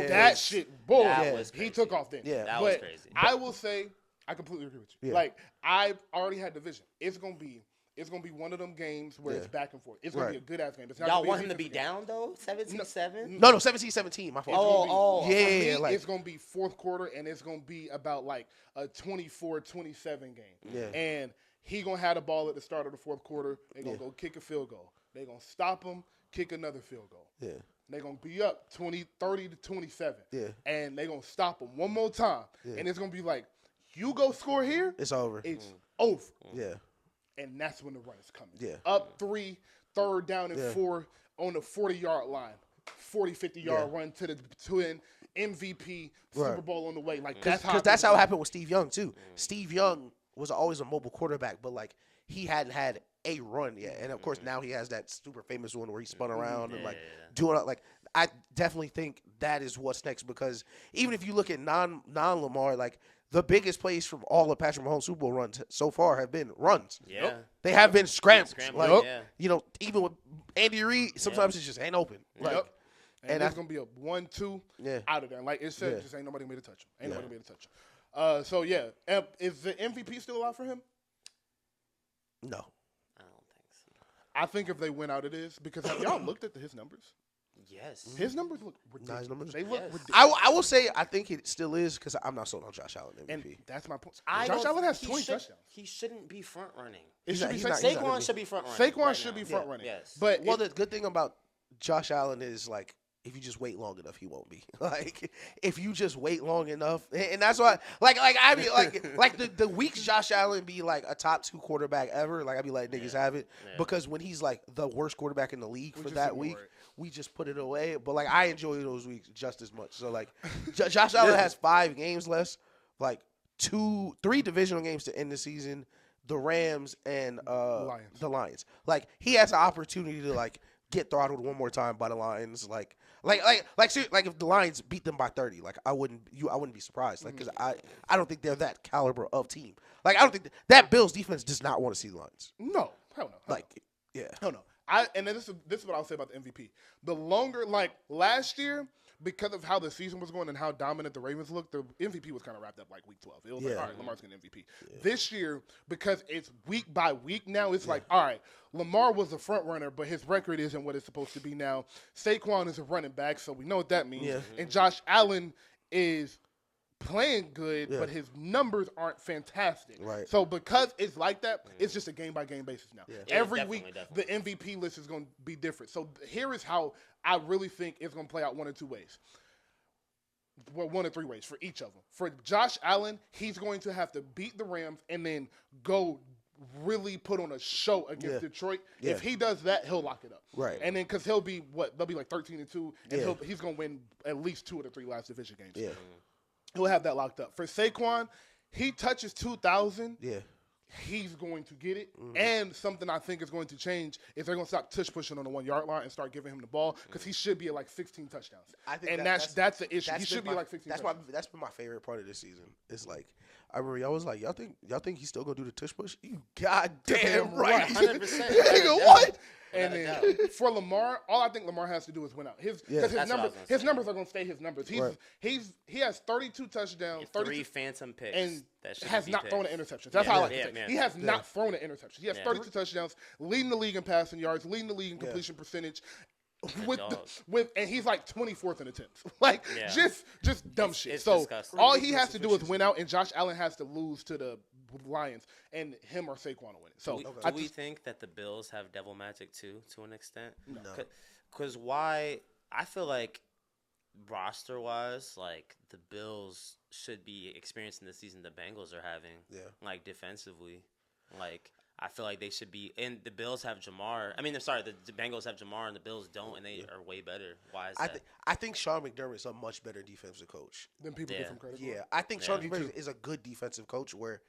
that shit, boy, was crazy. he took off then. Yeah. That was crazy. I will say, I completely agree with you. Like, I've already had the vision. It's going to be one of them games where it's back and forth. It's going to be a good-ass game. It's not Y'all want him to be down, though? 17-7? No, 17-17. My fault. It's going to be 4th quarter, and it's going to be about, like, a 24-27 game. Yeah. And he going to have the ball at the start of the 4th quarter. They're going to go kick a field goal. They're going to stop him, kick another field goal. Yeah. They're going to be up 30-27. Yeah. And they're going to stop him one more time. Yeah. And it's going to be like, you go score here. It's over. It's over. Yeah. And that's when the run is coming. Yeah. Up 3, 3rd down and 4 on the 40-yard line. 40, 50-yard run to an MVP Super Bowl on the way. Like, that's how it happened with Steve Young, too. Steve Young was always a mobile quarterback, but, like, he hadn't had a run yet. And, of course, now he has that super famous one where he spun around and, like, doing it. Like, I definitely think that is what's next, because even if you look at non-Lamar, like, the biggest plays from all of Patrick Mahomes' Super Bowl runs so far have been runs. Yeah. They have been scrambles. Like, yeah. Even with Andy Reid, sometimes it just ain't open. Like, and it's going to be a 1-2 out of there. And like it said, just ain't nobody going to touch him. Ain't nobody going to touch him. So, yeah. Is the MVP still out for him? No. I don't think so. I think if they win out, it is. Because have y'all looked at his numbers? Yes. His numbers look ridiculous. His numbers. They look Yes. ridiculous. I will say I think it still is because I'm not sold on Josh Allen MVP. And that's my point. I Josh don't- Allen has he 20 should- touchdowns. He shouldn't be front running. It He's should not- be he's not- Saquon. Saquon should be front running. Saquon right should be now. front running. Yes. But Well, the good thing about Josh Allen is like if you just wait long enough, he won't be. Like if you just wait long enough, and that's why, I mean, like the weeks Josh Allen be like a top 2 quarterback ever, like I be like niggas have it because when he's like the worst quarterback in the league for that week, we just put it away. But like I enjoy those weeks just as much. So like Josh Allen has 5 games left, like 3 divisional games to end the season. The Rams and the Lions. Like he has an opportunity to like get throttled one more time by the Lions. Like if the Lions beat them by 30, like I wouldn't be surprised. Like because I don't think they're that caliber of team. Like I don't think that Bills defense does not want to see the Lions. No, hell no. Hell no. And then this is what I'll say about the MVP. The longer, like last year, because of how the season was going and how dominant the Ravens looked, the MVP was kind of wrapped up like week 12. It was like, all right, Lamar's getting MVP. Yeah. This year, because it's week by week now, it's like, all right, Lamar was a front runner, but his record isn't what it's supposed to be now. Saquon is a running back, so we know what that means. Yeah. And Josh Allen is playing good, but his numbers aren't fantastic. Right. So because it's like that, it's just a game-by-game basis now. Yeah. Every week, the MVP list is going to be different. So here is how I really think it's going to play out one or two ways. Well, 1 or 3 ways for each of them. For Josh Allen, he's going to have to beat the Rams and then go really put on a show against Detroit. Yeah. If he does that, he'll lock it up. Right. And then because he'll be, they'll be like 13-2, and he's going to win at least 2 of the 3 last division games. Yeah. He'll have that locked up. For Saquon, he touches 2,000. Yeah. He's going to get it. And something I think is going to change is they're going to stop tush pushing on the 1-yard line and start giving him the ball because he should be at like 16 touchdowns. I think that's the issue. He should be like 16 touchdowns. That's been my favorite part of this season. It's like, I remember y'all was like, y'all think he's still going to do the tush push? You goddamn right. 100%. Nigga, what? And then for Lamar, all I think Lamar has to do is win out. His numbers are going to stay his numbers. He has 32 touchdowns, 3 phantom picks, and that has not thrown an interception. That's how I like to say. He has not thrown an interception. He has 32 touchdowns, leading the league in passing yards, leading the league in completion percentage. And he's like 24th in attempts. Like just dumb shit. It's so disgusting. all he has to do is win out, and Josh Allen has to lose to the Lions, and him or Saquon will win it. So do we think that the Bills have devil magic too, to an extent? No. Because why? I feel like roster wise, like the Bills should be experiencing the season the Bengals are having. Yeah. Like defensively, like. I feel like they should be, and the Bills have Jamar. I mean, I'm sorry, the Bengals have Jamar, and the Bills don't, and they are way better. Why is that? I think Sean McDermott's a much better defensive coach than people give him credit for. Yeah, I think Sean McDermott is a good defensive coach where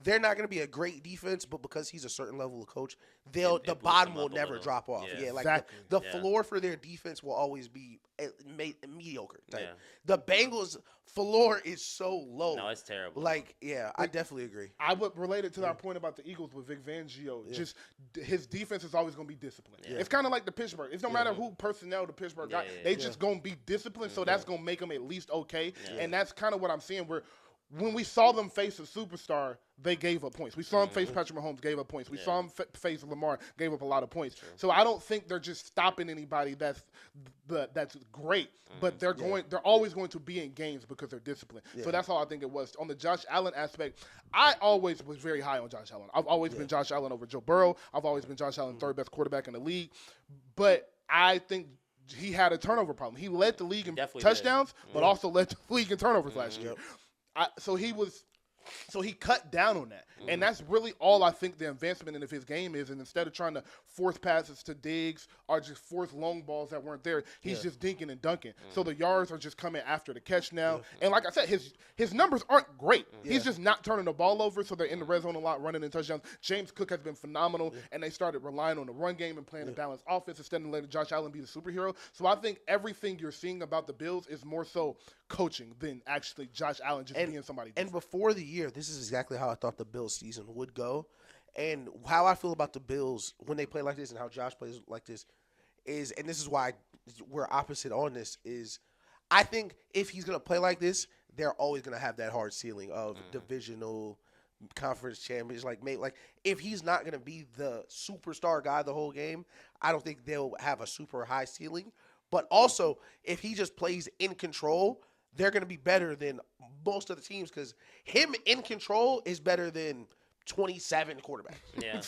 they're not going to be a great defense, but because he's a certain level of coach, the bottom will never drop off. Yeah, like exactly. the floor for their defense will always be mediocre type. Yeah. The Bengals' floor is so low. No, it's terrible. Like, I definitely agree. I would relate it to our point about the Eagles with Vic Fangio. Yeah. Just his defense is always going to be disciplined. Yeah. It's kind of like the Pittsburgh. It's no matter who personnel the Pittsburgh got. They just going to be disciplined, so that's going to make them at least okay. Yeah. And that's kind of what I'm seeing where when we saw them face a superstar, they gave up points. We saw them face Patrick Mahomes, gave up points. We saw them face Lamar, gave up a lot of points. True. So I don't think they're just stopping anybody that's great, but they're always going to be in games because they're disciplined. Yeah. So that's all I think it was. On the Josh Allen aspect, I always was very high on Josh Allen. I've always been Josh Allen over Joe Burrow. I've always been Josh Allen, third best quarterback in the league. But I think he had a turnover problem. He led the league in touchdowns, but also led the league in turnovers last year. So he cut down on that. And that's really all I think the advancement in his game is. And instead of trying to force passes to Diggs or just force long balls that weren't there, he's just dinking and dunking. So the yards are just coming after the catch now. And like I said, his numbers aren't great. He's just not turning the ball over, so they're in the red zone a lot, running in touchdowns. James Cook has been phenomenal, and they started relying on the run game and playing a balanced offense instead of letting Josh Allen be the superhero. So I think everything you're seeing about the Bills is more so coaching than actually Josh Allen just being somebody different. And before the year, this is exactly how I thought the Bills season would go. And how I feel about the Bills when they play like this and how Josh plays like this is, and this is why we're opposite on this, is I think if he's going to play like this, they're always going to have that hard ceiling of divisional conference champions. Like if he's not going to be the superstar guy the whole game, I don't think they'll have a super high ceiling. But also, if he just plays in control, they're going to be better than most of the teams because him in control is better than 27 quarterbacks. Yeah.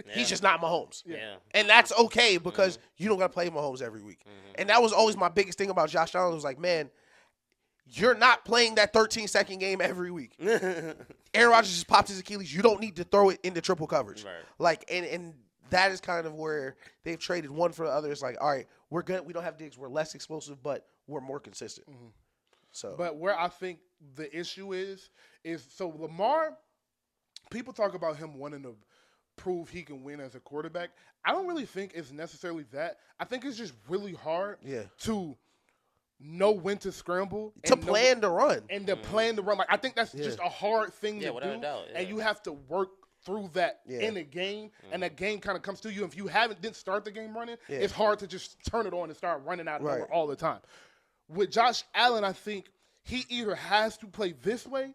He's just not Mahomes. Yeah. And that's okay because you don't got to play Mahomes every week. And that was always my biggest thing about Josh Allen was like, man, you're not playing that 13-second game every week. Aaron Rodgers just popped his Achilles. You don't need to throw it into triple coverage. Right. Like, and that is kind of where they've traded one for the other. It's like, all right, we're good. We don't have Diggs. We're less explosive, but we're more consistent. So, But where I think the issue is so Lamar, people talk about him wanting to prove he can win as a quarterback. I don't really think it's necessarily that. I think it's just really hard to know when to scramble. To plan to run. And to plan to run. Like, I think that's just a hard thing to do. Doubt, and you have to work through that in a game, and that game kind of comes to you. If you didn't start the game running, it's hard to just turn it on and start running out of nowhere all the time. With Josh Allen, I think he either has to play this way,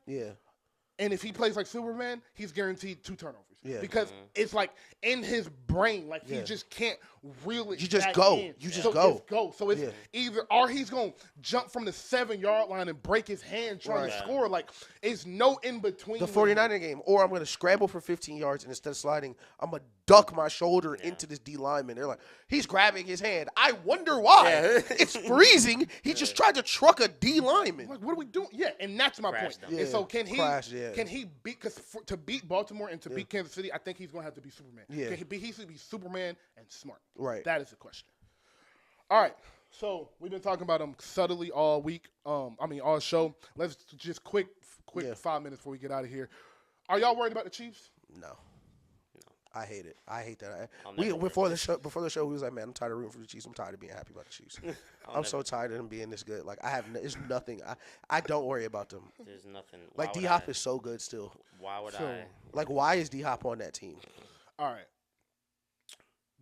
and if he plays like Superman, he's guaranteed 2 turnovers. Because it's like in his brain, like he just can't reel it. You just back go. in. You just so go. It's go. So it's either or he's gonna jump from the 7-yard line and break his hand trying to score. Like it's no in between. The 49er game, or I'm going to scramble for 15 yards, and instead of sliding, I'm going to duck my shoulder into this D lineman. They're like, he's grabbing his hand. I wonder why. It's freezing. He just tried to truck a D lineman. Like, what are we doing? Yeah, and that's my point. And so can he beat? Because to beat Baltimore and to beat Kansas City, I think he's going to have to be Superman. Can he should be Superman and smart. Right. That is the question. All right. So we've been talking about him subtly all week. All show. Let's just quick 5 minutes before we get out of here. Are y'all worried about the Chiefs? No. I hate it. I hate that. Before the show, we was like, man, I'm tired of rooting for the Chiefs. I'm tired of being happy about the Chiefs. I'm so tired of them being this good. Like it's nothing. I don't worry about them. There's nothing. Like D Hop is so good still. Why would I? Like, why is D Hop on that team? All right.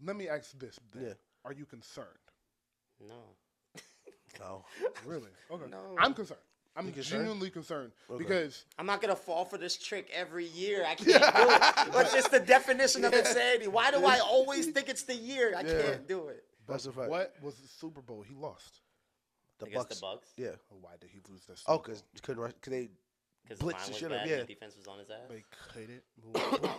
Let me ask this. Then. Are you concerned? No. No. Really? Okay. No. I'm concerned. I'm genuinely concerned because I'm not gonna fall for this trick every year. I can't do it. What's just the definition of insanity? Why do I always think it's the year? I can't do it. That's a fact. What was the Super Bowl? He lost. The Bucks. Yeah. Why did he lose this? Oh, because they blitzed the shit up. Yeah. The defense was on his ass. They couldn't move.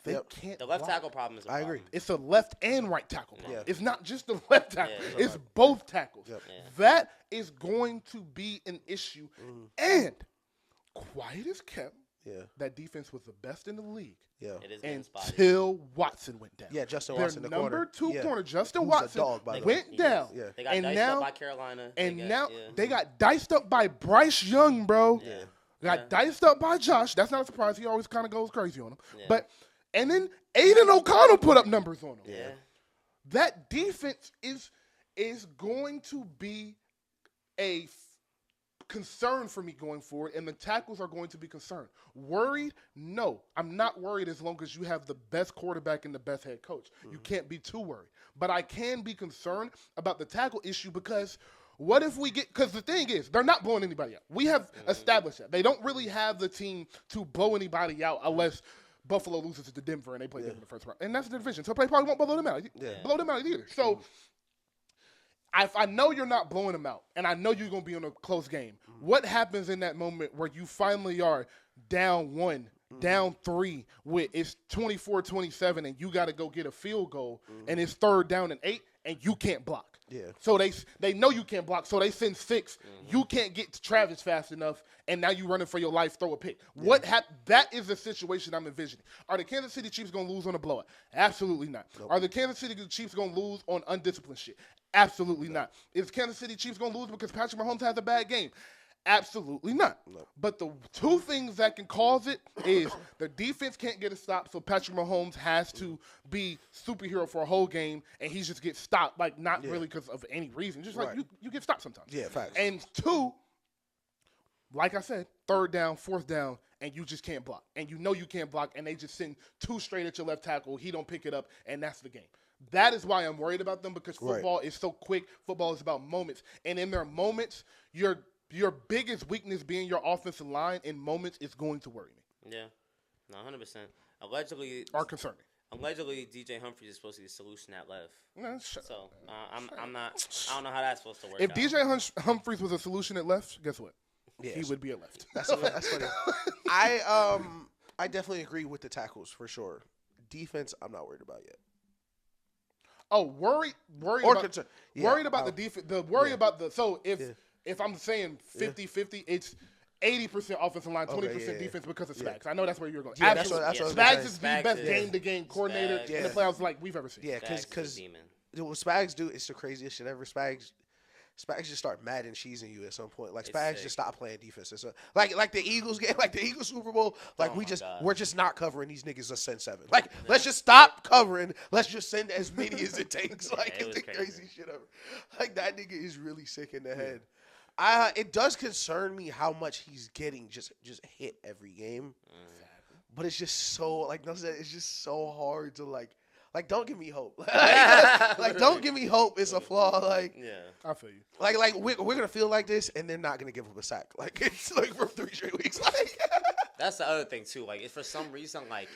They can't. The left tackle problem is a problem. I agree. It's a left and right tackle problem. Yeah. It's not just the left tackle. Yeah. It's both tackles. Yep. Yeah. That is going to be an issue. And quiet as kept, that defense was the best in the league. Yeah. It is getting spotty. Until Watson went down. Yeah, Justin Their Watson, the number corner. 2 corner, Justin Who's Watson, a dog, by the went way. down. Yeah. They got diced up by Carolina. They got diced up by Bryce Young, bro. Yeah. Got diced up by Josh. That's not a surprise. He always kind of goes crazy on him. Yeah. And then Aiden O'Connell put up numbers on him. Yeah. That defense is going to be a concern for me going forward, and the tackles are going to be concerned. Worried? No. I'm not worried as long as you have the best quarterback and the best head coach. You can't be too worried. But I can be concerned about the tackle issue because what if we get – because the thing is, they're not blowing anybody out. We have established that. They don't really have the team to blow anybody out unless – Buffalo loses to Denver, and they play them in the first round. And that's the division. So they probably won't blow them out. Blow them out either. So I know you're not blowing them out, and I know you're going to be in a close game. What happens in that moment where you finally are down 1, down 3, with it's 24-27, and you got to go get a field goal, and it's 3rd down and 8, and you can't block? Yeah. So they know you can't block, so they send 6. You can't get to Travis fast enough, and now you running for your life, throw a pick. That is the situation I'm envisioning. Are the Kansas City Chiefs going to lose on a blowout? Absolutely not. Nope. Are the Kansas City Chiefs going to lose on undisciplined shit? Absolutely not. Is Kansas City Chiefs going to lose because Patrick Mahomes has a bad game? Absolutely not. No. But the 2 things that can cause it is the defense can't get a stop, so Patrick Mahomes has to be superhero for a whole game, and he just gets stopped, like not really because of any reason. Just like you get stopped sometimes. Yeah, facts. And 2, like I said, 3rd down, 4th down, and you just can't block. And you know you can't block, and they just send 2 straight at your left tackle. He don't pick it up, and that's the game. That is why I'm worried about them because football is so quick. Football is about moments. And in their moments, your biggest weakness being your offensive line in moments is going to worry me. Yeah, no, 100%. Allegedly, are concerning. Allegedly, DJ Humphries is supposed to be the solution at left. No, So I'm not. I don't know how that's supposed to work. If out. DJ Humphries was a solution at left, guess what? Yes. He would be at left. That's funny. I definitely agree with the tackles for sure. Defense, I'm not worried about yet. Oh, worried about the defense. About the if I'm saying 50-50, it's 80% offensive line, 20% defense because of Spags. I know that's where you're going. Yeah, absolutely. that's what Spags is the best game-to-game coordinator in the playoffs like we've ever seen. Yeah, because what Spags do is the craziest shit ever. Spags just start mad and cheesing you at some point. Like Spags just stop playing defense. So, like the Eagles game, like the Eagles Super Bowl. Like we're just not covering these niggas. Let's send 7. Like let's just stop covering. Let's just send as many as it takes. Like it's the crazy shit ever. Like that nigga is really sick in the head. It does concern me how much he's getting just hit every game. But it's just so like Nelson said, it's just so hard to like don't give me hope. Like don't give me hope. It's a flaw. Like I feel you. Like we're gonna feel like this, and they're not gonna give up a sack. Like it's like for 3 straight weeks. Like that's the other thing too. Like if for some reason like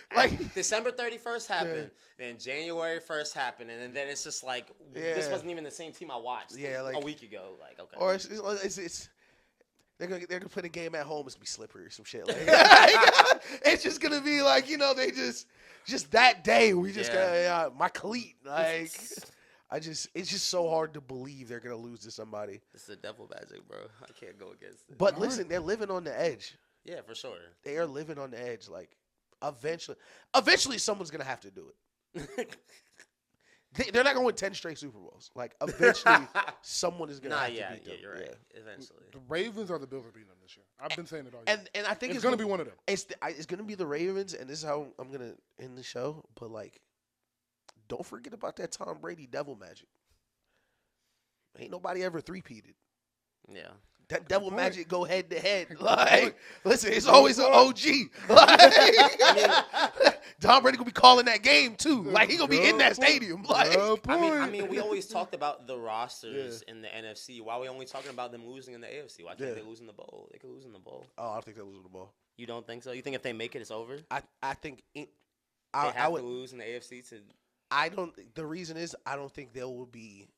December 31st happened, then January 1st happened, and then it's just like this wasn't even the same team I watched like a week ago. Like okay, or it's they're gonna put a game at home. It's gonna be slippery or some shit. Like it's just gonna be like they just that day we just got my cleat like. It's just so hard to believe they're gonna lose to somebody. It's the devil magic, bro. I can't go against it. But listen, they're living on the edge. Yeah, for sure. They are living on the edge. Like eventually someone's gonna have to do it. They're not going to win 10 straight Super Bowls. Like eventually someone is gonna have to beat them. Yeah, you're right. Eventually, the Ravens or the Bills are beating them this year. I've been saying it all year. And I think it's gonna be one of them. It's gonna be the Ravens, and this is how I'm gonna end the show. But like, don't forget about that Tom Brady devil magic. Ain't nobody ever 3-peated. Yeah. That devil magic go head to head. Like, listen, it's always an OG. Like, Tom Brady gonna be calling that game too. Like, he gonna be in that stadium. Like, I mean, we always talked about the rosters in the NFC. Why are we only talking about them losing in the AFC? Why can't they lose in the bowl? They could lose in the bowl. Oh, I don't think they're losing the ball. You don't think so? You think if they make it, it's over? I think I would lose in the AFC to. I don't. The reason is I don't think there will be.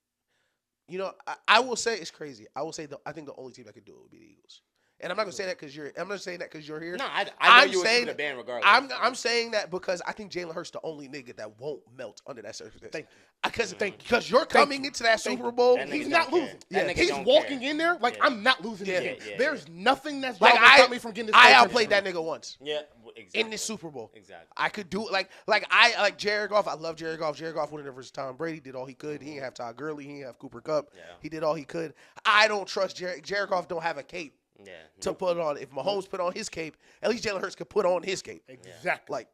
You know, I will say it's crazy. I will say I think the only team that could do it would be the Eagles. And I'm not gonna say that because you're. I'm not saying that because you're here. No, I know you would keep the band regardless. I'm saying that because I think Jalen Hurts the only nigga that won't melt under that circumstance. Because you're coming into that Super Bowl. He's not losing. Yeah, he's walking in there like I'm not losing this game. There's nothing that's like gonna stop me from getting this. I outplayed that nigga once. Yeah, exactly. In this Super Bowl. Exactly. I could do it like Jared Goff. I love Jared Goff. Jared Goff went in there versus Tom Brady. Did all he could. He didn't have Todd Gurley. He didn't have Cooper Kupp. Yeah. He did all he could. I don't trust Jared. Jared Goff don't have a cape. Yeah. To put on. If Mahomes put on his cape, at least Jalen Hurts could put on his cape. Exactly. Like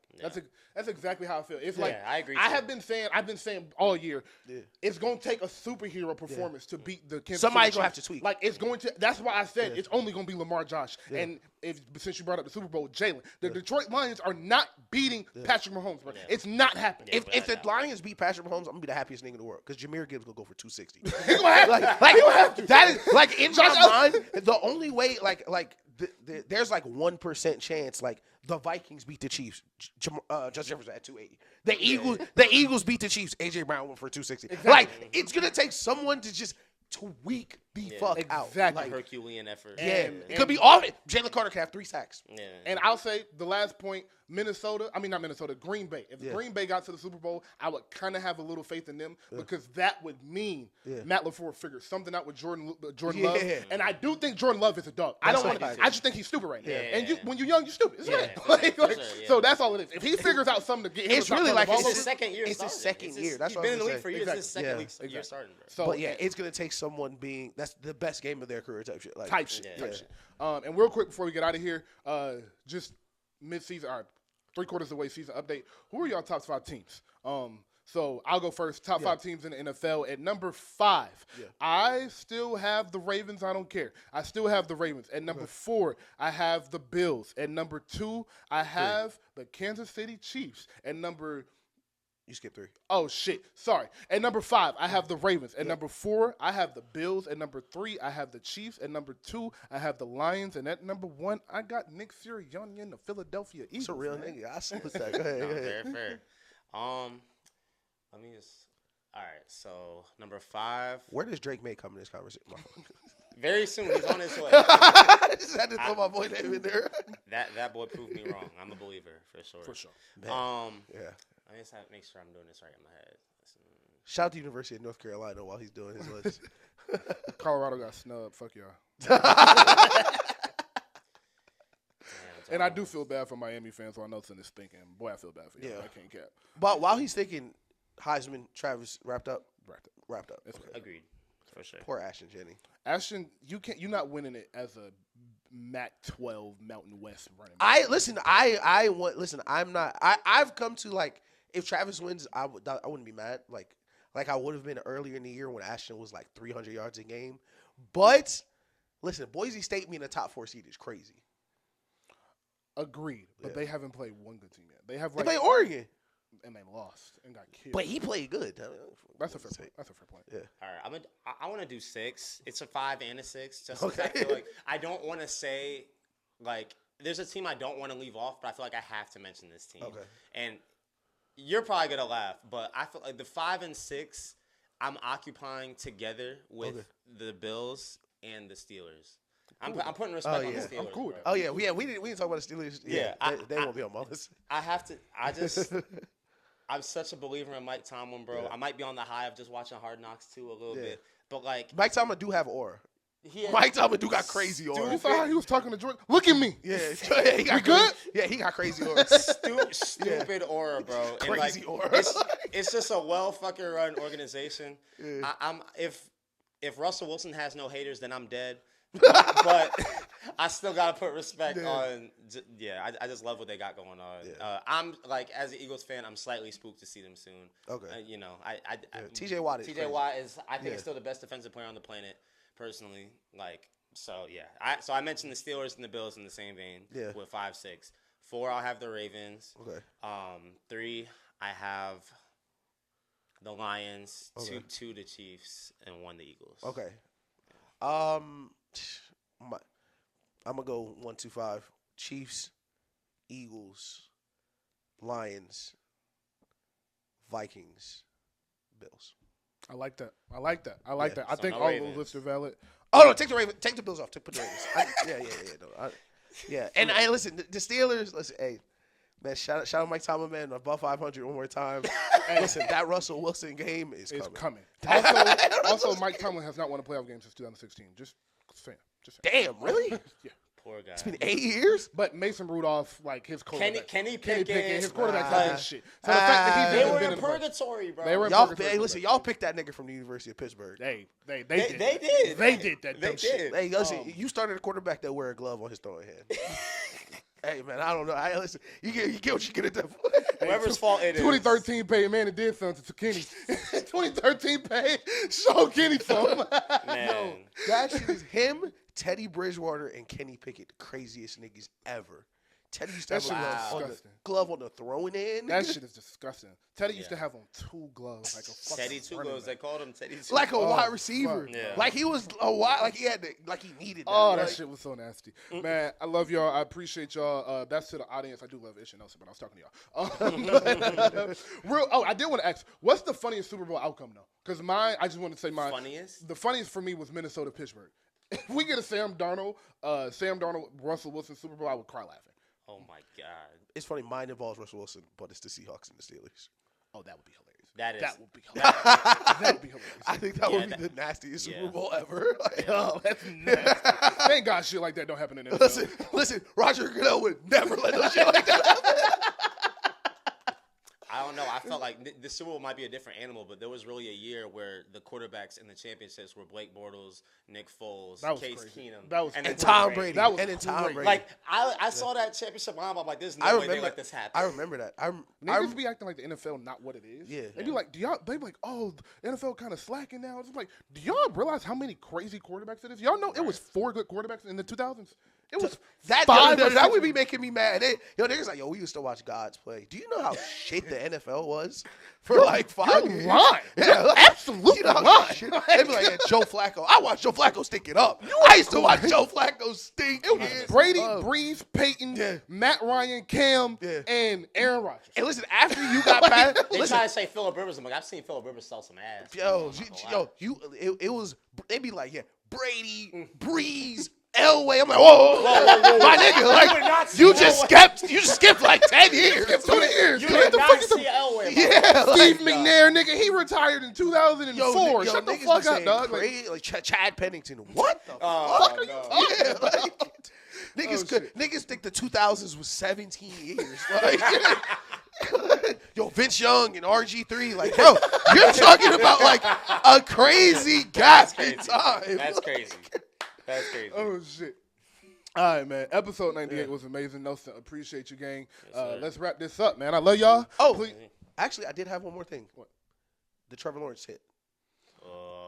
that's exactly how I feel. It's like I agree. I've been saying all year, it's gonna take a superhero performance to beat the Kansas Somebody's City gonna have Chiefs. to tweak. Like it's going to. That's why I said it's only gonna be Lamar Josh. And since you brought up the Super Bowl, Jalen, the Detroit Lions are not beating Patrick Mahomes, bro. It's not happening. If the Lions beat Patrick Mahomes, I'm gonna be the happiest nigga in the world because Jahmyr Gibbs gonna go for 260. He's gonna have to. That is like in my mind the only way there's like 1% chance like the Vikings beat the Chiefs. Justin Jefferson at 280. The Eagles beat the Chiefs. AJ Brown went for 260. Exactly. Like it's gonna take someone to just tweak the fuck out. Exactly. Like, Herculean effort. Yeah, it could be off. Jalen Carter can have 3 sacks. Yeah. And I'll say the last point, Green Bay. If Green Bay got to the Super Bowl, I would kind of have a little faith in them because that would mean Matt LaFleur figured something out with Jordan Love. And I do think Jordan Love is a dog. I just think he's stupid right now. And when you're young, you're stupid. It's right. So that's all it is. If he figures out something to get him, it's really like it's his second year. It's his second year. That's he's what been I'm in the league saying. for years. It's his second year starting. So, but it's gonna take someone being that's the best game of their career type shit. Like, type shit. And real quick before we get out of here, just mid-season, all right, 3/4 of the way season update. Who are y'all top 5 teams? So I'll go first. Top 5 teams in the NFL. At number 5, I still have the Ravens. I don't care. I still have the Ravens. At number 4, I have the Bills. At number 2, I have the Kansas City Chiefs. At number You skipped 3. Oh, shit. Sorry. At number 5, I have the Ravens. At number 4, I have the Bills. At number 3, I have the Chiefs. At number 2, I have the Lions. And at number 1, I got Nick Siriana in the Philadelphia Eagles. It's a real nigga. I salute that. Go ahead. Fair. Let me just. All right, so number 5. Where does Drake May come in this conversation? Very soon, he's on his way. I just had to throw my boy name in there. That boy proved me wrong. I'm a believer for sure. For sure. Yeah. I just have to make sure I'm doing this right in my head. Shout out to University of North Carolina while he's doing his list. Colorado got snubbed. Fuck y'all. And I do feel bad for Miami fans while Nelson is thinking. Boy, I feel bad for you. Yeah. I can't cap. But while he's thinking, Heisman, Travis wrapped up. Wrapped up. Okay. Agreed. For sure. Poor Ashton Jennings. Ashton, you're not winning it as a Mac-12 Mountain West running back. I've come to like, if Travis wins, I wouldn't be mad. Like I would have been earlier in the year when Ashton was like 300 yards a game. But listen, Boise State being a top 4 seed is crazy. Agreed, but they haven't played one good team yet. They played Oregon. And they lost and got killed. But he played good. That's a fair point. That's a fair point. Yeah. All right, I want to do 6. It's a 5 and a 6. Just because I feel like I don't want to say like there's a team I don't want to leave off, but I feel like I have to mention this team. Okay. And you're probably gonna laugh, but I feel like the 5 and 6 I'm occupying together with the Bills and the Steelers. I'm putting respect on the Steelers. I'm cool with that. Oh yeah, we didn't talk about the Steelers. Yeah, they won't be on my list. I have to. I'm such a believer in Mike Tomlin, bro. Yeah. I might be on the high of just watching Hard Knocks too a little bit, but like Mike Tomlin do have aura. Mike Tomlin do got crazy aura. You saw how he was talking to Jordan? Look at me. Yeah, he got good. Yeah, he got crazy aura. Stupid aura, bro. Crazy and aura. It's just a well fucking run organization. Yeah. If Russell Wilson has no haters, then I'm dead. But I still gotta put respect on. I just love what they got going on. Yeah. I'm like, as an Eagles fan, I'm slightly spooked to see them soon. Okay. TJ Watt is. TJ Watt is. I think still the best defensive player on the planet, personally. Like, so yeah. I mentioned the Steelers and the Bills in the same vein. Yeah. With 5, 6, 4, I'll have the Ravens. Okay. 3, I have the Lions. Okay. 2, the Chiefs, and 1, the Eagles. Okay. I'm gonna go 1, 2, 5. Chiefs, Eagles, Lions, Vikings, Bills. I like that. I think all those lists are valid. Oh no, take the Ravens. Take the Bills off. Put the Ravens. Yeah. And I listen. The Steelers. Listen, hey, man. Shout out Mike Tomlin, man. Above 500 one more time. Listen, that Russell Wilson game is coming. Also, Mike Tomlin has not won a playoff game since 2016. Just saying. Damn, really? Yeah. Poor guy. It's been 8 years. But Mason Rudolph, like his quarterback, Kenny Pickett, his quarterback's not shit. So the fact that they were in purgatory, bro. They were in purgatory. Hey, listen, y'all picked that nigga from the University of Pittsburgh. They did. They did that. They did. Shit. Hey, listen, you started a quarterback that wear a glove on his throwing hand. Hey, man, I don't know. Listen, you get what you get at that point. Whoever's fault it is. 2013 Peyton Manning did something to Kenny. 2013 Peyton showed Kenny something. Man. No, that shit is him, Teddy Bridgewater, and Kenny Pickett, the craziest niggas ever. Teddy used to have a glove on the throwing hand. That shit is disgusting. Teddy used to have on 2 gloves, like a fucking Teddy 2 gloves. They called him Teddy 2. Like a wide receiver. Yeah. Like he was a wide. Like he needed that. Oh, that shit was so nasty. Man, I love y'all. I appreciate y'all. That's to the audience. I do love Ish and Nelson, but I was talking to y'all. I did want to ask, what's the funniest Super Bowl outcome though? Because I just want to say mine. Funniest? The funniest for me was Minnesota Pittsburgh. If we get a Sam Darnold, Russell Wilson Super Bowl, I would cry laughing. Oh my God! It's funny. Mine involves Russell Wilson, but it's the Seahawks and the Steelers. Oh, that would be hilarious. That would be hilarious. That would be hilarious. I think that would be the nastiest Super Bowl ever. Oh, that's nasty. Thank God shit like that don't happen in the NFL. Listen, Roger Goodell would never let no shit like that happen. I don't know. I felt like the Super Bowl might be a different animal, but there was really a year where the quarterbacks in the championships were Blake Bortles, Nick Foles, Case Keenum, and Tom Brady. That was Tom Brady. Like I saw that championship line. I'm like, there's no way they let this happen. I remember that. Niggas be acting like the NFL not what it is. Yeah. They be like, they be like, oh, the NFL kind of slacking now. It's like, do y'all realize how many crazy quarterbacks it is? Y'all know it was 4 good quarterbacks in the 2000s. It was that would be making me mad. Niggas like, we used to watch gods play. Do you know how shit the NFL was for like 5 years? Lying. Yeah, Absolutely lying. They'd be like, Joe Flacco. I watched Joe Flacco stink it up. I used to watch Joe Flacco stink. It was Brady, Breeze, Peyton, Matt Ryan, Cam, and Aaron Rodgers. And listen, after you got past, they try to say Phillip Rivers. I'm like, I've seen Phillip Rivers sell some ass. It was. They'd be like, Brady, Breeze, Elway. I'm like, whoa, my nigga, like you just skipped like 10 years. 20 years. You did not see Elway. Steve McNair, nigga, he retired in 2004. Shut the fuck up, dog. Like Chad Pennington. What the fuck are you talking? Niggas think the 2000s was 17 years. Like, Vince Young and RG3. Like, bro, you're talking about like a crazy gap in time. That's crazy. That's crazy. Oh, shit. All right, man. Episode 98 was amazing. Nelson, appreciate you, gang. Let's wrap this up, man. I love y'all. Oh, actually, I did have one more thing. What? The Trevor Lawrence hit.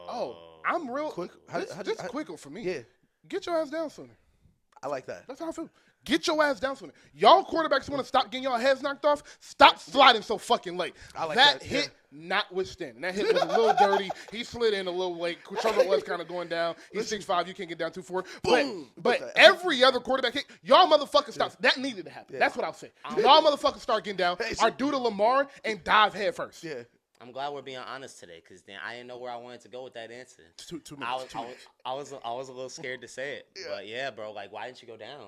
I'm real. Quick. Just quick for me. Yeah. Get your ass down sooner. I like that. That's how I feel. Get your ass down sooner. Y'all quarterbacks want to stop getting y'all heads knocked off. Stop sliding so fucking late. I like that hit, notwithstanding. That hit was a little dirty. He slid in a little late. Trevor was kind of going down. He's 6'5". You can't get down too far. But every other quarterback hit, y'all motherfuckers stop. That needed to happen. That's what I'll say. Y'all motherfuckers start getting down. Or do to Lamar and dive head first. Yeah. I'm glad we're being honest today, because then I didn't know where I wanted to go with that answer. I was a little scared to say it, but yeah, bro. Like, why didn't you go down?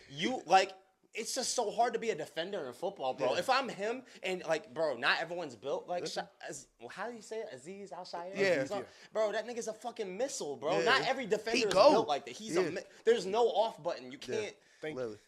You like, it's just so hard to be a defender in football, bro. Yeah. If I'm him and like, bro, not everyone's built like. How do you say it? Aziz Al-Shire? Yeah. Bro, that nigga's a fucking missile, bro. Yeah. Not every defender is built like that. There's no off button. You can't. Thank you.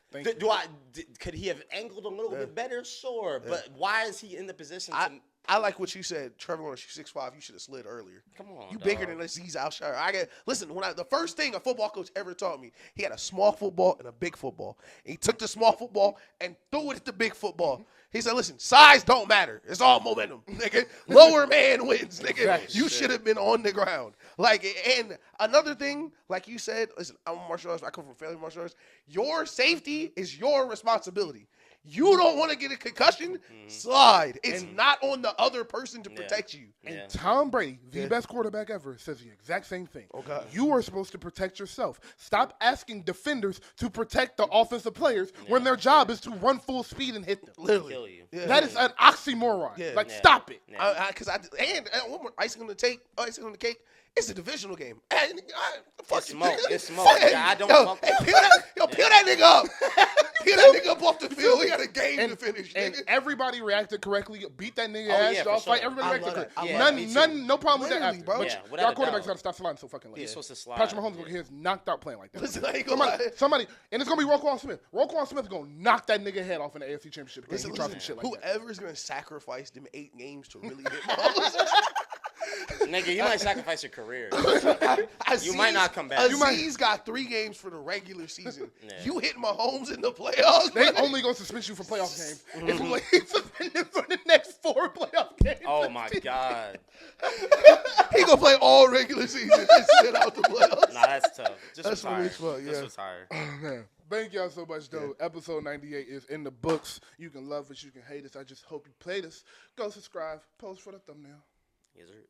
Could he have angled a little bit better? Sure, but why is he in the position to? I like what you said, Trevor Lawrence. You 6'5". You should have slid earlier. Come on, you bigger than Aziz Al-Shire. Listen. The first thing a football coach ever taught me, he had a small football and a big football. And he took the small football and threw it at the big football. He said, "Listen, size don't matter. It's all momentum, nigga. Lower man wins, nigga. You should have been on the ground." Like, and another thing, like you said, listen, I'm a martial artist. I come from family martial arts. Your safety is your responsibility. You don't want to get a concussion? Slide. It's not on the other person to protect you. And Tom Brady, the best quarterback ever, says the exact same thing. Okay. You are supposed to protect yourself. Stop asking defenders to protect the offensive players when their job is to run full speed and hit them. Literally. Kill you. Yeah. That is an oxymoron. Yeah. Like, stop it. Yeah. And one more icing on the cake. It's a divisional game. It's smoke. I don't fuck with peel that nigga up. Peel that nigga up off the field. We got a game to finish. And nigga. everybody reacted correctly. Beat that nigga ass. Y'all fight. Sure. Everybody reacted correctly. No problem with that. After. Bro. But y'all quarterbacks got to stop sliding so fucking late. You're supposed to slide. Patrick Mahomes gonna get his knocked out playing like that. Listen, somebody, and it's gonna be Roquan Smith. Roquan Smith is gonna knock that nigga head off in the AFC Championship game. He tries some shit like that. Whoever's gonna sacrifice them 8 games to really hit Mahomes. Nigga, you might sacrifice your career. You might not come back. Aziz got 3 games for the regular season. You hit Mahomes in the playoffs. They only gonna suspend you for playoff games if he's suspended for the next 4 playoff games. Oh my God. He gonna play all regular season and sit out the playoffs. Nah, that's tough. That's what it's for. Yeah. Just retire. Oh man. Thank y'all so much, though. Episode 98 is in the books. You can love us, you can hate us. I just hope you played us. Go subscribe. Post for the thumbnail. Yes, sir.